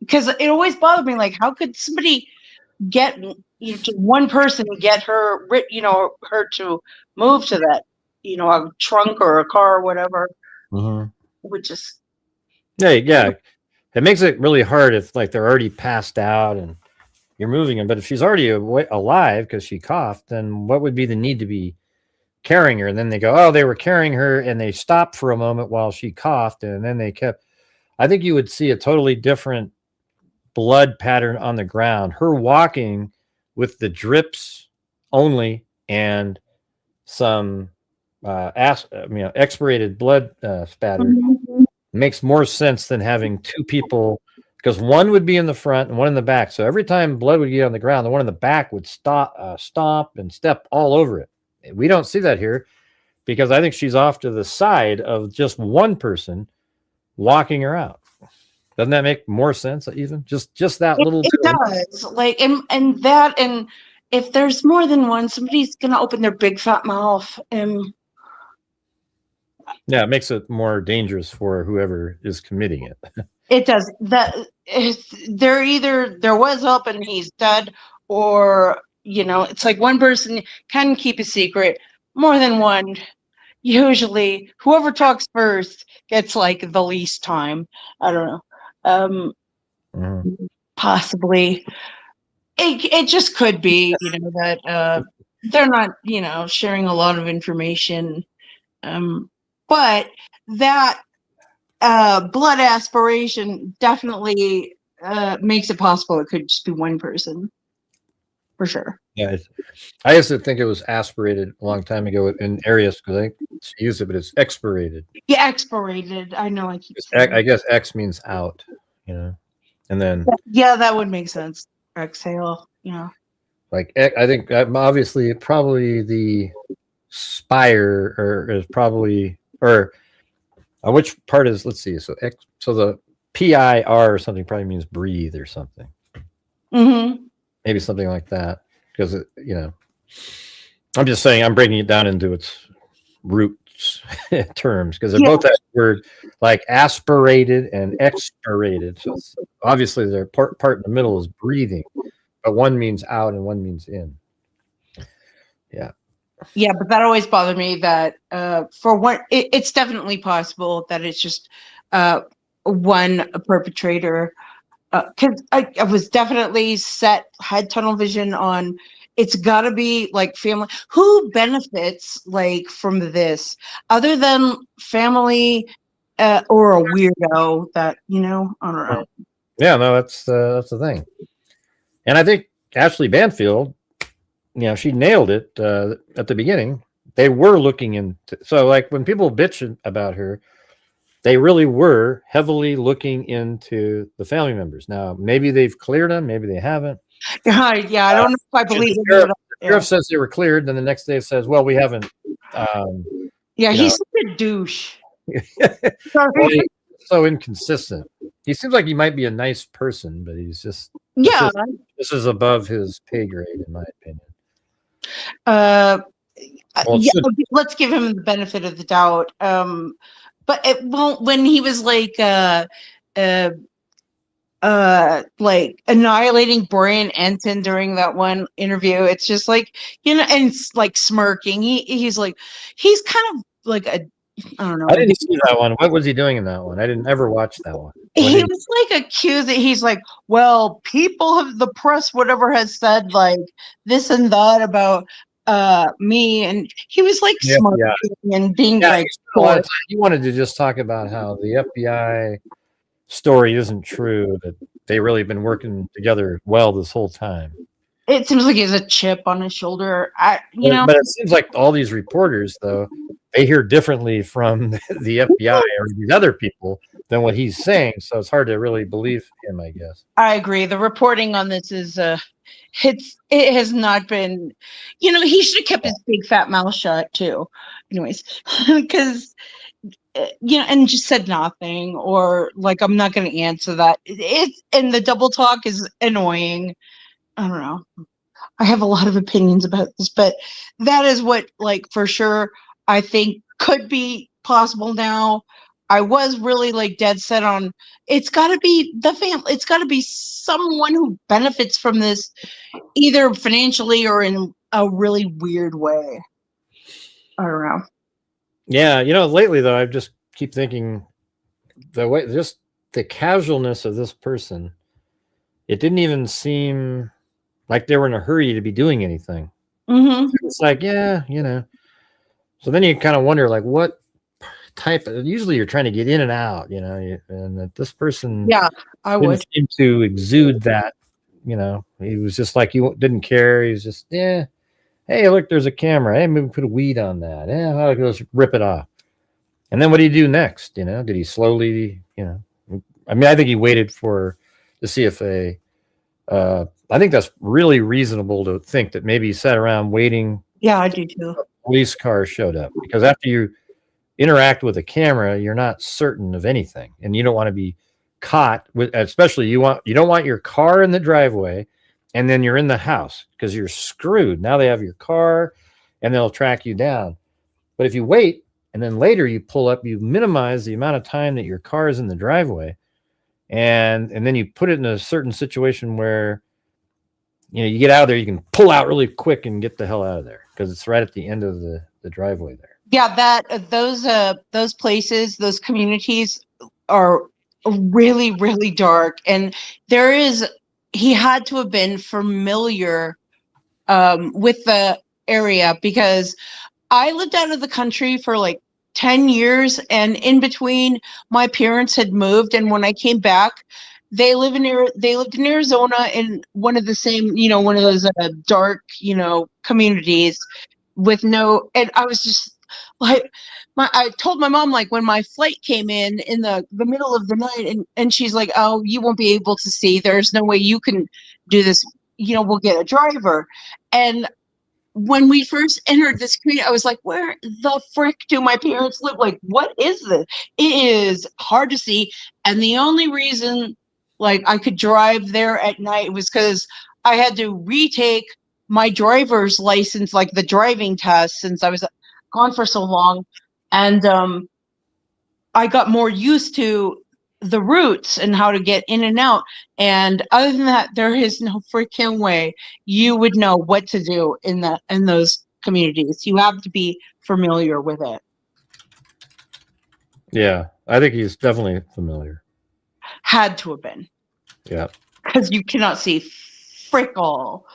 because it always bothered me, how could somebody get one person get her her to move to that a trunk or a car or whatever, which is
yeah, it makes it really hard if they're already passed out and you're moving them. But if she's already alive because she coughed, then what would be the need to be carrying her? And then they go, oh, they were carrying her, and they stopped for a moment while she coughed, and then they kept. I think you would see a totally different blood pattern on the ground. Her walking with the drips only and some expirated blood spatter makes more sense than having two people because one would be in the front and one in the back. So every time blood would get on the ground, the one in the back would stomp and step all over it. We don't see that here because I think she's off to the side of just one person walking her out. Doesn't that make more sense? Even just that little.
It does. Like and that, and if there's more than one, somebody's gonna open their big fat mouth and.
Yeah, it makes it more dangerous for whoever is committing it.
It does. There was help and he's dead, or it's like one person can keep a secret. More than one, usually whoever talks first gets like the least time. I don't know. Possibly. It just could be, that they're not, sharing a lot of information. But that blood aspiration definitely makes it possible it could just be one person, for sure.
Yeah, I used to think it was aspirated a long time ago in Arius because I think she used it, but it's expirated.
Yeah, expirated. I know.
I guess X means out, and then
yeah, that would make sense. Exhale,
like I think obviously probably the spire is probably. Or which part is, let's see, so the PIR or something probably means breathe or something.
Mm-hmm.
Maybe something like that. Because, I'm just saying I'm breaking it down into its roots terms because they're both that word like aspirated and expirated. So obviously their part in the middle is breathing, but one means out and one means in. Yeah.
Yeah, but that always bothered me that for one, it's definitely possible that it's just one perpetrator. Because I was definitely had tunnel vision on. It's got to be like family. Who benefits like from this other than family or a weirdo that I don't know.
Yeah, no, that's the thing. And I think Ashley Banfield. She nailed it at the beginning. They were looking into, so like when people bitch about her, they really were heavily looking into the family members. Now, maybe they've cleared them, maybe they haven't.
Yeah, I don't know if I believe it.
The sheriff says they were cleared, then the next day says, well, we haven't.
He's such a douche.
Well, he's so inconsistent. He seems like he might be a nice person, but he's just this is above his pay grade, in my opinion.
Let's give him the benefit of the doubt. But it won't. When he was like annihilating Brian Enton during that one interview, it's just like and it's like smirking. He's kind of like a. I don't know.
I didn't see that one. What was he doing in that one? I didn't ever watch that one.
He was like accusing. He's like, well, the press, whatever has said like this and that about me, and he was like smirking and being like.
He wanted to just talk about how the FBI story isn't true. That they really been working together well this whole time.
It seems like he has a chip on his shoulder. But
it seems like all these reporters, though, they hear differently from the FBI or these other people than what he's saying. So it's hard to really believe him, I guess.
I agree. The reporting on this is it has not been. He should have kept his big fat mouth shut too. Anyways, because and just said nothing, or like I'm not going to answer that. And the double talk is annoying. I don't know. I have a lot of opinions about this, but that is what, like, for sure, I think could be possible now. I was really like dead set on it's got to be the family. It's got to be someone who benefits from this, either financially or in a really weird way. I don't know.
Yeah, lately though, I just keep thinking just the casualness of this person. It didn't even seem like they were in a hurry to be doing anything.
Mm-hmm.
It's like, So then you kind of wonder, like, what type of, usually you're trying to get in and out, and that this person
I would
seem to exude that, he was just like, you didn't care. He's just, hey, look, there's a camera. Hey, maybe put a weed on that. Yeah, let's rip it off. And then what do you do next? Did he slowly, I think he waited for to see if I think that's really reasonable to think that maybe he sat around waiting.
Yeah, I do too.
Police car showed up, because after you interact with a camera, you're not certain of anything, and you don't want to be caught with, especially you don't want your car in the driveway and then you're in the house, because you're screwed. Now they have your car and they'll track you down. But if you wait and then later you pull up, you minimize the amount of time that your car is in the driveway, and then you put it in a certain situation where you get out of there, you can pull out really quick and get the hell out of there, because it's right at the end of the driveway there.
Yeah, those places, those communities are really, really dark, and he had to have been familiar with the area, because I lived out of the country for like 10 years, and in between my parents had moved, and when I came back, they lived in Arizona in one of the same, one of those dark, communities with and I was just like, I told my mom, like, when my flight came in the middle of the night, and she's like, oh, you won't be able to see, there's no way you can do this, we'll get a driver. And when we first entered this community, I was like, where the frick do my parents live? Like, what is this? It is hard to see. And the only reason, like, I could drive there at night was because I had to retake my driver's license, like the driving test, since I was gone for so long. And I got more used to the routes and how to get in and out. And other than that, there is no freaking way you would know what to do in those communities. You have to be familiar with it.
Yeah, I think he's definitely familiar.
Had to have been.
Yeah.
Because you cannot see frick all.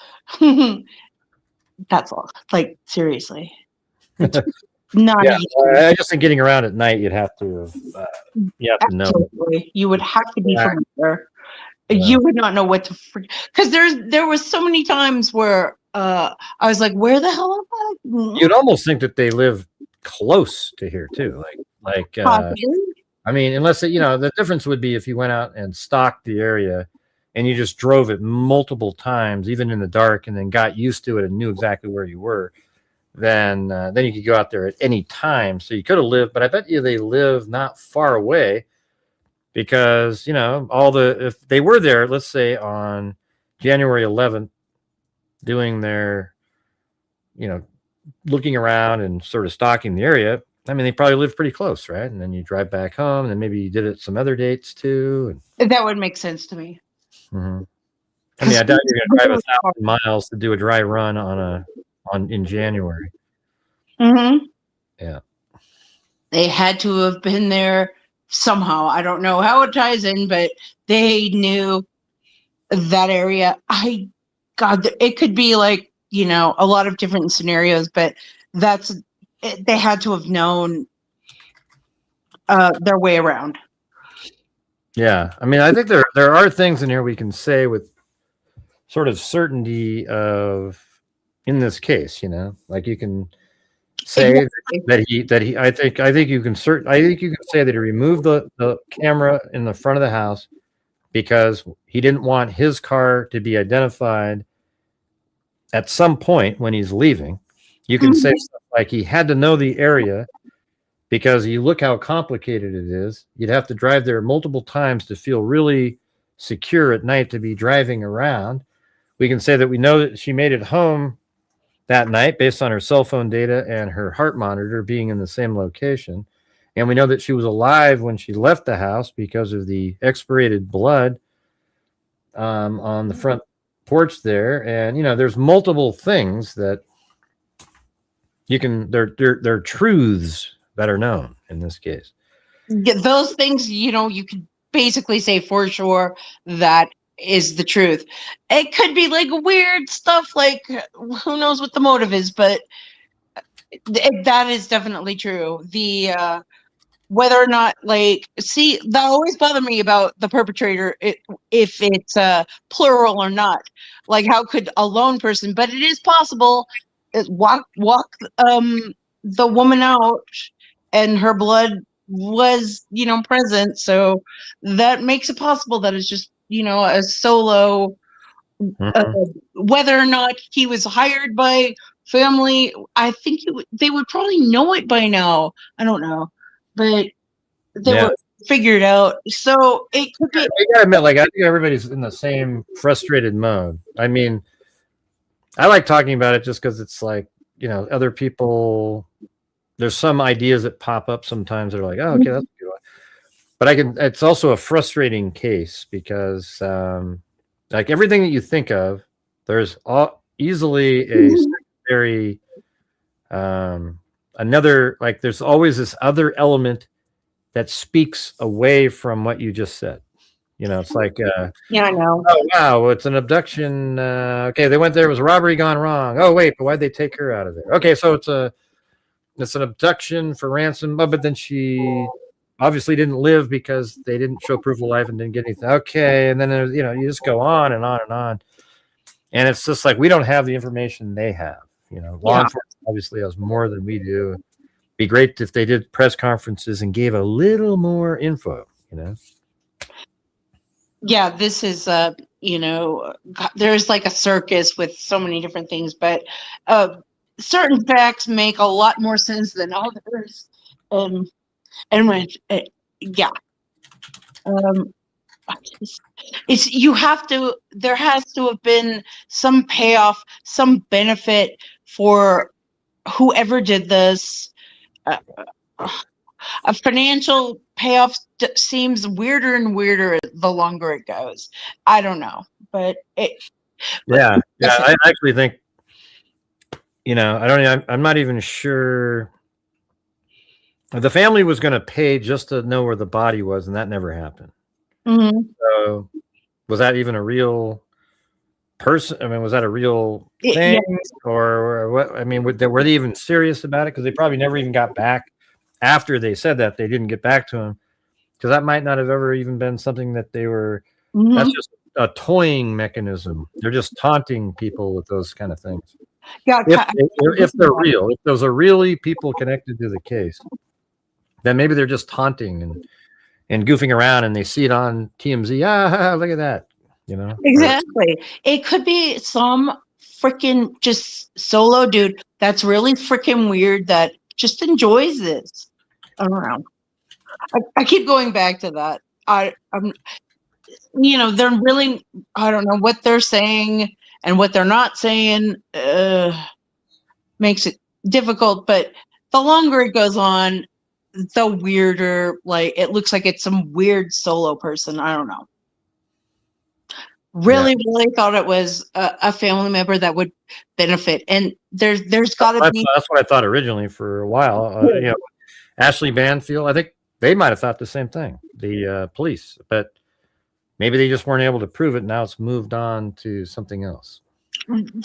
That's all. Like, seriously. Not
yeah,
easy.
I just think getting around at night, you'd have to know.
Absolutely. You would have to be familiar.
Yeah.
You would not know what to, because there was so many times where I was like, where the hell am I?
You'd almost think that they live close to here too. Like I mean, unless the difference would be if you went out and stalked the area and you just drove it multiple times, even in the dark, and then got used to it and knew exactly where you were. Then you could go out there at any time. So you could have lived, but I bet you they live not far away, because if they were there, let's say on January 11th, doing their looking around and sort of stalking the area, I mean, they probably live pretty close, right? And then you drive back home, and then maybe you did it some other dates too.
That would make sense to me.
Mm-hmm. I mean, I doubt you're going to drive 1,000 miles to do a dry run in January.
Mm-hmm.
Yeah.
They had to have been there somehow. I don't know how it ties in, but they knew that area. It could be like, a lot of different scenarios, but they had to have known their way around.
Yeah. I mean, I think there are things in here we can say with sort of certainty of, in this case, like you can say that I think you can say that he removed the camera in the front of the house because he didn't want his car to be identified at some point when he's leaving. You can say stuff like he had to know the area, because you look how complicated it is. You'd have to drive there multiple times to feel really secure at night to be driving around. We can say that we know that she made it home that night based on her cell phone data and her heart monitor being in the same location. And we know that she was alive when she left the house because of the expirated blood on the front porch there. And, there's multiple things that they're truths that are known in this case.
Those things, you could basically say for sure that is the truth. It could be like weird stuff, like who knows what the motive is, but that is definitely true. The whether or not, like, see, that always bothered me about the perpetrator, if it's plural or not. Like, how could a lone person, but it is possible, walk the woman out and her blood was present, so that makes it possible that it's just a solo.
Mhm.
Whether or not he was hired by family, I think they would probably know it by now. I don't know, but they
Yeah.
were figured out. So it could be.
I gotta admit, like, I think everybody's in the same frustrated mode. I mean, I like talking about it just because it's like, other people, there's some ideas that pop up sometimes that are like, oh, okay, that's a good one. But it's also a frustrating case because, like, everything that you think of, there's easily a secondary, there's always this other element that speaks away from what you just said. It's like,
Yeah, I know.
oh, wow, it's an abduction. Okay, they went there, it was a robbery gone wrong. Oh, wait, but why'd they take her out of there? Okay, so it's an abduction for ransom, but then she obviously didn't live because they didn't show proof of life and didn't get anything. Okay, and then there's, you just go on and on and on. And it's just like we don't have the information they have. Law enforcement obviously has more than we do. It'd be great if they did press conferences and gave a little more info,
Yeah, this is there's like a circus with so many different things, but certain facts make a lot more sense than others. And when yeah, there has to have been some payoff, some benefit for whoever did this. A financial payoff seems weirder and weirder the longer it goes. I don't know, but
yeah. I actually think, I'm not even sure. The family was going to pay just to know where the body was, and that never happened.
Mm-hmm.
So, was that even a real person? I mean, was that a real thing, or what? I mean, were they even serious about it? Because they probably never even got back after they said that. They didn't get back to him because that might not have ever even been something that they were. Mm-hmm. That's just a toying mechanism. They're just taunting people with those kind of things.
Yeah,
if they're real, if those are really people connected to the case, then maybe they're just taunting and goofing around, and they see it on TMZ. Look at that,
Exactly. It could be some freaking just solo dude that's really freaking weird that just enjoys this. I don't know. I keep going back to that. I'm they're really, I don't know what they're saying and what they're not saying. Makes it difficult, but the longer it goes on, the weirder, like, it looks like it's some weird solo person. I don't know. Really thought it was a family member that would benefit, and there's got to be.
That's what I thought originally for a while. Ashley Banfield, I think they might have thought the same thing, the police, but maybe they just weren't able to prove it. Now it's moved on to something else.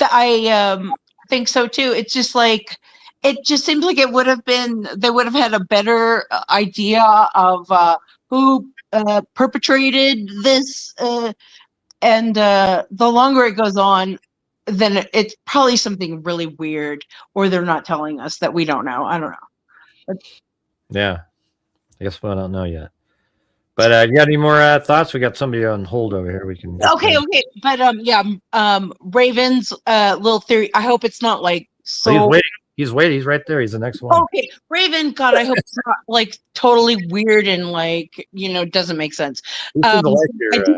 I think so too. It's just like, it just seems like they would have had a better idea of who perpetrated this. And the longer it goes on, then it's probably something really weird, or they're not telling us that we don't know. I don't know.
Yeah, I guess we don't know yet. But you got any more thoughts? We got somebody on hold over here. We can.
Okay. But Raven's little theory. I hope it's not like so.
He's waiting. He's right there. He's the next one.
Okay, Raven. God, I hope it's not like totally weird and like doesn't make sense. I do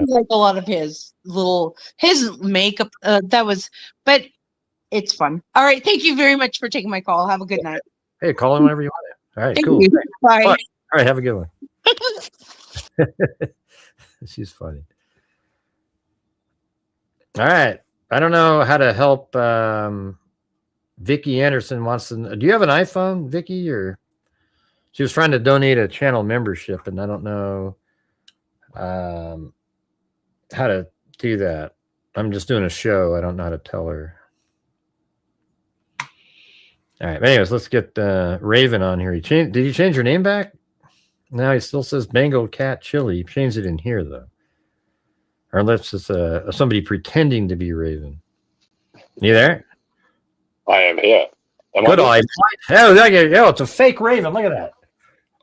like a lot of his makeup. But it's fun. All right, thank you very much for taking my call. Have a good night.
Hey, call in whenever you want it. All right,
Thank
cool.
you. Bye.
All right, have a good one. She's funny. All right, I don't know how to help. Vicky Anderson wants to. Do you have an iPhone, Vicky? Or she was trying to donate a channel membership, and I don't know how to do that. I'm just doing a show. I don't know how to tell her. All right. But anyways, let's get Raven on here. Did you change your name back? No, he still says Bengal Cat Chili. He changed it in here though, or unless it's somebody pretending to be Raven. You there?
I am here.
Good eye. Oh, it's a fake Raven. Look at that.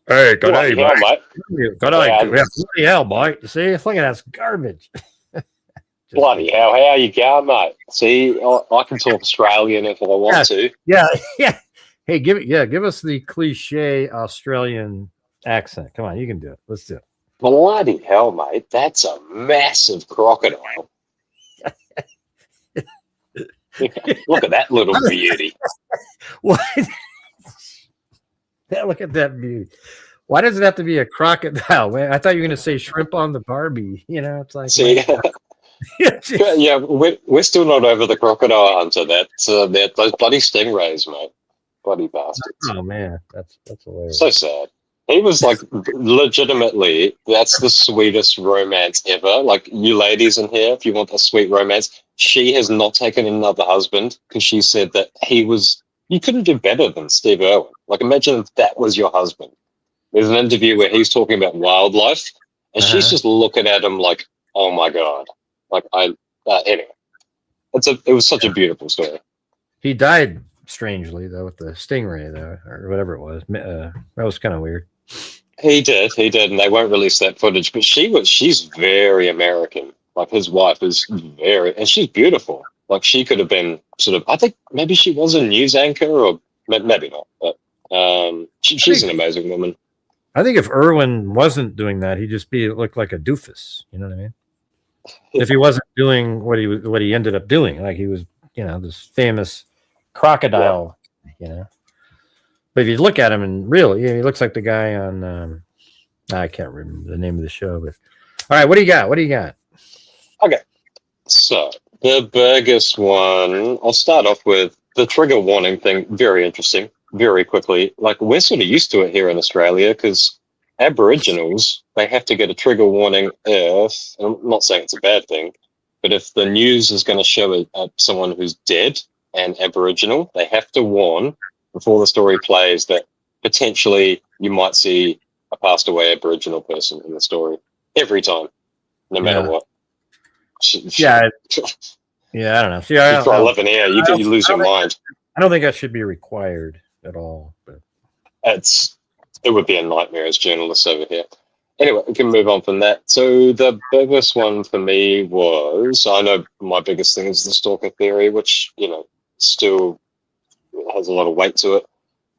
Hey, good eye, mate. Good eye. Yeah, bloody hell, mate. You see? Look at that's garbage.
Bloody hell, how you going, mate? See, I can talk Australian if I want to.
Yeah. Hey, give us the cliche Australian accent. Come on, you can do it. Let's do it.
Bloody hell, mate, that's a massive crocodile. Look at that little beauty.
What? Look at that beauty. Why does it have to be a crocodile? Man, I thought you were going to say shrimp on the Barbie. You know, it's like...
See, yeah, we're still not over the crocodile hunter. That's those bloody stingrays, mate. Bloody bastards.
Oh, man, that's hilarious.
So sad. He was like, legitimately, that's the sweetest romance ever. Like, you ladies in here, if you want a sweet romance, she has not taken another husband because she said that you couldn't do better than Steve Irwin. Like, imagine if that was your husband. There's an interview where he's talking about wildlife, and she's just looking at him like, oh my God. Like, anyway. It was such a beautiful story.
He died strangely, though, with the stingray, though, or whatever it was. That was kind of weird.
He did, and they won't release that footage. But she's very American. Like, his wife is and she's beautiful. Like, she could have been sort of, I think maybe she was a news anchor, or maybe not. But she's an amazing woman.
I think if Irwin wasn't doing that, he'd just look like a doofus. You know what I mean? If he wasn't doing what he ended up doing, like he was, this famous crocodile, But if you look at him and really, he looks like the guy on, I can't remember the name of the show, but all right, what do you got?
Okay, so the biggest one, I'll start off with the trigger warning thing. Very interesting. Very quickly, like, we're sort of used to it here in Australia because Aboriginals, they have to get a trigger warning if, and I'm not saying it's a bad thing, but if the news is going to show someone who's dead and Aboriginal, they have to warn before the story plays that potentially you might see a passed away Aboriginal person in the story every time, no matter what.
Yeah, I don't know. See,
you try living here, you lose your mind.
I don't think that should be required at all, but
it would be a nightmare as journalists over here. Anyway, we can move on from that. So the biggest one for me was, I know my biggest thing is the stalker theory, which, still has a lot of weight to it,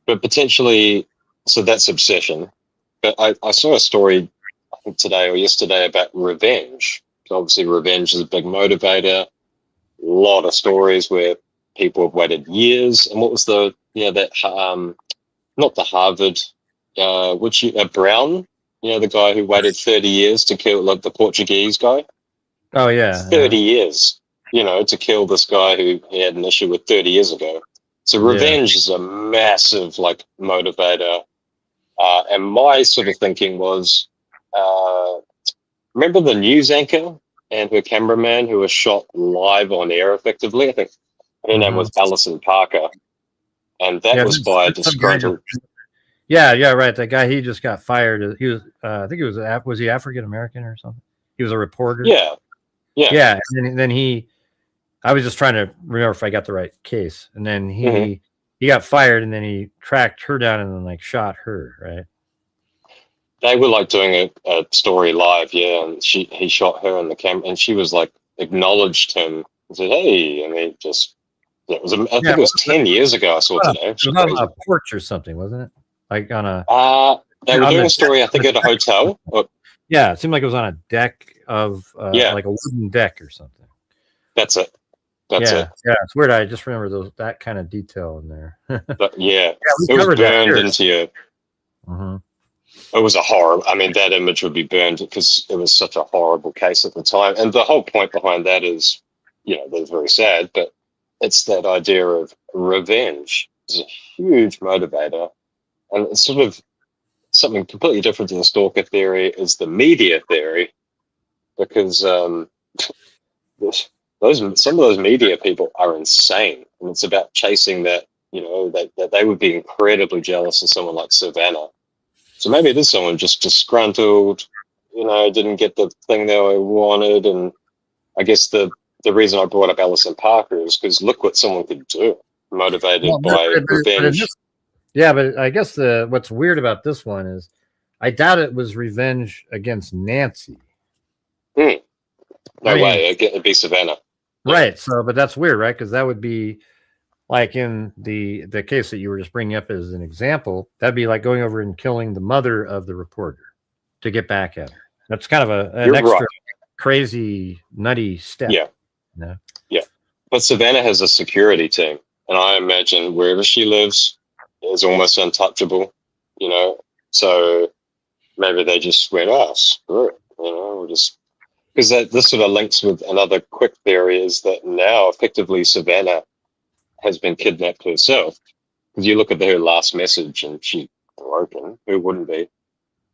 but potentially, so that's obsession. But I saw a story, I think today or yesterday, about revenge. So obviously revenge is a big motivator. A lot of stories where people have waited years. And what was not the Harvard, Brown, the guy who waited 30 years to kill, like, the Portuguese guy.
Oh, yeah.
30 years, to kill this guy who he had an issue with 30 years ago. So revenge is a massive, like, motivator. And my sort of thinking was, remember the news anchor and her cameraman who was shot live on air effectively? I think her name was Alison Parker. And that was by a disgruntled...
Yeah, right. That guy, he just got fired. He was, I think was he African American or something? He was a reporter.
Yeah.
And then I was just trying to remember if I got the right case. And then he got fired, and then he tracked her down and then, like, shot her, right?
They were, like, doing a story live, and he shot her on the camera, and she was, like, acknowledged him and said, hey, and he just... I think it was 10 years ago I saw today.
It was on a porch or something, wasn't it? Like on a...
they were doing a story, I think, at a hotel.
Yeah, it seemed like it was on a deck of... like a wooden deck or something.
That's it. That's it.
Yeah, it's weird. I just remember that kind of detail in there.
But it was burned into you. It was a horror. I mean, that image would be burned because it was such a horrible case at the time. And the whole point behind that is, they're very sad, but it's that idea of revenge is a huge motivator. And it's sort of something completely different to the stalker theory is the media theory, because some of those media people are insane. And it's about chasing that, that they would be incredibly jealous of someone like Savannah. So maybe it is someone just disgruntled, didn't get the thing they wanted. And I guess the reason I brought up Alison Parker is because look what someone could do, motivated by revenge.
But I guess what's weird about this one is I doubt it was revenge against Nancy.
No way. It'd be Savannah.
Right. So, but that's weird, right? Because that would be like in the case that you were just bringing up as an example. That'd be like going over and killing the mother of the reporter to get back at her. That's kind of an extra crazy, nutty step.
Yeah.
You know?
Yeah. But Savannah has a security team, and I imagine wherever she lives is almost untouchable, you know. So maybe they just went, oh, screw it, you know, we'll just, because this sort of links with another quick theory is that now effectively Savannah has been kidnapped herself. Because you look at her last message and she's broken, who wouldn't be?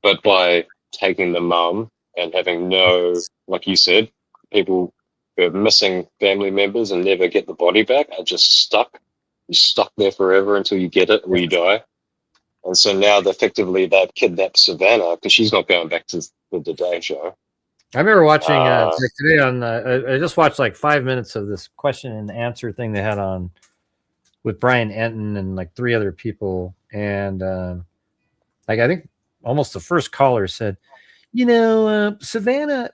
But by taking the mum and having no, like you said, people who are missing family members and never get the body back are just stuck. You're stuck there forever until you get it or you die. And so now effectively they've kidnapped Savannah because she's not going back to the Today Show.
I remember watching like today on. I just watched like 5 minutes of this question and answer thing they had on with Brian Enton and like 3 other people, and like I think almost the first caller said, you know, Savannah,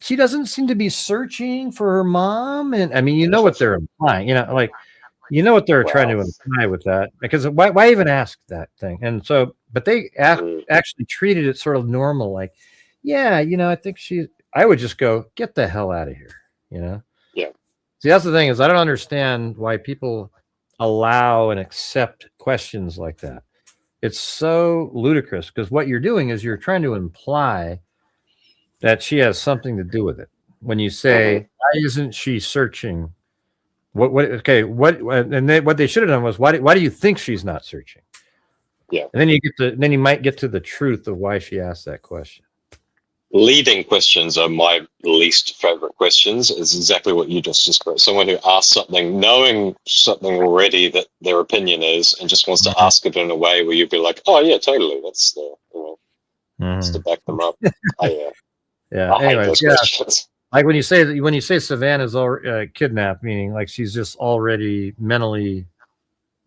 she doesn't seem to be searching for her mom, and I mean, you know what they're implying, you know, like you know what they're trying to imply with that, because why even ask that thing? And so, but they actually treated it sort of normal, like, yeah, you know, I think I would just go, get the hell out of here, you know?
Yeah.
See, that's the thing is I don't understand why people allow and accept questions like that. It's so ludicrous because what you're doing is you're trying to imply that she has something to do with it. When you say, why isn't she searching? What they should have done was, why do you think she's not searching?
Yeah. And
then you might get to the truth of why she asked that question.
Leading questions are my least favorite questions. Is exactly what you just described. Someone who asks something, knowing something already that their opinion is, and just wants to ask it in a way where you'd be like, "Oh yeah, totally. That's the that's to back them up." I hate those questions.
Like when you say Savannah's kidnapped, meaning like she's just already mentally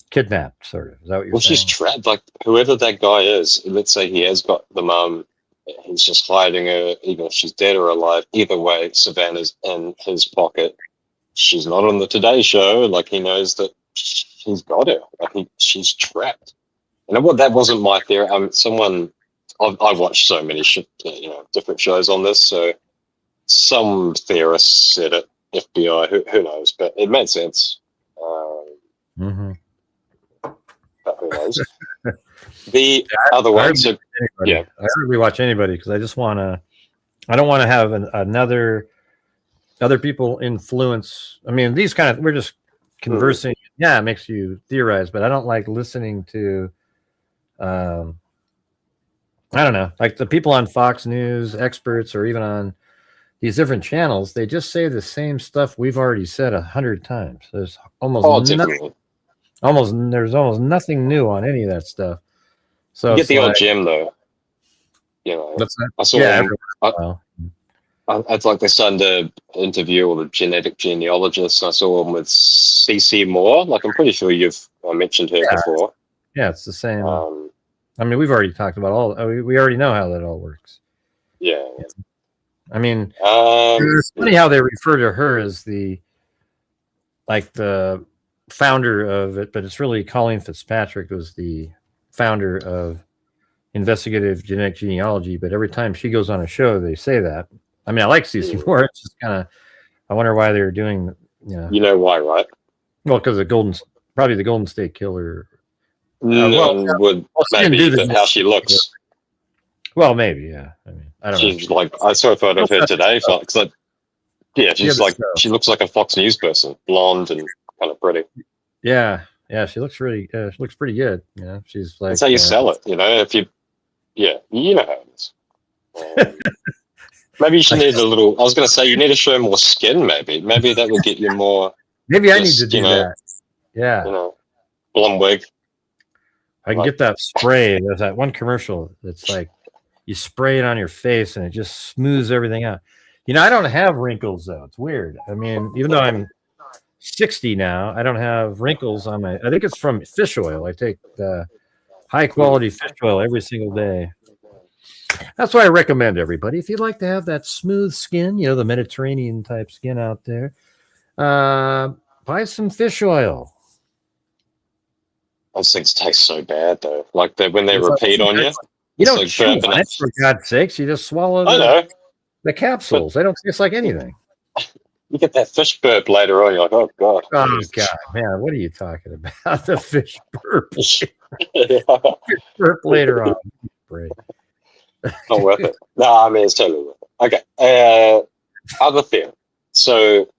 kidnapped, sort of. Is that what you're saying?
She's trapped. Like whoever that guy is, let's say he has got the mum. He's just hiding her, even if she's dead or alive. Either way, Savannah's in his pocket. She's not on the Today Show. Like he knows that she's got her. Like she's trapped. And that wasn't my theory. I watched so many different shows on this. So some theorists said it. FBI, who knows? But it made sense. But who knows? The other one,
I hardly watch anybody because I just I don't want to have other people influence. I mean, these kind of, we're just conversing. Yeah, it makes you theorize, but I don't like listening to, I don't know, like the people on Fox News, experts, or even on these different channels. They just say the same stuff we've already said 100 times. There's almost nothing new on any of that stuff. So
you get the odd gem though. You know, I saw it's like they're starting to interview all the genetic genealogists. I saw one with CC Moore. Like I'm pretty sure you've mentioned her before.
Yeah, it's the same. I mean, we've already talked about we already know how that all works.
Yeah.
I mean, it's funny how they refer to her as the founder of it, but it's really Colleen Fitzpatrick was the founder of investigative genetic genealogy. But every time she goes on a show, they say that. I mean, I like CC Moore. It's just kind of, I wonder why they're doing,
you know why, right?
Well, because probably the Golden State Killer.
Maybe how she looks.
Well, maybe, yeah. I mean, I don't know.
She's like, I saw a photo of her today. She looks like a Fox News person, blonde and kind of pretty.
Yeah, she looks really, she looks pretty good. You know, she's like.
That's how you sell it, you know. If you know how it is. Maybe you should need a little. I was going to say you need to show more skin. Maybe that will get you more.
Maybe I need to do that. Yeah.
You know, blonde wig.
I can get that spray. There's that one commercial that's like you spray it on your face and it just smooths everything out. You know, I don't have wrinkles though. It's weird. I mean, even though I'm 60 now, I don't have wrinkles on my. I think it's from fish oil. I take high quality fish oil every single day. That's why I recommend everybody, if you'd like to have that smooth skin, you know, the Mediterranean type skin out there, buy some fish oil.
Those things taste so bad though. Like when they
It's like-
repeat on you.
You
it's
don't
like
chew
burping
on
up.
it, for God's sakes. You just swallow
I know.
the capsules. They don't taste like anything.
You get that fish burp later on. You're like, oh god.
Oh God, man, what are you talking about? The fish burp. Burp later on. Break.
Not worth it. No, I mean it's totally worth it. Okay. Other theory. So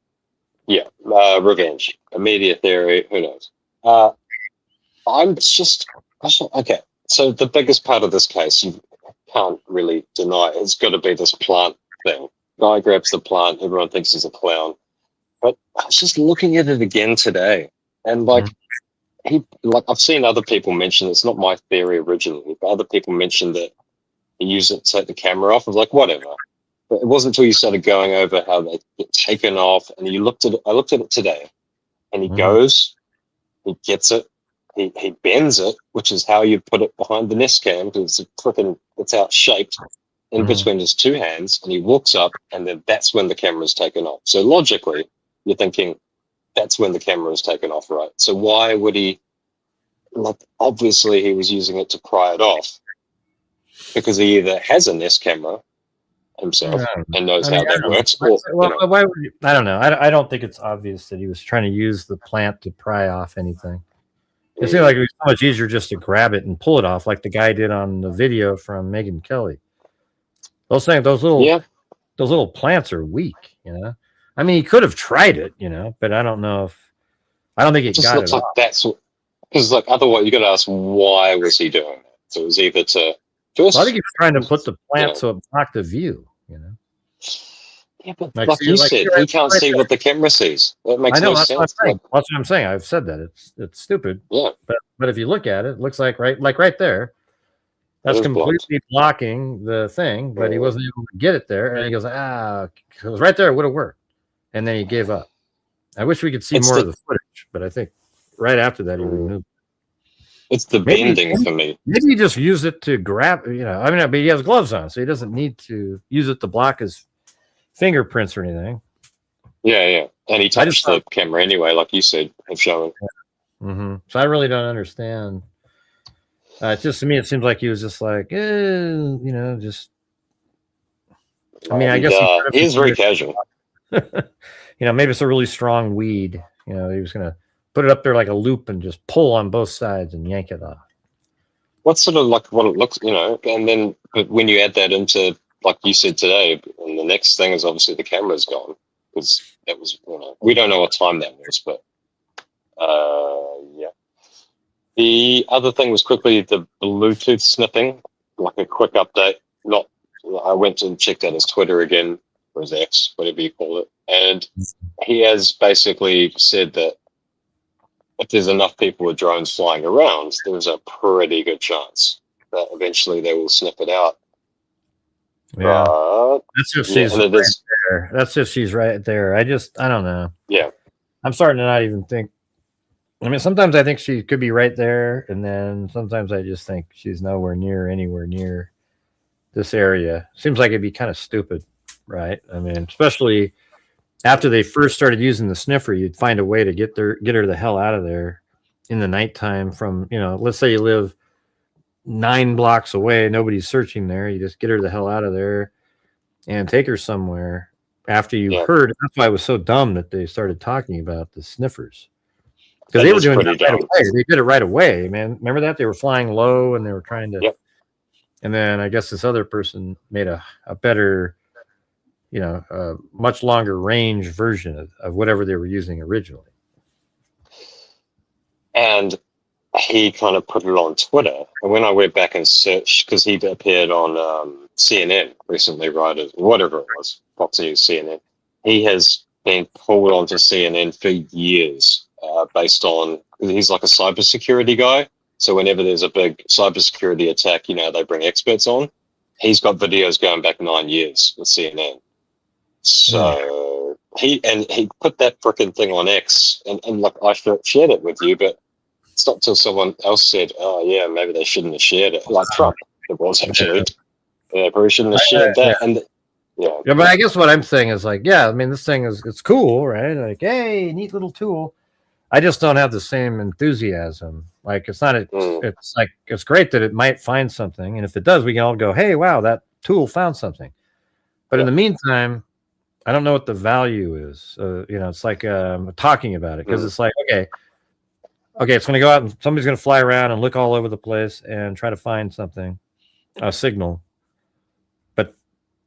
yeah, revenge. A media theory, who knows? I'm just okay. So the biggest part of this case, you can't really deny it. It's got to be this plant thing. Guy grabs the plant, everyone thinks he's a clown. But I was just looking at it again today, and like I've seen other people mention it's not my theory originally, but other people mentioned that he used it to take the camera off. I was like, whatever. But it wasn't until you started going over how they get taken off, and I looked at it today, and he goes, he gets it, he bends it, which is how you put it behind the Nest cam, because it's out shaped in between his two hands, and he walks up, and then that's when the camera is taken off. So logically, you're thinking that's when the camera is taken off, right? So why would he? Like, obviously, he was using it to pry it off because he either has a Nest camera himself and knows how that works, or
why would you, I don't know. I don't think it's obvious that he was trying to use the plant to pry off anything. It seemed like it was so much easier just to grab it and pull it off, like the guy did on the video from Megan Kelly. Those little plants are weak, you know. I mean, he could have tried it, you know, but I don't think it
just
got
looks
it
like
off.
that's because like otherwise you got to ask why was he doing that? So it was either to first.
Well, I think he was trying to put the plant so it blocked the view, you know.
Yeah, but like you said, he can't see what the camera sees. That makes no sense.
That's what I'm saying. I've said that it's stupid.
Yeah,
but if you look at it, it looks like right there. That's completely blocking the thing, but he wasn't able to get it there. And he goes, it was right there. It would have worked. And then he gave up. I wish we could see more of the footage, but I think right after that he removed it.
It's the bending for me.
Maybe he just used it to grab, you know. I mean, but he has gloves on, so he doesn't need to use it to block his fingerprints or anything.
Yeah. And he touched the camera anyway, like you said, have shown.
So I really don't understand. It's just, to me, it seems like he was just like, you know, just. I mean, I guess
he's very casual.
You know, maybe it's a really strong weed. You know, he was gonna put it up there like a loop and just pull on both sides and yank it off.
What's sort of like what it looks, you know, and then but when you add that into, like you said today, and the next thing is obviously the camera's gone, because that was, you know, we don't know what time that was, but yeah. The other thing was quickly the Bluetooth sniffing, like a quick update. I went and checked out his Twitter again, or his X, whatever you call it, and he has basically said that if there's enough people with drones flying around, there's a pretty good chance that eventually they will sniff it out.
Yeah, that's if she's right there. That's if she's right there. I don't know.
Yeah,
I'm starting to not even think. I mean, sometimes I think she could be right there, and then sometimes I just think she's anywhere near this area. Seems like it'd be kind of stupid, right? I mean, especially after they first started using the sniffer, you'd find a way to get her the hell out of there in the nighttime from, you know, let's say you live 9 blocks away, nobody's searching there. You just get her the hell out of there and take her somewhere after you heard. That's why it was so dumb that they started talking about the sniffers. Because they were doing it right away. They did it right away, man. Remember that? They were flying low and they were trying to.
Yep.
And then I guess this other person made a better, you know, a much longer range version of whatever they were using originally.
And he kind of put it on Twitter. And when I went back and searched, because he appeared on CNN recently, right? Whatever it was, Fox News, CNN. He has been pulled onto CNN for years. Based on, he's like a cybersecurity guy. So whenever there's a big cybersecurity attack, you know, they bring experts on. He's got videos going back 9 years with CNN. So he put that freaking thing on X, and like I shared it with you, but it's not till someone else said, "Oh yeah, maybe they shouldn't have shared it." Like Trump, it was actually. Yeah, probably shouldn't have shared that. And yeah,
Yeah, but I guess what I'm saying is like, yeah, I mean, this thing it's cool, right? Like, hey, neat little tool. I just don't have the same enthusiasm. Like, it's not. It's like it's great that it might find something, and if it does, we can all go, hey, wow, that tool found something. But in the meantime, I don't know what the value is. It's like talking about it because it's like, okay, it's going to go out and somebody's going to fly around and look all over the place and try to find something, a signal. But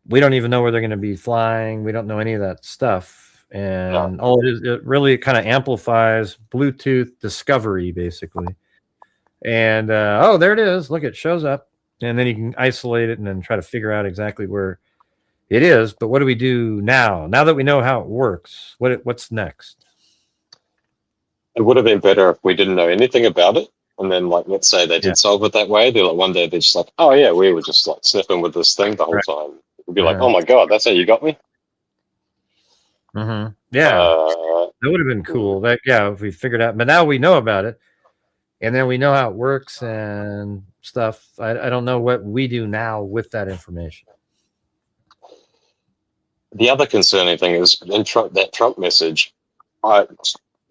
we don't even know where they're going to be flying. We don't know any of that stuff. And it really kind of amplifies Bluetooth discovery, basically. And, there it is. Look, it shows up. And then you can isolate it and then try to figure out exactly where it is. But what do we do now? Now that we know how it works, what's next?
it would have been better if we didn't know anything about it. And then, like, let's say they did solve it that way. They're like, one day they're just like, oh yeah, we were just like sniffing with this thing the whole time. We'd be like, oh my god, that's how you got me.
Mm-hmm. Yeah, that would have been cool. That if we figured out. But now we know about it, and then we know how it works and stuff. I don't know what we do now with that information.
The other concerning thing is in that Trump message.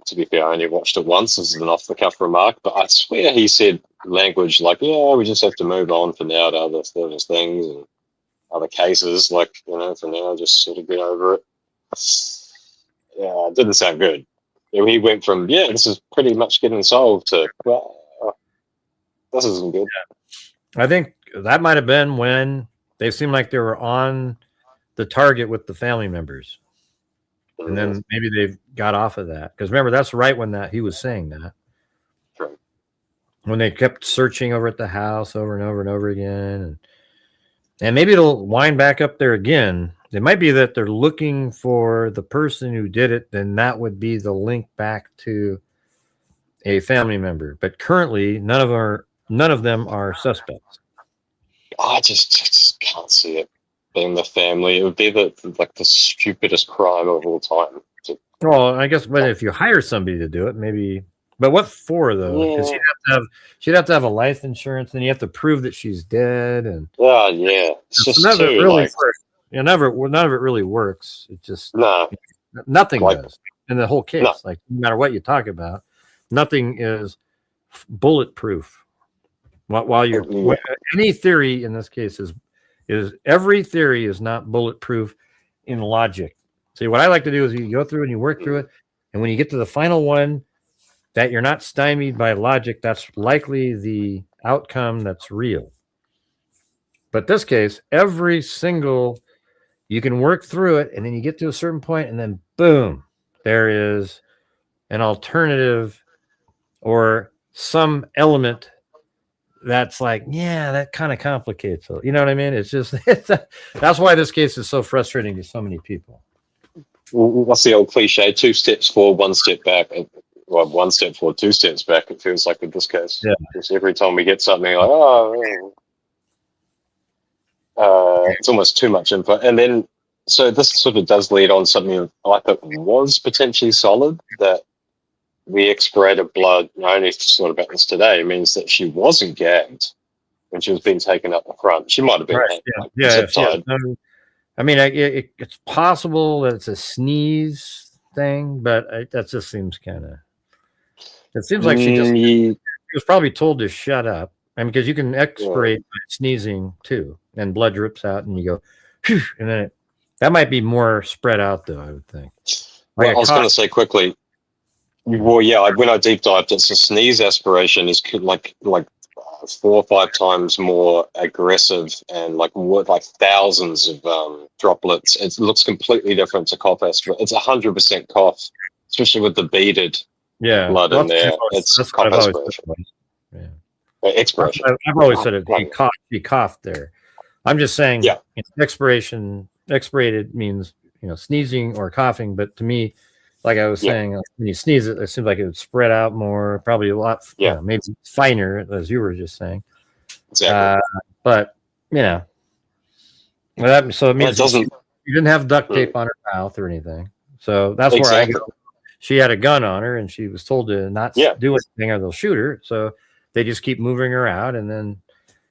To be fair, I only watched it once. This is an off-the-cuff remark, but I swear he said language like, "Yeah, we just have to move on for now to other things and other cases. Like, for now, just sort of get over it." Yeah, it didn't sound good. He went from, this is pretty much getting solved to, well, this isn't good.
I think that might have been when they seemed like they were on the target with the family members. And then maybe they got off of that. Because remember, that's right when he was saying that.
True.
When they kept searching over at the house over and over and over again. And maybe it'll wind back up there again. It might be that they're looking for the person who did it. Then that would be the link back to a family member. But currently, none of them are suspects.
I just can't see it being the family. It would be the stupidest crime of all time.
Well, I guess, but if you hire somebody to do it, maybe. But what for though? Because she'd have to have a life insurance, and you have to prove that she's dead. And
it's just
none of it really works. It just nothing does in the whole case. No. Like no matter what you talk about, nothing is bulletproof. While you're any theory in this case is every theory is not bulletproof in logic. See, what I like to do is you go through and you work through it, and when you get to the final one that you're not stymied by logic, that's likely the outcome that's real. But this case, every single, you can work through it, and then you get to a certain point, and then boom, there is an alternative or some element that's like, that kind of complicates it. You know what I mean? It's just that's why this case is so frustrating to so many people.
What's the old cliche? 2 steps forward, 1 step back. Well, 1 step forward, 2 steps back. It feels like with this case. Yeah. Because every time we get something like, it's almost too much info. And then, so this sort of does lead on something I thought was potentially solid, that the expirated blood, I only thought about this today, means that she wasn't gagged when she was being taken up the front. She might have been. Right.
I mean, it's possible that it's a sneeze thing, but that just seems kind of. It seems like she was probably told to shut up. I mean, because you can expirate by sneezing too, and blood drips out, and you go, phew, and then that might be more spread out, though. I would think.
Well, I was going to say quickly. Well, when I deep dived, it's a sneeze aspiration is like 4 or 5 times more aggressive and like thousands of droplets. It looks completely different to cough aspiration. It's 100% cough, especially with the beaded blood in there. It's cough aspiration. Expiration.
I've always said it. He coughed there. I'm just saying. Expirated means sneezing or coughing, but to me. Like I was saying, when you sneeze, it seems like it would spread out more, probably a lot, maybe finer, as you were just saying.
Exactly.
But so it means you didn't have duct tape on her mouth or anything. So that's where I go. She had a gun on her, and she was told to not do anything, or they'll shoot her. So they just keep moving her out, and then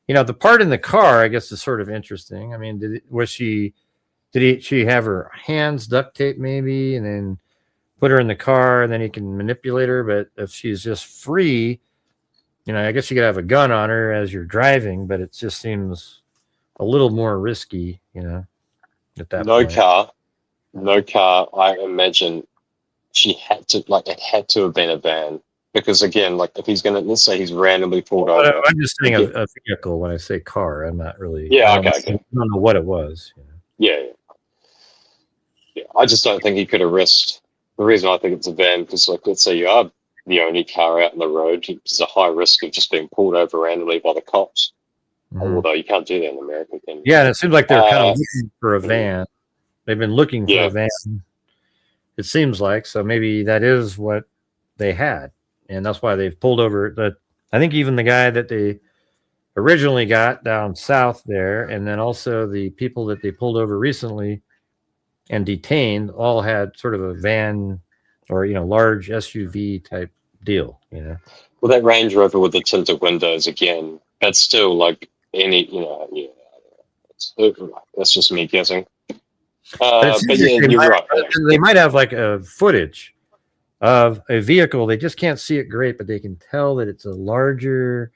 the part in the car, I guess, is sort of interesting. I mean, did she have her hands duct taped maybe, and then put her in the car, and then he can manipulate her? But if she's just free, I guess you could have a gun on her as you're driving, but it just seems a little more risky, at that point.
No car. I imagine she had to, it had to have been a van. Because again, if he's going to, let's say he's randomly pulled over.
I'm just saying a vehicle when I say car. I'm not really.
Yeah,
I don't know what it was.
Yeah. I just don't think he could arrest. The reason I think it's a van, because let's say you are the only car out on the road, there's a high risk of just being pulled over randomly by the cops.
Mhm.
Although you can't do that in America. Can you?
Yeah, and it seems like they're kind of looking for a van. They've been looking for a van. It seems like, so maybe that is what they had. And that's why they've pulled over. I think even the guy that they originally got down south there, and then also the people that they pulled over recently and detained, all had sort of a van or large SUV type deal.
Well, that Range Rover with the tinted windows again, that's still any that's just me guessing. But yeah, you're right.
They might have a footage of a vehicle. They just can't see it great, but they can tell that it's a larger,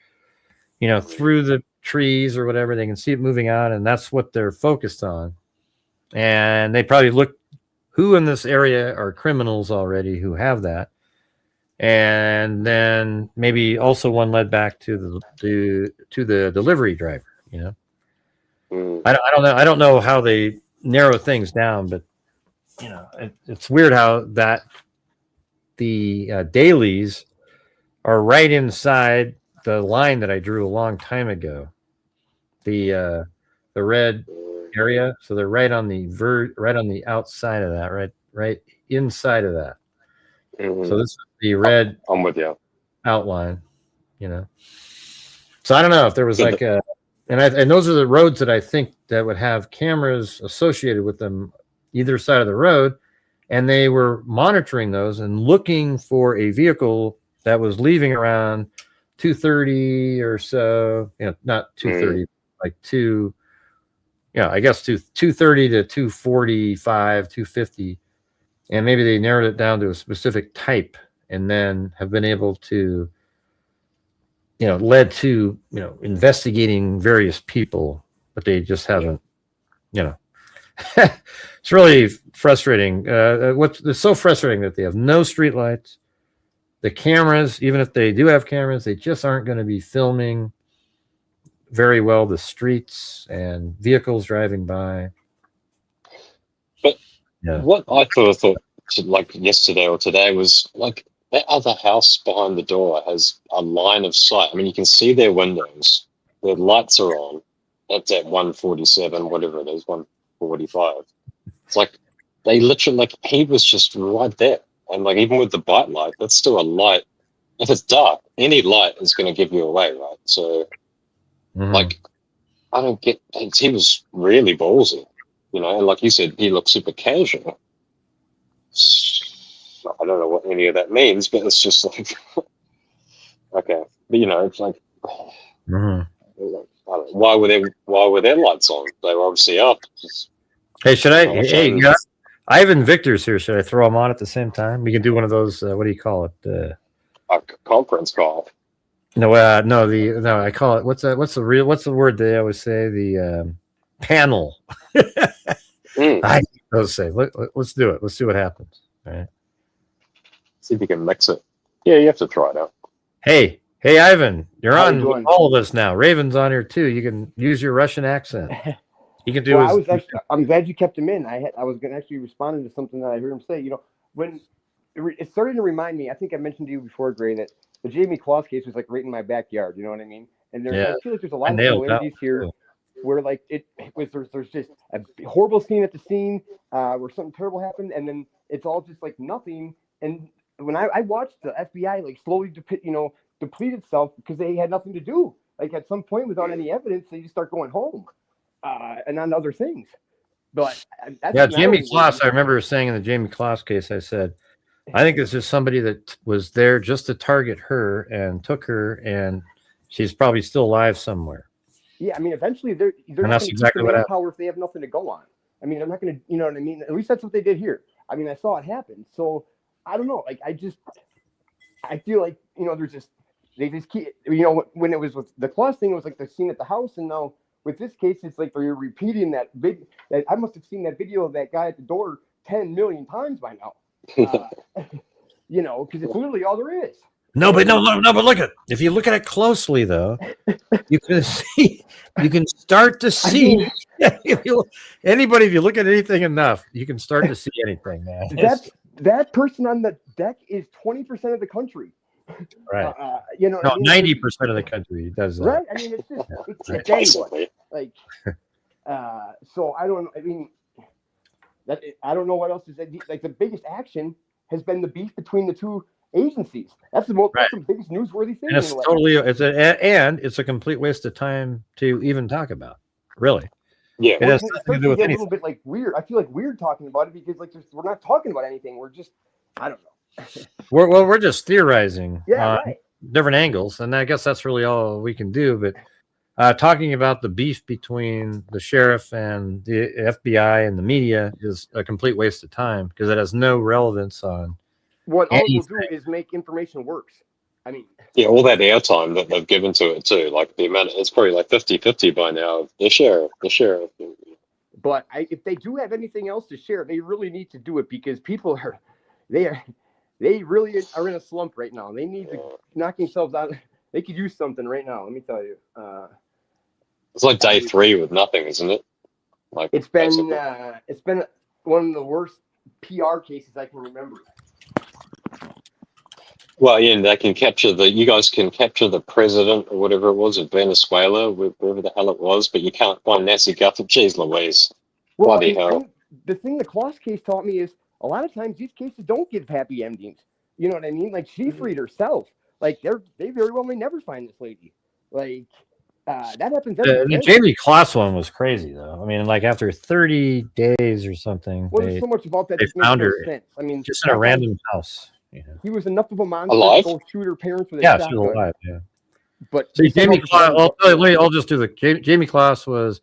through the trees or whatever. They can see it moving out, and that's what they're focused on. And they probably look who in this area are criminals already who have that. And then maybe also one led back to the delivery driver. I don't know. I don't know how they narrow things down, but it's weird how that the dailies are right inside the line that I drew a long time ago. The red area, so they're right on the outside of that, right inside of that. Mm-hmm. So this is the red.
I'm with you.
Outline, So I don't know if there was and those are the roads that I think that would have cameras associated with them, either side of the road. And they were monitoring those and looking for a vehicle that was leaving around 2:30 or so. Not 2:30, I guess 2:30 to 2:45, 2:50, and maybe they narrowed it down to a specific type, and then have been able to, led to investigating various people, but they just haven't, It's really frustrating. It's so frustrating that they have no streetlights. The cameras, even if they do have cameras, they just aren't going to be filming very well the streets and vehicles driving by.
But what I thought yesterday or today was that other house behind the door has a line of sight. I mean, you can see their windows. Their lights are on. That's at 147, whatever it is, 145. It's they literally, he was just right there. And even with the bike light, that's still a light. If it's dark, any light is going to give you away, right? So, I don't get, he was really ballsy, and like you said, he looked super casual. I don't know what any of that means, but it's just okay. But it's why were their lights on? They were obviously up.
Hey, Ivan Victor's here. Should I throw them on at the same time? We can do one of those. What do you call it?
A conference call.
No, I call it. What's the word they always say? The panel. I always say, let's do it. Let's see what happens. All right.
See if you can mix it. Yeah, you have to try it out.
Hey, Ivan, you're on with all of us now. Raven's on here too. You can use your Russian accent. You can do.
I'm glad you kept him in. I was going to actually respond to something that I heard him say. When it started to remind me, I think I mentioned to you before, Gray, that the Jamie Claus case was right in my backyard. You know what I mean? And I feel like there's a lot of similarities here, where there's just a horrible scene at the scene where something terrible happened, and then it's all just nothing. And when I watched the FBI slowly deplete itself because they had nothing to do. At some point, without any evidence, they just start going home. And on other things. But
Jamie Claus, I remember saying in the Jamie Claus case, I said, I think it's just somebody that was there just to target her and took her, and she's probably still alive somewhere.
Yeah, I mean, eventually they're not
that's
going to
exactly
keep
what
the
happened.
manpower if they have nothing to go on. I mean, they're not going to, you know what I mean? At least that's what they did here. I mean, I saw it happen. So I don't know. Like, I feel like, you know, they just keep, you know, when it was with the claws thing, it was like the scene at the house. And now with this case, it's like they're repeating that I must have seen that video of that guy at the door 10 million times by now. You know, because it's literally all there is.
No, but look at, if you look at it closely though, you can start to see. If you look at anything enough, you can start to see anything, man.
That person on the deck is 20% of the country.
Right.
You know,
No,
I mean,
90% of the country does that.
right. I mean, it's just it's anybody. Like, so I don't. I mean, I don't know what else is like. The biggest action has been the beef between the two agencies. That's the most.
Right.
That's the biggest newsworthy thing.
And it's totally. It's a complete waste of time to even talk about. Really.
Yeah.
It has
It's
nothing to
starting
do
to
with
get a
anything.
little bit like weird. I feel like weird talking about it because like we're not talking about anything. We're just, I don't know.
We're just theorizing
Yeah,
on
right.
different angles, and I guess that's really all we can do. But talking about the beef between the sheriff and the FBI and the media is a complete waste of time because it has no relevance on.
What all it will do
anything.
is make information worse. I mean,
Yeah, all that airtime that they've given to it too, like the amount, it's probably like 50-50 by now. The sheriff.
but if they do have anything else to share, they really need to do it because people they really are in a slump right now. They need to knock themselves out. They could use something right now. Let me tell you.
It's like day 3 with nothing, isn't it? Like
It's been one of the worst PR cases I can remember.
Well, yeah, and they can capture you guys can capture the president or whatever it was of Venezuela, wherever the hell it was, but you can't find Nancy Guthrie. Jeez Louise.
Well,
Bloody hell.
the thing the Kloss case taught me is a lot of times these cases don't give happy endings. You know what I mean? Like she freed herself. Like they very well may never find this lady. Like that happens every
The
day.
Jamie Kloss one was crazy though. I mean, like after 30 days or something,
Well, there's so much about that
they
that makes
found
no
her
sense. I mean,
just in a random house. Yeah,
he was enough of a monster
Alive?
to go shoot her parents with a
yeah,
shotgun.
she's alive. Yeah.
But
See,
somehow
Jamie Kloss. I'll just do Jamie Kloss was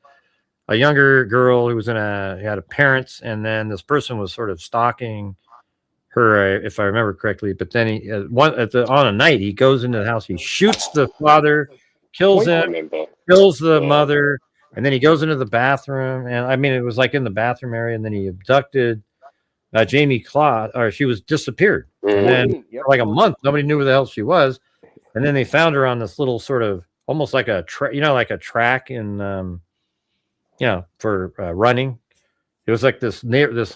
a younger girl who was he had a parents, and then this person was sort of stalking her, if I remember correctly. But then he on a night he goes into the house, he shoots the father, kills
I
him,
remember.
kills the mother, and then he goes into the bathroom. And I mean, it was like in the bathroom area, and then he abducted Jamie Kloss, or she was disappeared. And then for like a month, nobody knew where the hell she was. And then they found her on this little sort of almost like a like a track in, for running. It was like this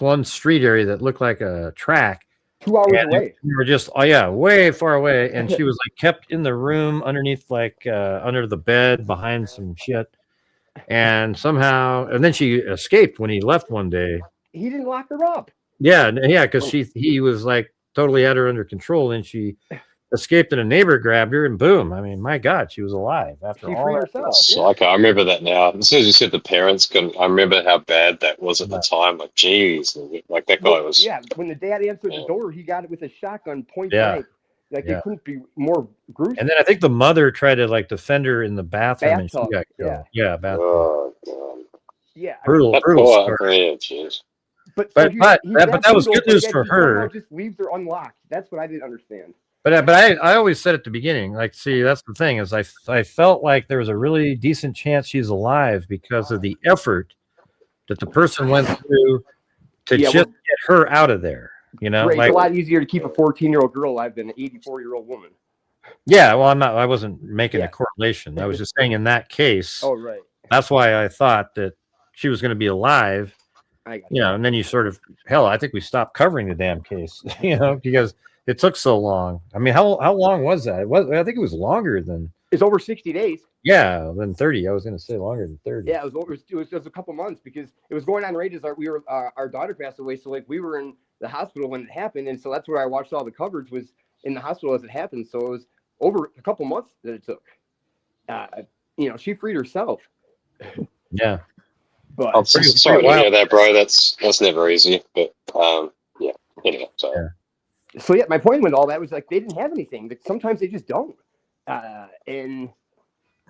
one street area that looked like a track.
2 hours away.
We were just way far away, and she was like kept in the room underneath, like under the bed behind some shit, and then she escaped when he left one day.
He didn't lock her up.
Yeah, because he was like totally had her under control, and she escaped, and a neighbor grabbed her, and boom! I mean, my God, she was alive after
She
all
freed
that.
herself.
So, okay, I remember that now. As soon as you said the parents, I remember how bad that was at the time. Like, geez, like that guy was.
Yeah, when the dad answered the door, he got it with a shotgun point
Yeah.
blank. Like it couldn't be more gruesome.
And then I think the mother tried to like defend her in the bathroom, and she
Bathtub,
got killed.
yeah.
Bathtub.
Oh, God.
Yeah,
Brutal
That
story.
poor, yeah, jeez.
But
But that was good news for her.
somehow just leaves her unlocked. That's what I didn't understand.
But I always said at the beginning, like, see, that's the thing is I felt like there was a really decent chance she's alive because of the effort that the person went through to just get her out of there. You know,
Right,
like
it's a lot easier to keep a 14-year-old girl alive than an 84-year-old woman.
yeah. Well, I wasn't making a correlation. I was just saying in that case.
Oh, right.
That's why I thought that she was going to be alive. And then you sort of I think we stopped covering the damn case, because it took so long. I mean, how long was that? I think it was longer than.
It's over 60 days.
Yeah, than 30. I was going to say longer than 30.
Yeah, it was a couple months because it was going on right as our daughter passed away. So like we were in the hospital when it happened, and so that's where I watched all the coverage was in the hospital as it happened. So it was over a couple months that it took. She freed herself.
Yeah.
But
I'm sorry to hear that, bro. That's never easy. But yeah. Anyway, so.
Yeah. So yeah, my point with all that was like they didn't have anything. Like sometimes they just don't. And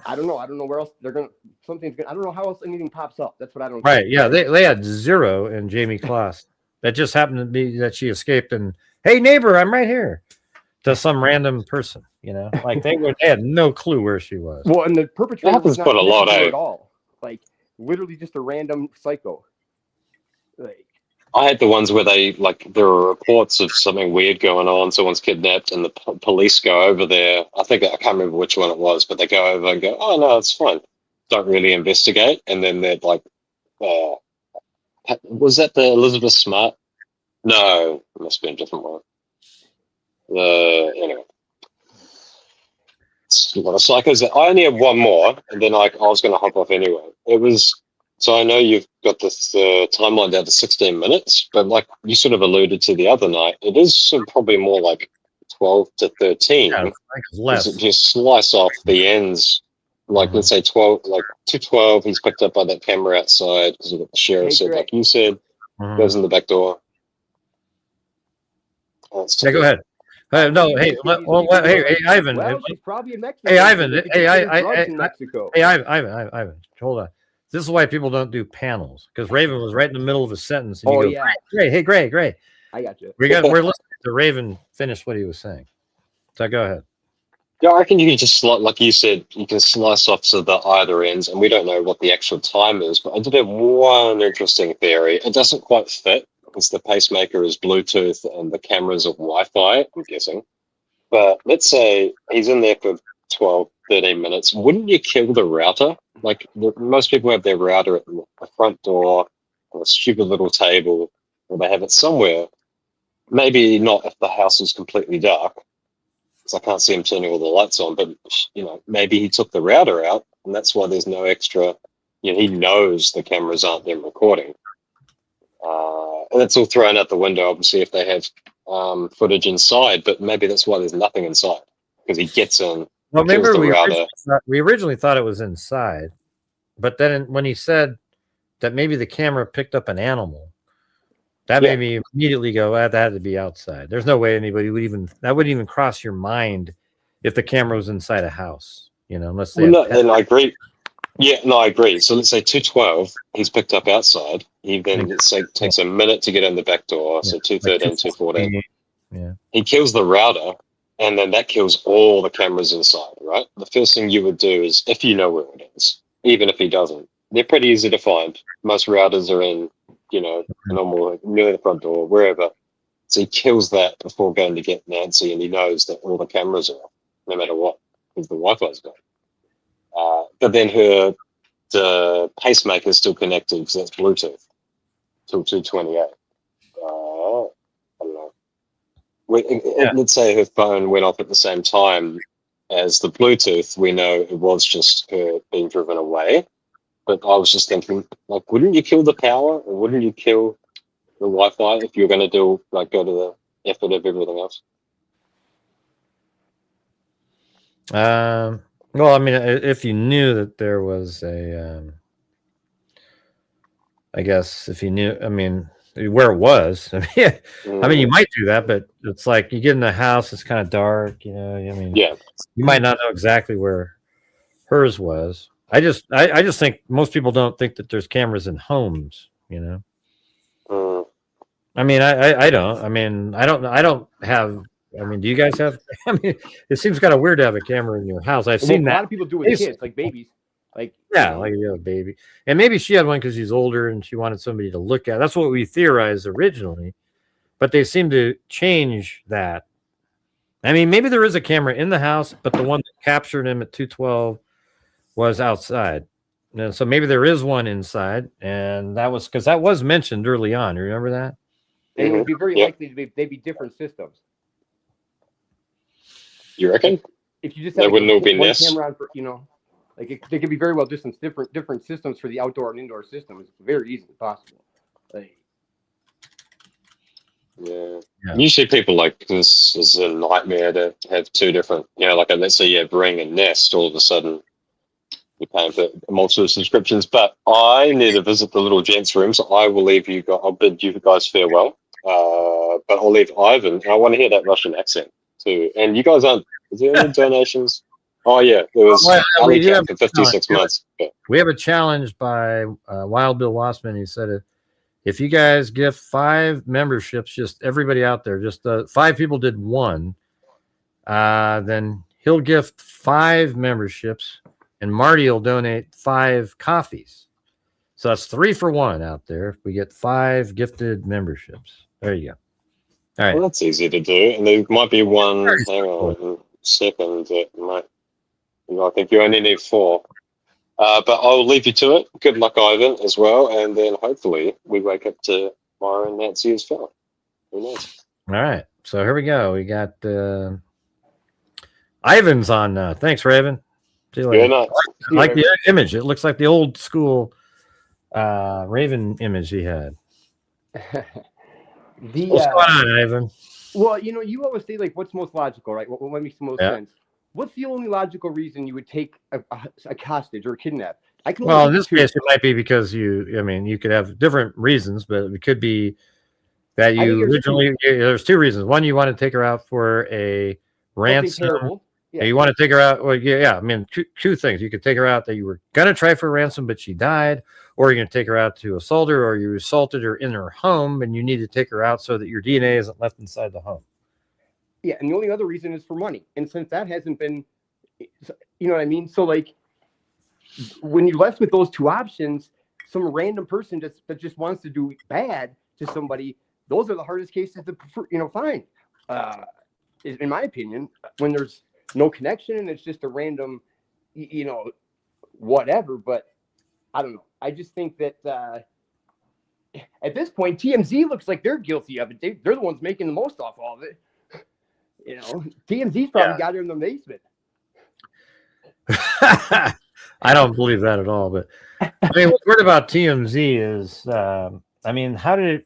I don't know. I don't know where else they're gonna. Something's gonna. I don't know how else anything pops up. That's what I don't.
Right? Yeah, they had 0 in Jamie Kloss. That just happened to be that she escaped and hey neighbor, I'm right here. To some random person, like they had no clue where she was.
Well, and the perpetrator
Happens
was not
quite a lot,
connected to her
eh?
at all. Like literally just a random psycho. Like
I had the ones where there were reports of something weird going on. Someone's kidnapped, and the police go over there. I can't remember which one it was, but they go over and go, "Oh no, it's fine." Don't really investigate, and then they're like, "Was that the Elizabeth Smart?" No, it must be a different one. Anyway, it's a lot of psychos. I only have one more, and then I was going to hop off anyway. It was. So I know you've got this timeline down to 16 minutes, but like you sort of alluded to the other night, it is sort of probably more like 12 to 13.
Yeah, less.
It just slice off the ends, like let's say 12, like 212. He's picked up by that camera outside because we've got the sheriff said, like you said, goes in the back door.
Yeah, go ahead. No, hey, hey, Ivan.
well, she's probably in Mexico.
Hey, Ivan.
In Mexico.
Hey, Ivan. Hold on. This is why people don't do panels because Raven was right in the middle of a sentence. And you go,
yeah.
Gray.
I got you.
We're listening to Raven finish what he was saying. So go ahead.
Yeah, I reckon you can just, like you said, you can slice off to the either ends, and we don't know what the actual time is, but I did have one interesting theory. It doesn't quite fit because the pacemaker is Bluetooth and the cameras are Wi-Fi, I'm guessing. But let's say he's in there for 12, 13 minutes. Wouldn't you kill the router? Like, most people have their router at the front door on a stupid little table, or they have it somewhere. Maybe not if the house is completely dark, because I can't see him turning all the lights on, but, maybe he took the router out, and that's why there's no extra, he knows the cameras aren't there recording. And it's all thrown out the window, obviously, if they have footage inside, but maybe that's why there's nothing inside, because he gets in.
Well, remember we originally thought it was inside, but then when he said that maybe the camera picked up an animal, that made me immediately go, that had to be outside. There's no way anybody that wouldn't even cross your mind if the camera was inside a house, unless they.
And I agree. Yeah, no, I agree. So let's say 212, he's picked up outside. He then takes a minute to get in the back door. So 213, 214.
Yeah.
He kills the router, and then that kills all the cameras inside, right? The first thing you would do is, if you know where it is, even if he doesn't, they're pretty easy to find. Most routers are in, normal, near the front door, wherever. So he kills that before going to get Nancy, and he knows that all the cameras are off, no matter what, because the Wi-Fi's gone. But then the pacemaker is still connected because that's Bluetooth till 228. I don't know. Let's say her phone went off at the same time as the Bluetooth. We know it was just her being driven away. But I was just thinking, like, wouldn't you kill the power, or wouldn't you kill the Wi-Fi if you're going to go to the effort of everything else?
Well, I mean, if you knew that there was I guess if you knew, I mean, where it was, I mean, you might do that, but it's like you get in the house, it's kind of dark, you might not know exactly where hers was. I just think most people don't think that there's cameras in homes, I mean, I don't. I mean, I don't have. I mean, do you guys have? I mean, it seems kind of weird to have a camera in your house. I've seen that.
A lot of people do with kids, like babies. Like
like you have a baby, and maybe she had one because she's older and she wanted somebody to look at. That's what we theorized originally, but they seem to change that. I mean, maybe there is a camera in the house, but the one that captured him at 212 was outside. And so maybe there is one inside, and that was because that was mentioned early on. You remember that?
And it would be very likely they'd be different systems.
You reckon?
If you just have
wouldn't all be
one
Nest?
camera on for, they could be very well different systems for the outdoor and indoor systems. It's very easily possible.
Yeah. Usually people like this is a nightmare to have two different, like let's say you have Ring and Nest, all of a sudden you're paying for multiple subscriptions. But I need to visit the little gents' room, so I will leave you guys. I'll bid you guys farewell. But I'll leave Ivan. I want to hear that Russian accent too. And you guys aren't. Is there any donations? Oh yeah, there was
Well, we
alley
do
cat
have
for
a
56
challenge.
months. But
We have a challenge by Wild Bill Wassman. He said, if you guys gift 5 memberships, just everybody out there, just 5 people did 1, then he'll gift 5 memberships, and Marty will donate 5 coffees. So that's 3 for 1 out there. If we get 5 gifted memberships, there you go. All right.
well, that's easy to do, and there might be one. Hang on a second. That might. I think you only need 4. But I'll leave you to it. Good luck, Ivan, as well, and then hopefully we wake up to Myra and Nancy as well. Who knows?
All right. So here we go. We got Ivan's on. Thanks, Raven. See you later.
Yeah, no.
I like the image. It looks like the old school Raven image he had. What's going on, Ivan?
Well, you always say like, what's most logical, right? What makes the most sense? What's the only logical reason you would take a hostage or kidnap?
Well, in this case, it might be because you could have different reasons, but it could be that you originally, there's 2 reasons. One, you want to take her out for a ransom. Yeah. You want to take her out. Well, I mean, two things. You could take her out that you were going to try for a ransom, but she died, or you're going to take her out to assault her, or you assaulted her in her home and you need to take her out so that your DNA isn't left inside the home.
Yeah, and the only other reason is for money. And since that hasn't been, you know what I mean? So, like, when you're left with those 2 options, some random person that just wants to do bad to somebody, those are the hardest cases to, find. In my opinion, when there's no connection and it's just a random, whatever. But I don't know. I just think that at this point, TMZ looks like they're guilty of it. They're the ones making the most off all of it. TMZ's probably got her in the basement.
I don't believe that at all. But I mean, what's weird about TMZ is, how did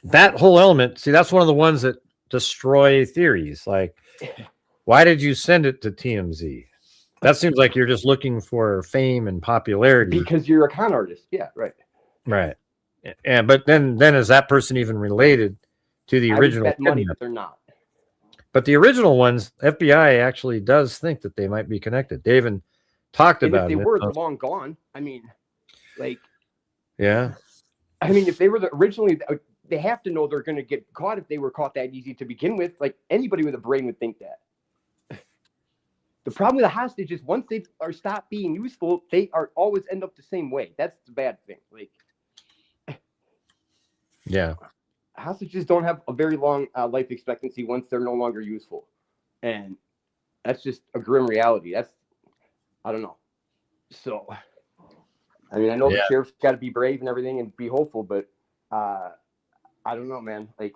that whole element? See, that's one of the ones that destroy theories. Like, why did you send it to TMZ? That seems like you're just looking for fame and popularity.
Because you're a con artist. Yeah, right.
Right. And but then is that person even related to the original?
I would bet money that they're not.
But the original ones, FBI actually does think that they might be connected. They even talked about it.
If they were, they're long gone. I mean, like,
yeah.
I mean, if they were originally, they have to know they're going to get caught if they were caught that easy to begin with. Like, anybody with a brain would think that. The problem with the hostage is once they are stopped being useful, they are always end up the same way. That's the bad thing. Like,
yeah.
Hostages don't have a very long life expectancy once they're no longer useful. And that's just a grim reality. I don't know. So, I mean, I know the sheriff's got to be brave and everything and be hopeful, but I don't know, man. Like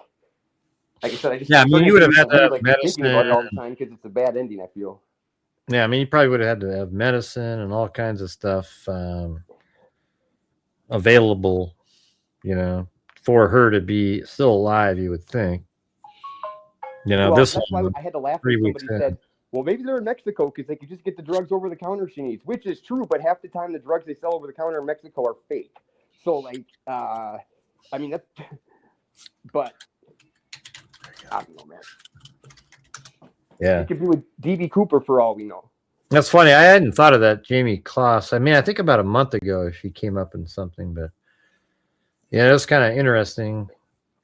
I said, I just
you would have had to have medicine
about it all the time because it's a bad ending, I feel.
Yeah, I mean, you probably would have had to have medicine and all kinds of stuff available, for her to be still alive, you would think. That's
why I had to laugh when somebody said, well, maybe they're in Mexico because they could just get the drugs over the counter she needs, which is true, but half the time the drugs they sell over the counter in Mexico are fake. So, like, I mean, that's, but I don't know, man.
Yeah.
It could be with D.B. Cooper for all we know.
That's funny. I hadn't thought of that, Jamie Kloss. I mean, I think about a month ago she came up in something, but yeah, it was kind of interesting.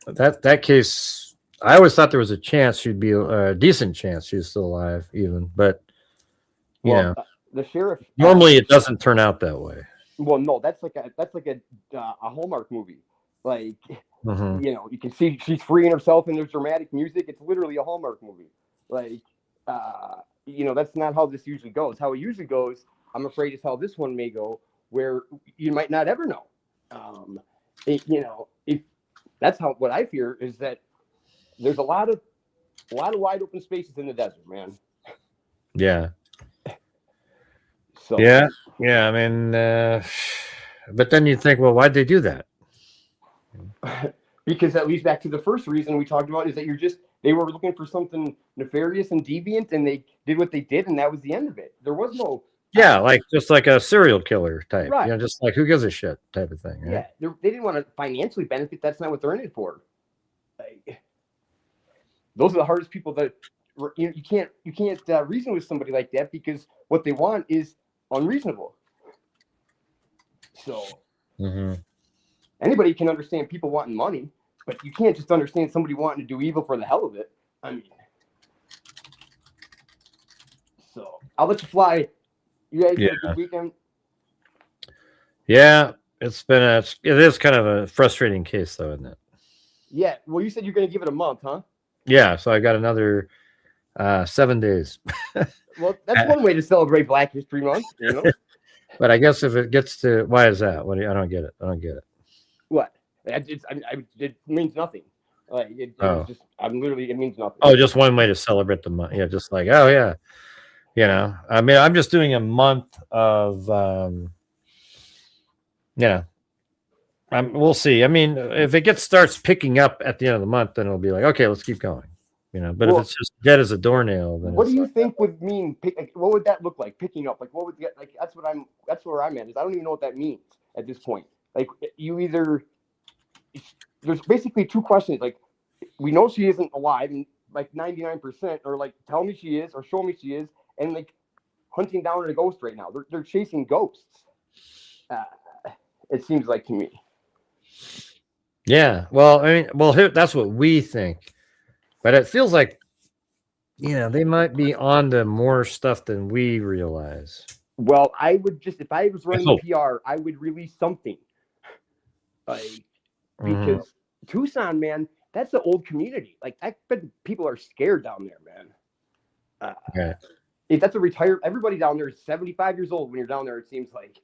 That case, I always thought there was a chance she'd be a decent chance she was still alive, even. But the
sheriff
normally it doesn't turn out that way.
Well, no, that's like a Hallmark movie. Like, you can see she's freeing herself and there's dramatic music. It's literally a Hallmark movie. Like, that's not how this usually goes. How it usually goes, I'm afraid, is how this one may go, where you might not ever know. If that's how what I fear is that there's a lot of wide open spaces in the desert, man.
Yeah.
So
yeah. I mean, but then you think, well, why'd they do that?
Because that leads back to the first reason we talked about is that they were looking for something nefarious and deviant, and they did what they did, and that was the end of it. There was no
just like a serial killer type,
right?
Just like who gives a shit type of thing. Right?
Yeah, they didn't want to financially benefit. That's not what they're in it for. Like, those are the hardest people that you can't reason with somebody like that because what they want is unreasonable. So anybody can understand people wanting money, but you can't just understand somebody wanting to do evil for the hell of it. I mean, so I'll let you fly. You guys have a good weekend.
Yeah, it is kind of a frustrating case though, isn't it?
Yeah. Well, you said you're going to give it a month, huh?
Yeah. So I got another 7 days.
Well, that's one way to celebrate Black History Month, you know.
But I guess if it gets to, why is that? I don't get it. I don't get it.
What? It means nothing. Like it just, it means nothing.
Oh, just one way to celebrate the month. Yeah, just like, oh yeah, you know. I mean, I'm just doing a month of, we'll see. I mean, if it starts picking up at the end of the month, then it'll be like, okay, let's keep going. You know, but if it's just dead as a doornail, then
what do you think would mean? What would that look like? Picking up, like what would get? Like that's where I'm at. Is I don't even know what that means at this point. Like there's basically two questions. Like we know she isn't alive, and like 99%, or like tell me she is, or show me she is, and like hunting down a ghost right now. They're chasing ghosts. It seems like to me.
Yeah. Well, I mean, that's what we think. But it feels like, they might be on to more stuff than we realize.
Well, I would just, if I was running PR, I would release something. Like, because Tucson, man, that's the old community. Like, I bet people are scared down there, man. If that's everybody down there is 75 years old when you're down there, it seems like.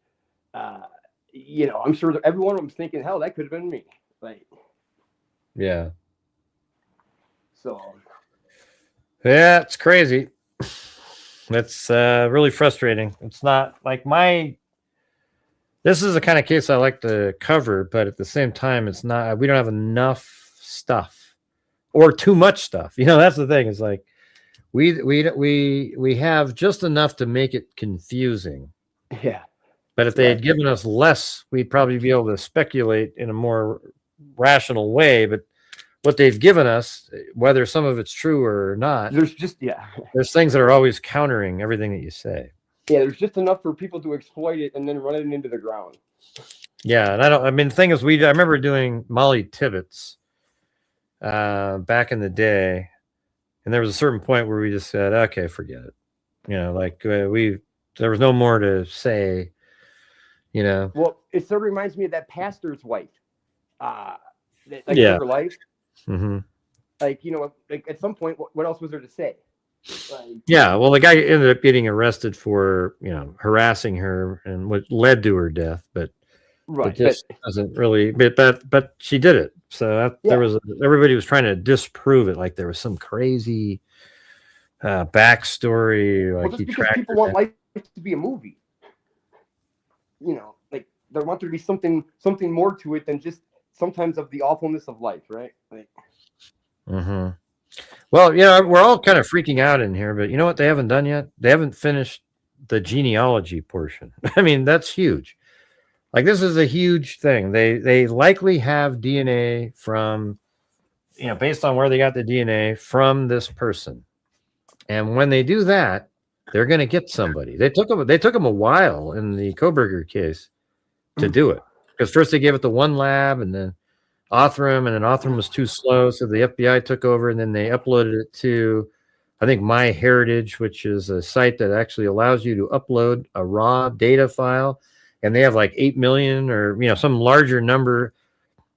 I'm sure that every one of them's thinking, hell, that could have been me. Like,
yeah.
So,
yeah, it's crazy. It's really frustrating. It's not like this is the kind of case I like to cover, but at the same time, it's not, we don't have enough stuff or too much stuff. That's the thing. It's like, we have just enough to make it confusing.
Yeah.
But if they had given us less, we'd probably be able to speculate in a more rational way. But what they've given us, whether some of it's true or not,
there's
things that are always countering everything that you say.
Yeah, there's just enough for people to exploit it and then run it into the ground.
Yeah, and the thing is, I remember doing Molly Tibbetts back in the day, and there was a certain point where we just said, okay, forget it. There was no more to say.
Well, it sort of reminds me of that pastor's wife. Her life.
Mm-hmm.
Like at some point, what else was there to say?
Well, the guy ended up getting arrested for harassing her, and what led to her death. But it just doesn't really. But she did it. So everybody was trying to disprove it, like there was some crazy backstory. Like
just because people want life to be a movie. Like they want there to be something more to it than just sometimes of the awfulness of life, right? Like,
well, we're all kind of freaking out in here, but you know what they haven't done yet? They haven't finished the genealogy portion. I mean, that's huge. Like, this is a huge thing. They likely have DNA from, based on where they got the DNA from this person. And when they do that, they're going to get somebody. They took them a while in the Koberger case to do it, because first they gave it to one lab and then Othram, and then Othram was too slow, so the FBI took over, and then they uploaded it to, I think, MyHeritage, which is a site that actually allows you to upload a raw data file, and they have like 8 million or some larger number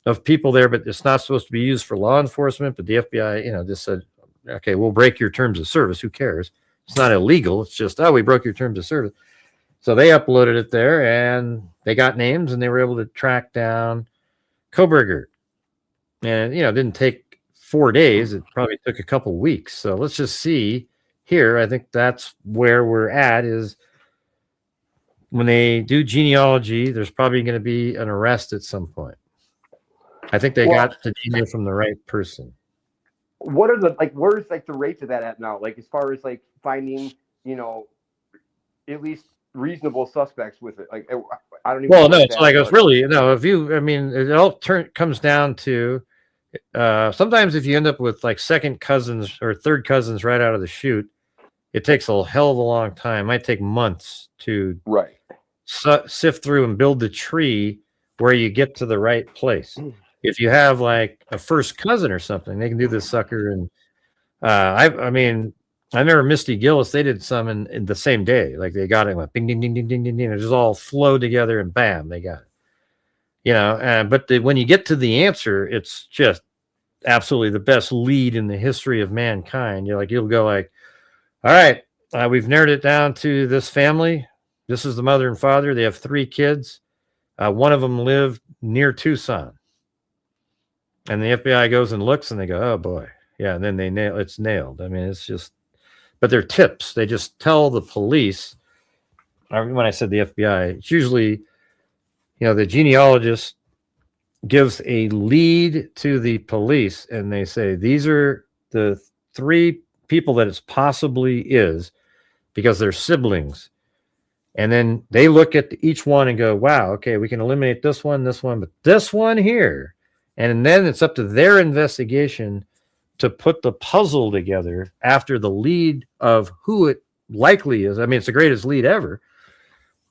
of people there, but it's not supposed to be used for law enforcement. But the FBI, just said, okay, we'll break your terms of service. Who cares? It's not illegal. It's just, we broke your terms of service. So they uploaded it there, and they got names, and they were able to track down Koberger. And, it didn't take 4 days. It probably took a couple weeks. So let's just see here. I think that's where we're at, is when they do genealogy, there's probably going to be an arrest at some point. I think they got the DNA from the right person.
What are where's the rates of that at now? Like, as far as finding, at least reasonable suspects with it. Like, I don't even.
Well, no, it's like it's really if you. I mean, it all comes down to Sometimes if you end up with like second cousins or third cousins right out of the chute, it takes a hell of a long time. It might take months to
Right.
sift through and build the tree where you get to the right place. If you have like a first cousin or something, they can do this sucker. And I mean, I remember Misty Gillis, they did some in the same day. Like they got it, went ding, ding, ding, ding, ding, ding, ding. It just all flowed together and bam, they got it. You know, but when you get to the answer, it's just absolutely the best lead in the history of mankind. You'll go like, all right, we've narrowed it down to this family. This is the mother and father. They have 3 kids. One of them lived near Tucson. And the FBI goes and looks and they go, oh boy. Yeah. And then it's nailed. I mean, it's just, but they're tips. They just tell the police. When I said the FBI, it's usually, the genealogist gives a lead to the police and they say, these are the 3 people that it possibly is because they're siblings. And then they look at each one and go, wow, okay, we can eliminate this one, but this one here. And then it's up to their investigation to put the puzzle together after the lead of who it likely is. I mean, it's the greatest lead ever.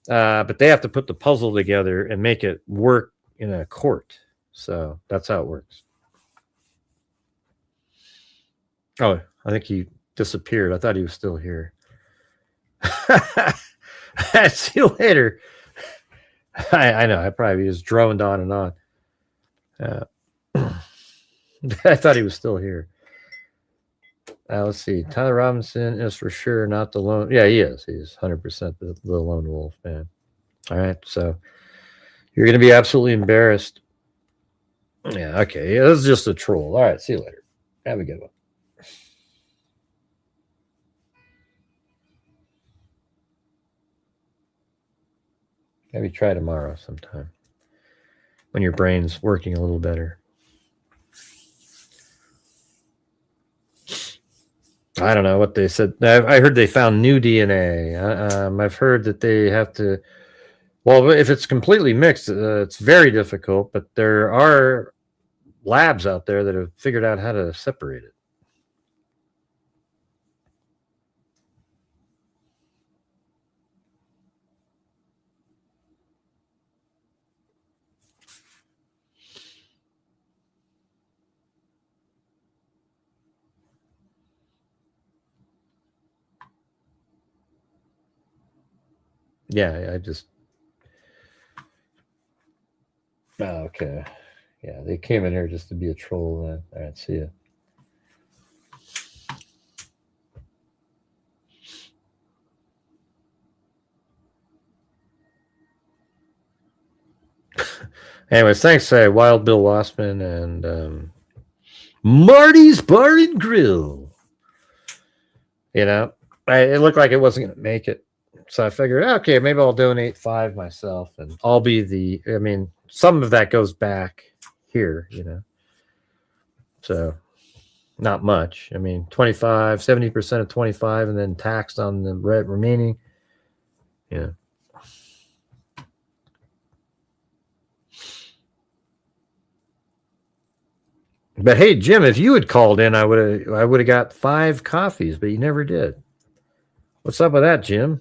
But they have to put the puzzle together and make it work in a court. So that's how it works. Oh, I think he disappeared. I thought he was still here. See you later. I know. I probably just droned on and on. I thought he was still here. Let's see. Tyler Robinson is for sure not the lone. Yeah, he is. He's 100% the lone wolf, man. All right. So you're going to be absolutely embarrassed. Yeah. Okay. Yeah, this is just a troll. All right. See you later. Have a good one. Maybe try tomorrow sometime when your brain's working a little better. I don't know what they said. I heard they found new DNA. I've heard that they have to. Well, if it's completely mixed, it's very difficult. But there are labs out there that have figured out how to separate it. Yeah, I just. Oh, okay. Yeah, they came in here just to be a troll. Then. All right, see ya. Anyways, thanks, Wild Bill Wassman and Marty's Bar and Grill. It looked like it wasn't going to make it. So I figured, okay, maybe I'll donate 5 myself and I'll be some of that goes back here, So not much. 70% of 25 and then taxed on the remaining. Yeah. But hey, Jim, if you had called in, I would have got 5 coffees, but you never did. What's up with that, Jim?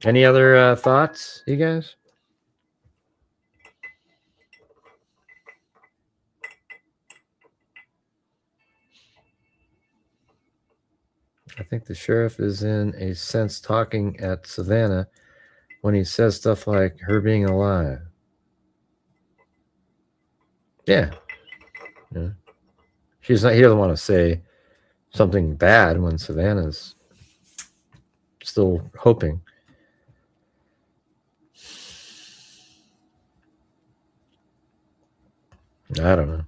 Any other thoughts, you guys? I think the sheriff is in a sense talking at Savannah when he says stuff like her being alive. Yeah. He doesn't want to say something bad when Savannah's still hoping. I don't know.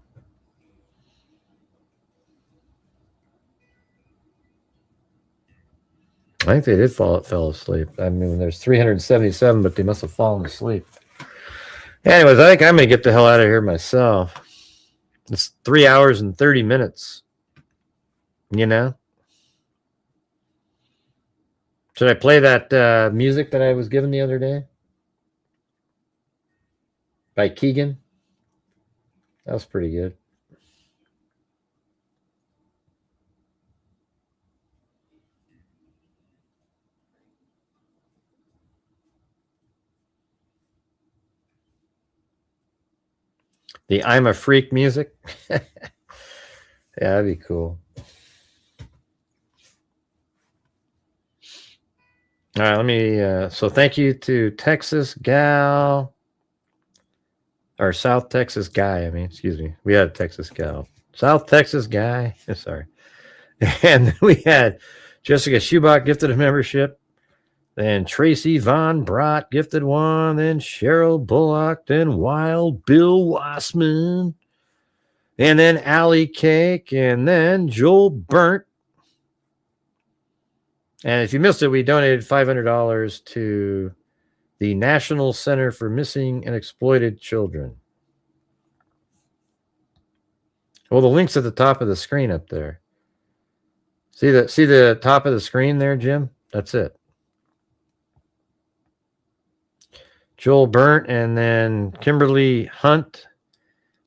I think they did fell asleep. There's 377, but they must have fallen asleep. Anyways, I think I'm going to get the hell out of here myself. It's 3 hours and 30 minutes. Should I play that music that I was given the other day? By Keegan? That was pretty good. The I'm a Freak music. Yeah, that'd be cool. All right, let me. So thank you to Texas Gal, or South Texas Guy. I mean, excuse me. We had a Texas Gal. South Texas Guy. Sorry. And then we had Jessica Schubach gifted a membership. Then Tracy Von Brott gifted one. Then Cheryl Bullock. Then Wild Bill Wassman. And then Allie Cake. And then Joel Burnt. And if you missed it, we donated $500 to the National Center for Missing and Exploited Children. Well, the link's at the top of the screen up there. See the top of the screen there, Jim? That's it. Joel Burnt, and then Kimberly Hunt.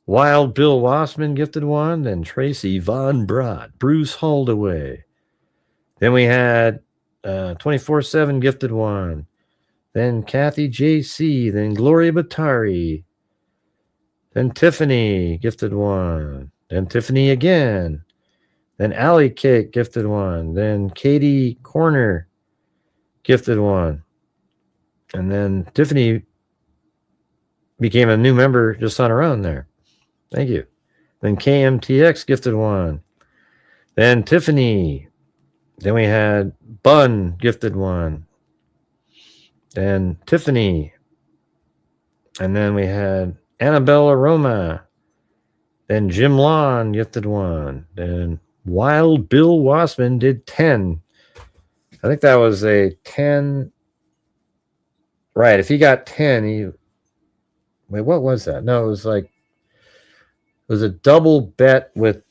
Wild Bill Wassman gifted one. Then Tracy Von Brott. Bruce Holdaway. Then we had 24/7 gifted one. Then Kathy JC. Then Gloria Batari. Then Tiffany gifted one. Then Tiffany again. Then Allie Cake gifted one. Then Katie Corner gifted one. And then Tiffany became a new member just on her own there. Thank you. Then KMTX gifted one. Then Tiffany. Then we had Bun gifted one. Then Tiffany. And then we had Annabelle Aroma. Then Jim Lawn gifted one. Then Wild Bill Wassman did 10. I think that was a 10. Right. If he got 10, wait, what was that? No, it was a double bet with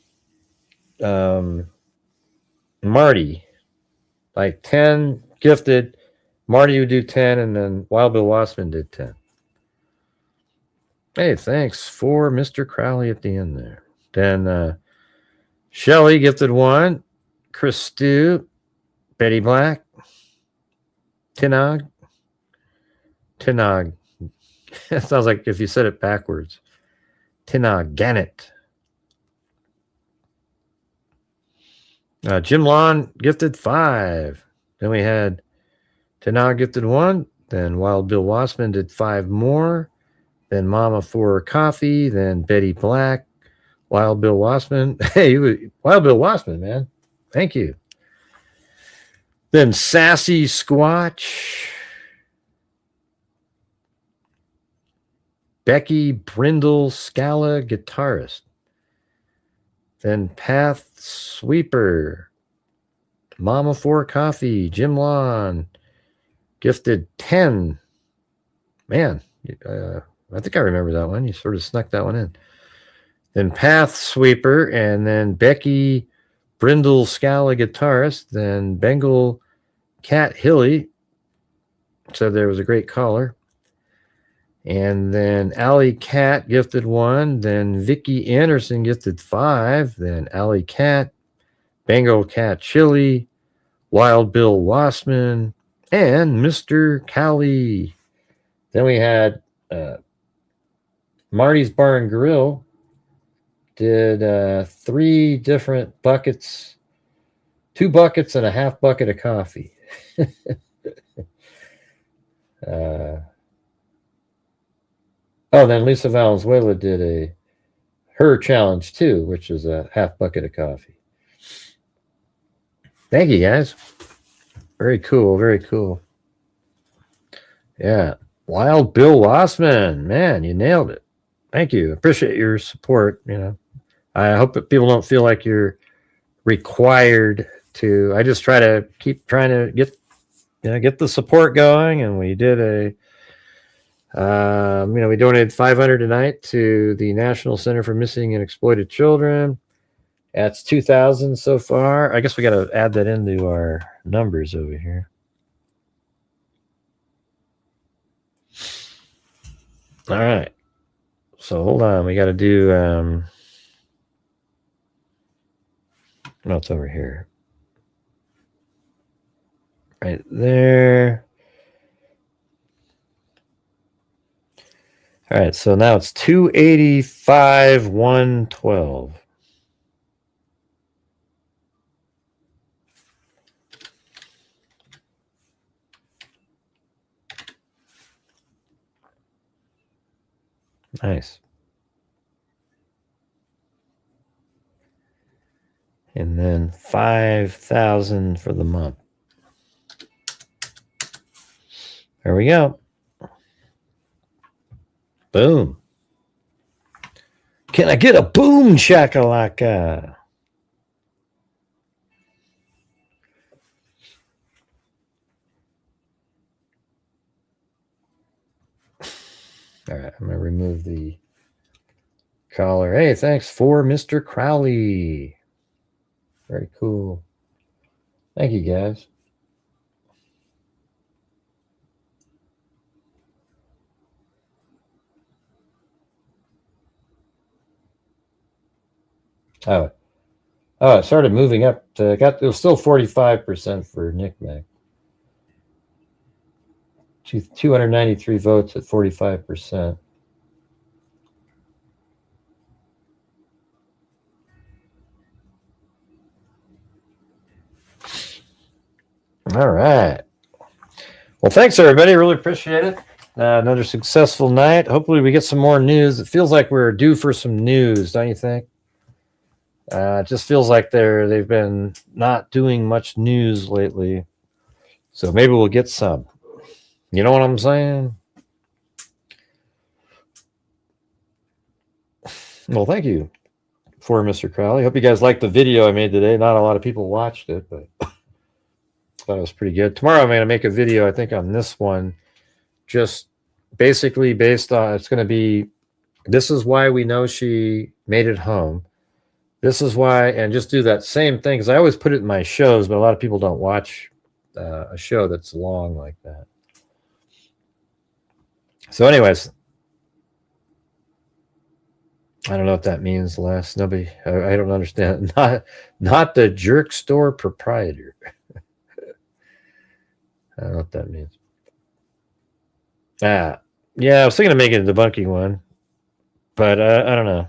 Marty. Like 10 gifted. Marty would do 10, and then Wild Bill Wassman did 10. Hey, thanks for Mr. Crowley at the end there. Then Shelly gifted one. Chris Stew. Betty Black. Tinog. It sounds like if you said it backwards. Tinog Gannett. Jim Lawn gifted 5. Then we had Tinog gifted 1. Then Wild Bill Wassman did 5 more. Then Mama for Coffee. Then Betty Black. Wild Bill Wassman. Hey, Wild Bill Wassman, man. Thank you. Then Sassy Squatch. Becky Brindle Scala guitarist. Then Path Sweeper. Mama for Coffee. Jim Lawn gifted 10. Man, I think I remember that one. You sort of snuck that one in. Then Path Sweeper, and then Becky Brindle Scala guitarist. Then Bengal Cat Hilly said there was a great caller. And then Allie Cat gifted 1. Then Vicky Anderson gifted 5. Then Allie Cat, Bengal Cat Chili, Wild Bill Wassman, and Mr. Cali. Then we had Marty's Bar and Grill did 3 different buckets, 2 buckets and a half bucket of coffee. Then Lisa Valenzuela did her challenge too, which is a half bucket of coffee. Thank you, guys. Very cool. Very cool. Yeah. Wild Bill Wassman. Man, you nailed it. Thank you. Appreciate your support. I hope that people don't feel like you're required to. I just try to keep trying to get the support going. And we did we donated $500 tonight to the National Center for Missing and Exploited Children. That's 2,000 so far. I guess we got to add that into our numbers over here. All right. So hold on. We got to do. No, it's over here. Right there. All right. So now it's 285, 112. Nice. And then 5,000 for the month. There we go. Boom. Can I get a boom shakalaka? All right, I'm going to remove the collar. Hey, thanks for Mr. Crowley. Very cool. Thank you, guys. Oh, it started moving up. It was still 45% for Nick Mac. 293 votes at 45%. All right. Well, thanks, everybody. Really appreciate it. Another successful night. Hopefully we get some more news. It feels like we're due for some news, don't you think? It just feels like they've been not doing much news lately. So maybe we'll get some. You know what I'm saying? Well, thank you for Mr. Crowley. Hope you guys liked the video I made today. Not a lot of people watched it, but thought it was pretty good. Tomorrow I'm going to make a video, I think, on this one. Just basically based on, it's going to be, this is why we know she made it home. This is why, and just do that same thing, because I always put it in my shows, but a lot of people don't watch a show that's long like that. So anyways, I don't know what that means, Les. Nobody, I don't understand. Not the jerk store proprietor. I don't know what that means. Yeah, I was thinking of making a debunking one, but I don't know.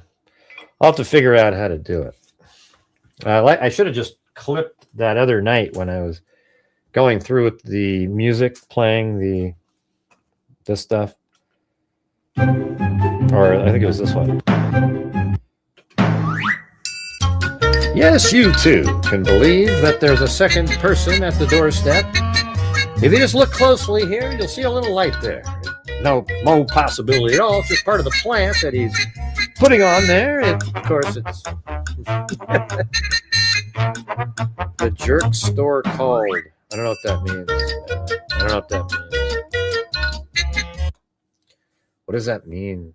I'll have to figure out how to do it. I should have just clipped that other night when I was going through with the music, playing this stuff. Or I think it was this one. Yes, you too can believe that there's a second person at the doorstep. If you just look closely here, you'll see a little light there. No possibility at all. It's just part of the plant that he's putting on there. Of course, it's the jerk store called. I don't know what that means. I don't know what that means. What does that mean?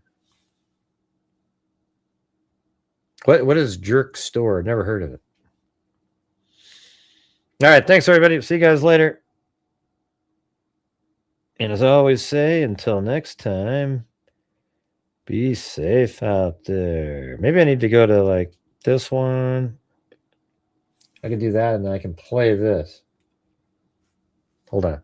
What is jerk store? Never heard of it. All right, thanks everybody. See you guys later. And as I always say, until next time, be safe out there. Maybe I need to go to like this one. I can do that and then I can play this. Hold on.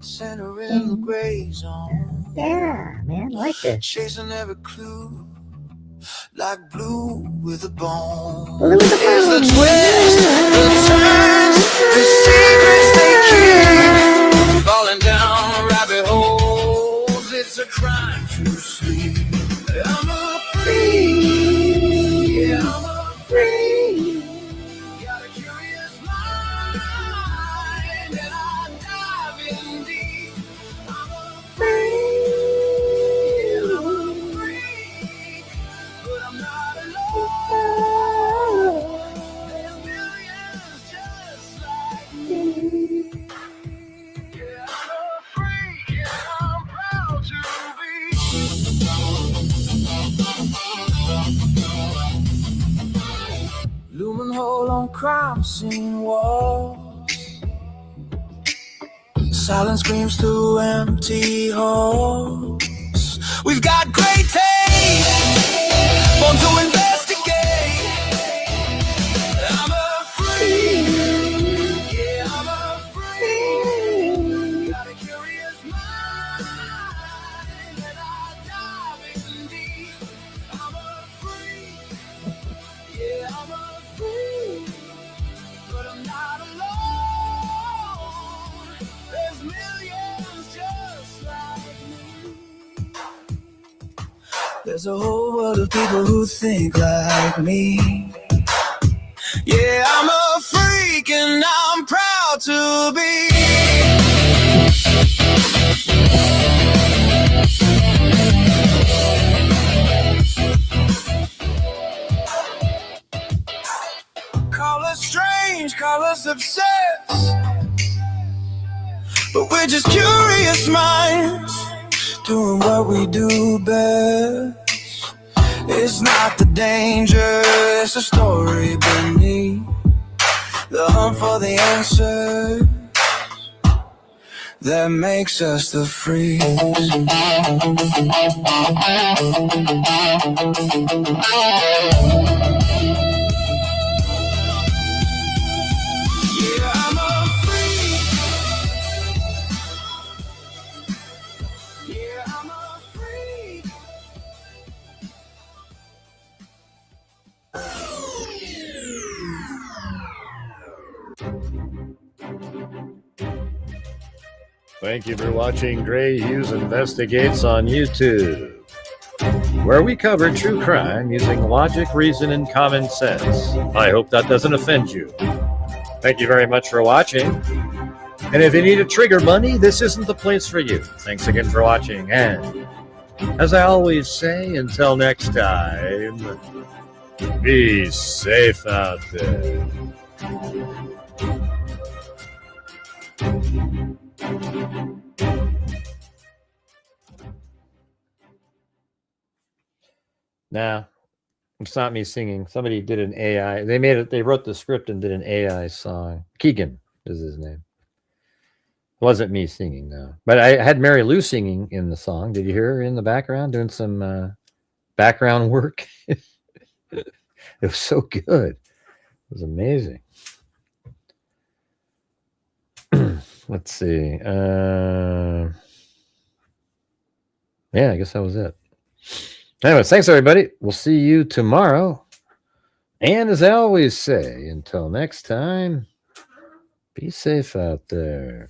Center in the gray zone.
Yeah, man, I like this.
Chasing every clue, like blue with a bone.
Blue with a bone.
It's the twist, the turns, the secrets they keep. Falling down rabbit holes, it's a crime to sleep. I'm a freak, yeah, I'm a freak. Got a curious mind. on crime scene walls. Silent screams through empty halls. We've got great taste, born to investigate. I'm a freak, yeah, I'm a freak. Got a curious mind, and I dive in deep. I'm a freak, yeah, I'm a freak, but I'm not alone. There's millions just like me. There's a whole world of people who think like me. Yeah, I'm a freak and I'm proud to be. Call us strange, call us obsessed, but we're just curious minds doing what we do best. It's not the danger, it's a story beneath the hunt for the answer that makes us the freaks. Yeah, I'm a freak. Yeah, I'm a freak.
Thank you for watching Gray Hughes Investigates on YouTube, where we cover true crime using logic, reason, and common sense. I hope that doesn't offend you. Thank you very much for watching. And if you need a trigger bunny, this isn't the place for you. Thanks again for watching. And as I always say, until next time, be safe out there. Nah, it's not me singing. Somebody did an AI. They made it. They wrote the script and did an AI song. Keegan is his name. It wasn't me singing, no. But I had Mary Lou singing in the song. Did you hear her in the background doing some background work? It was so good. It was amazing. Let's see. Yeah, I guess that was it. Anyways, thanks, everybody. We'll see you tomorrow. And as I always say, until next time, be safe out there.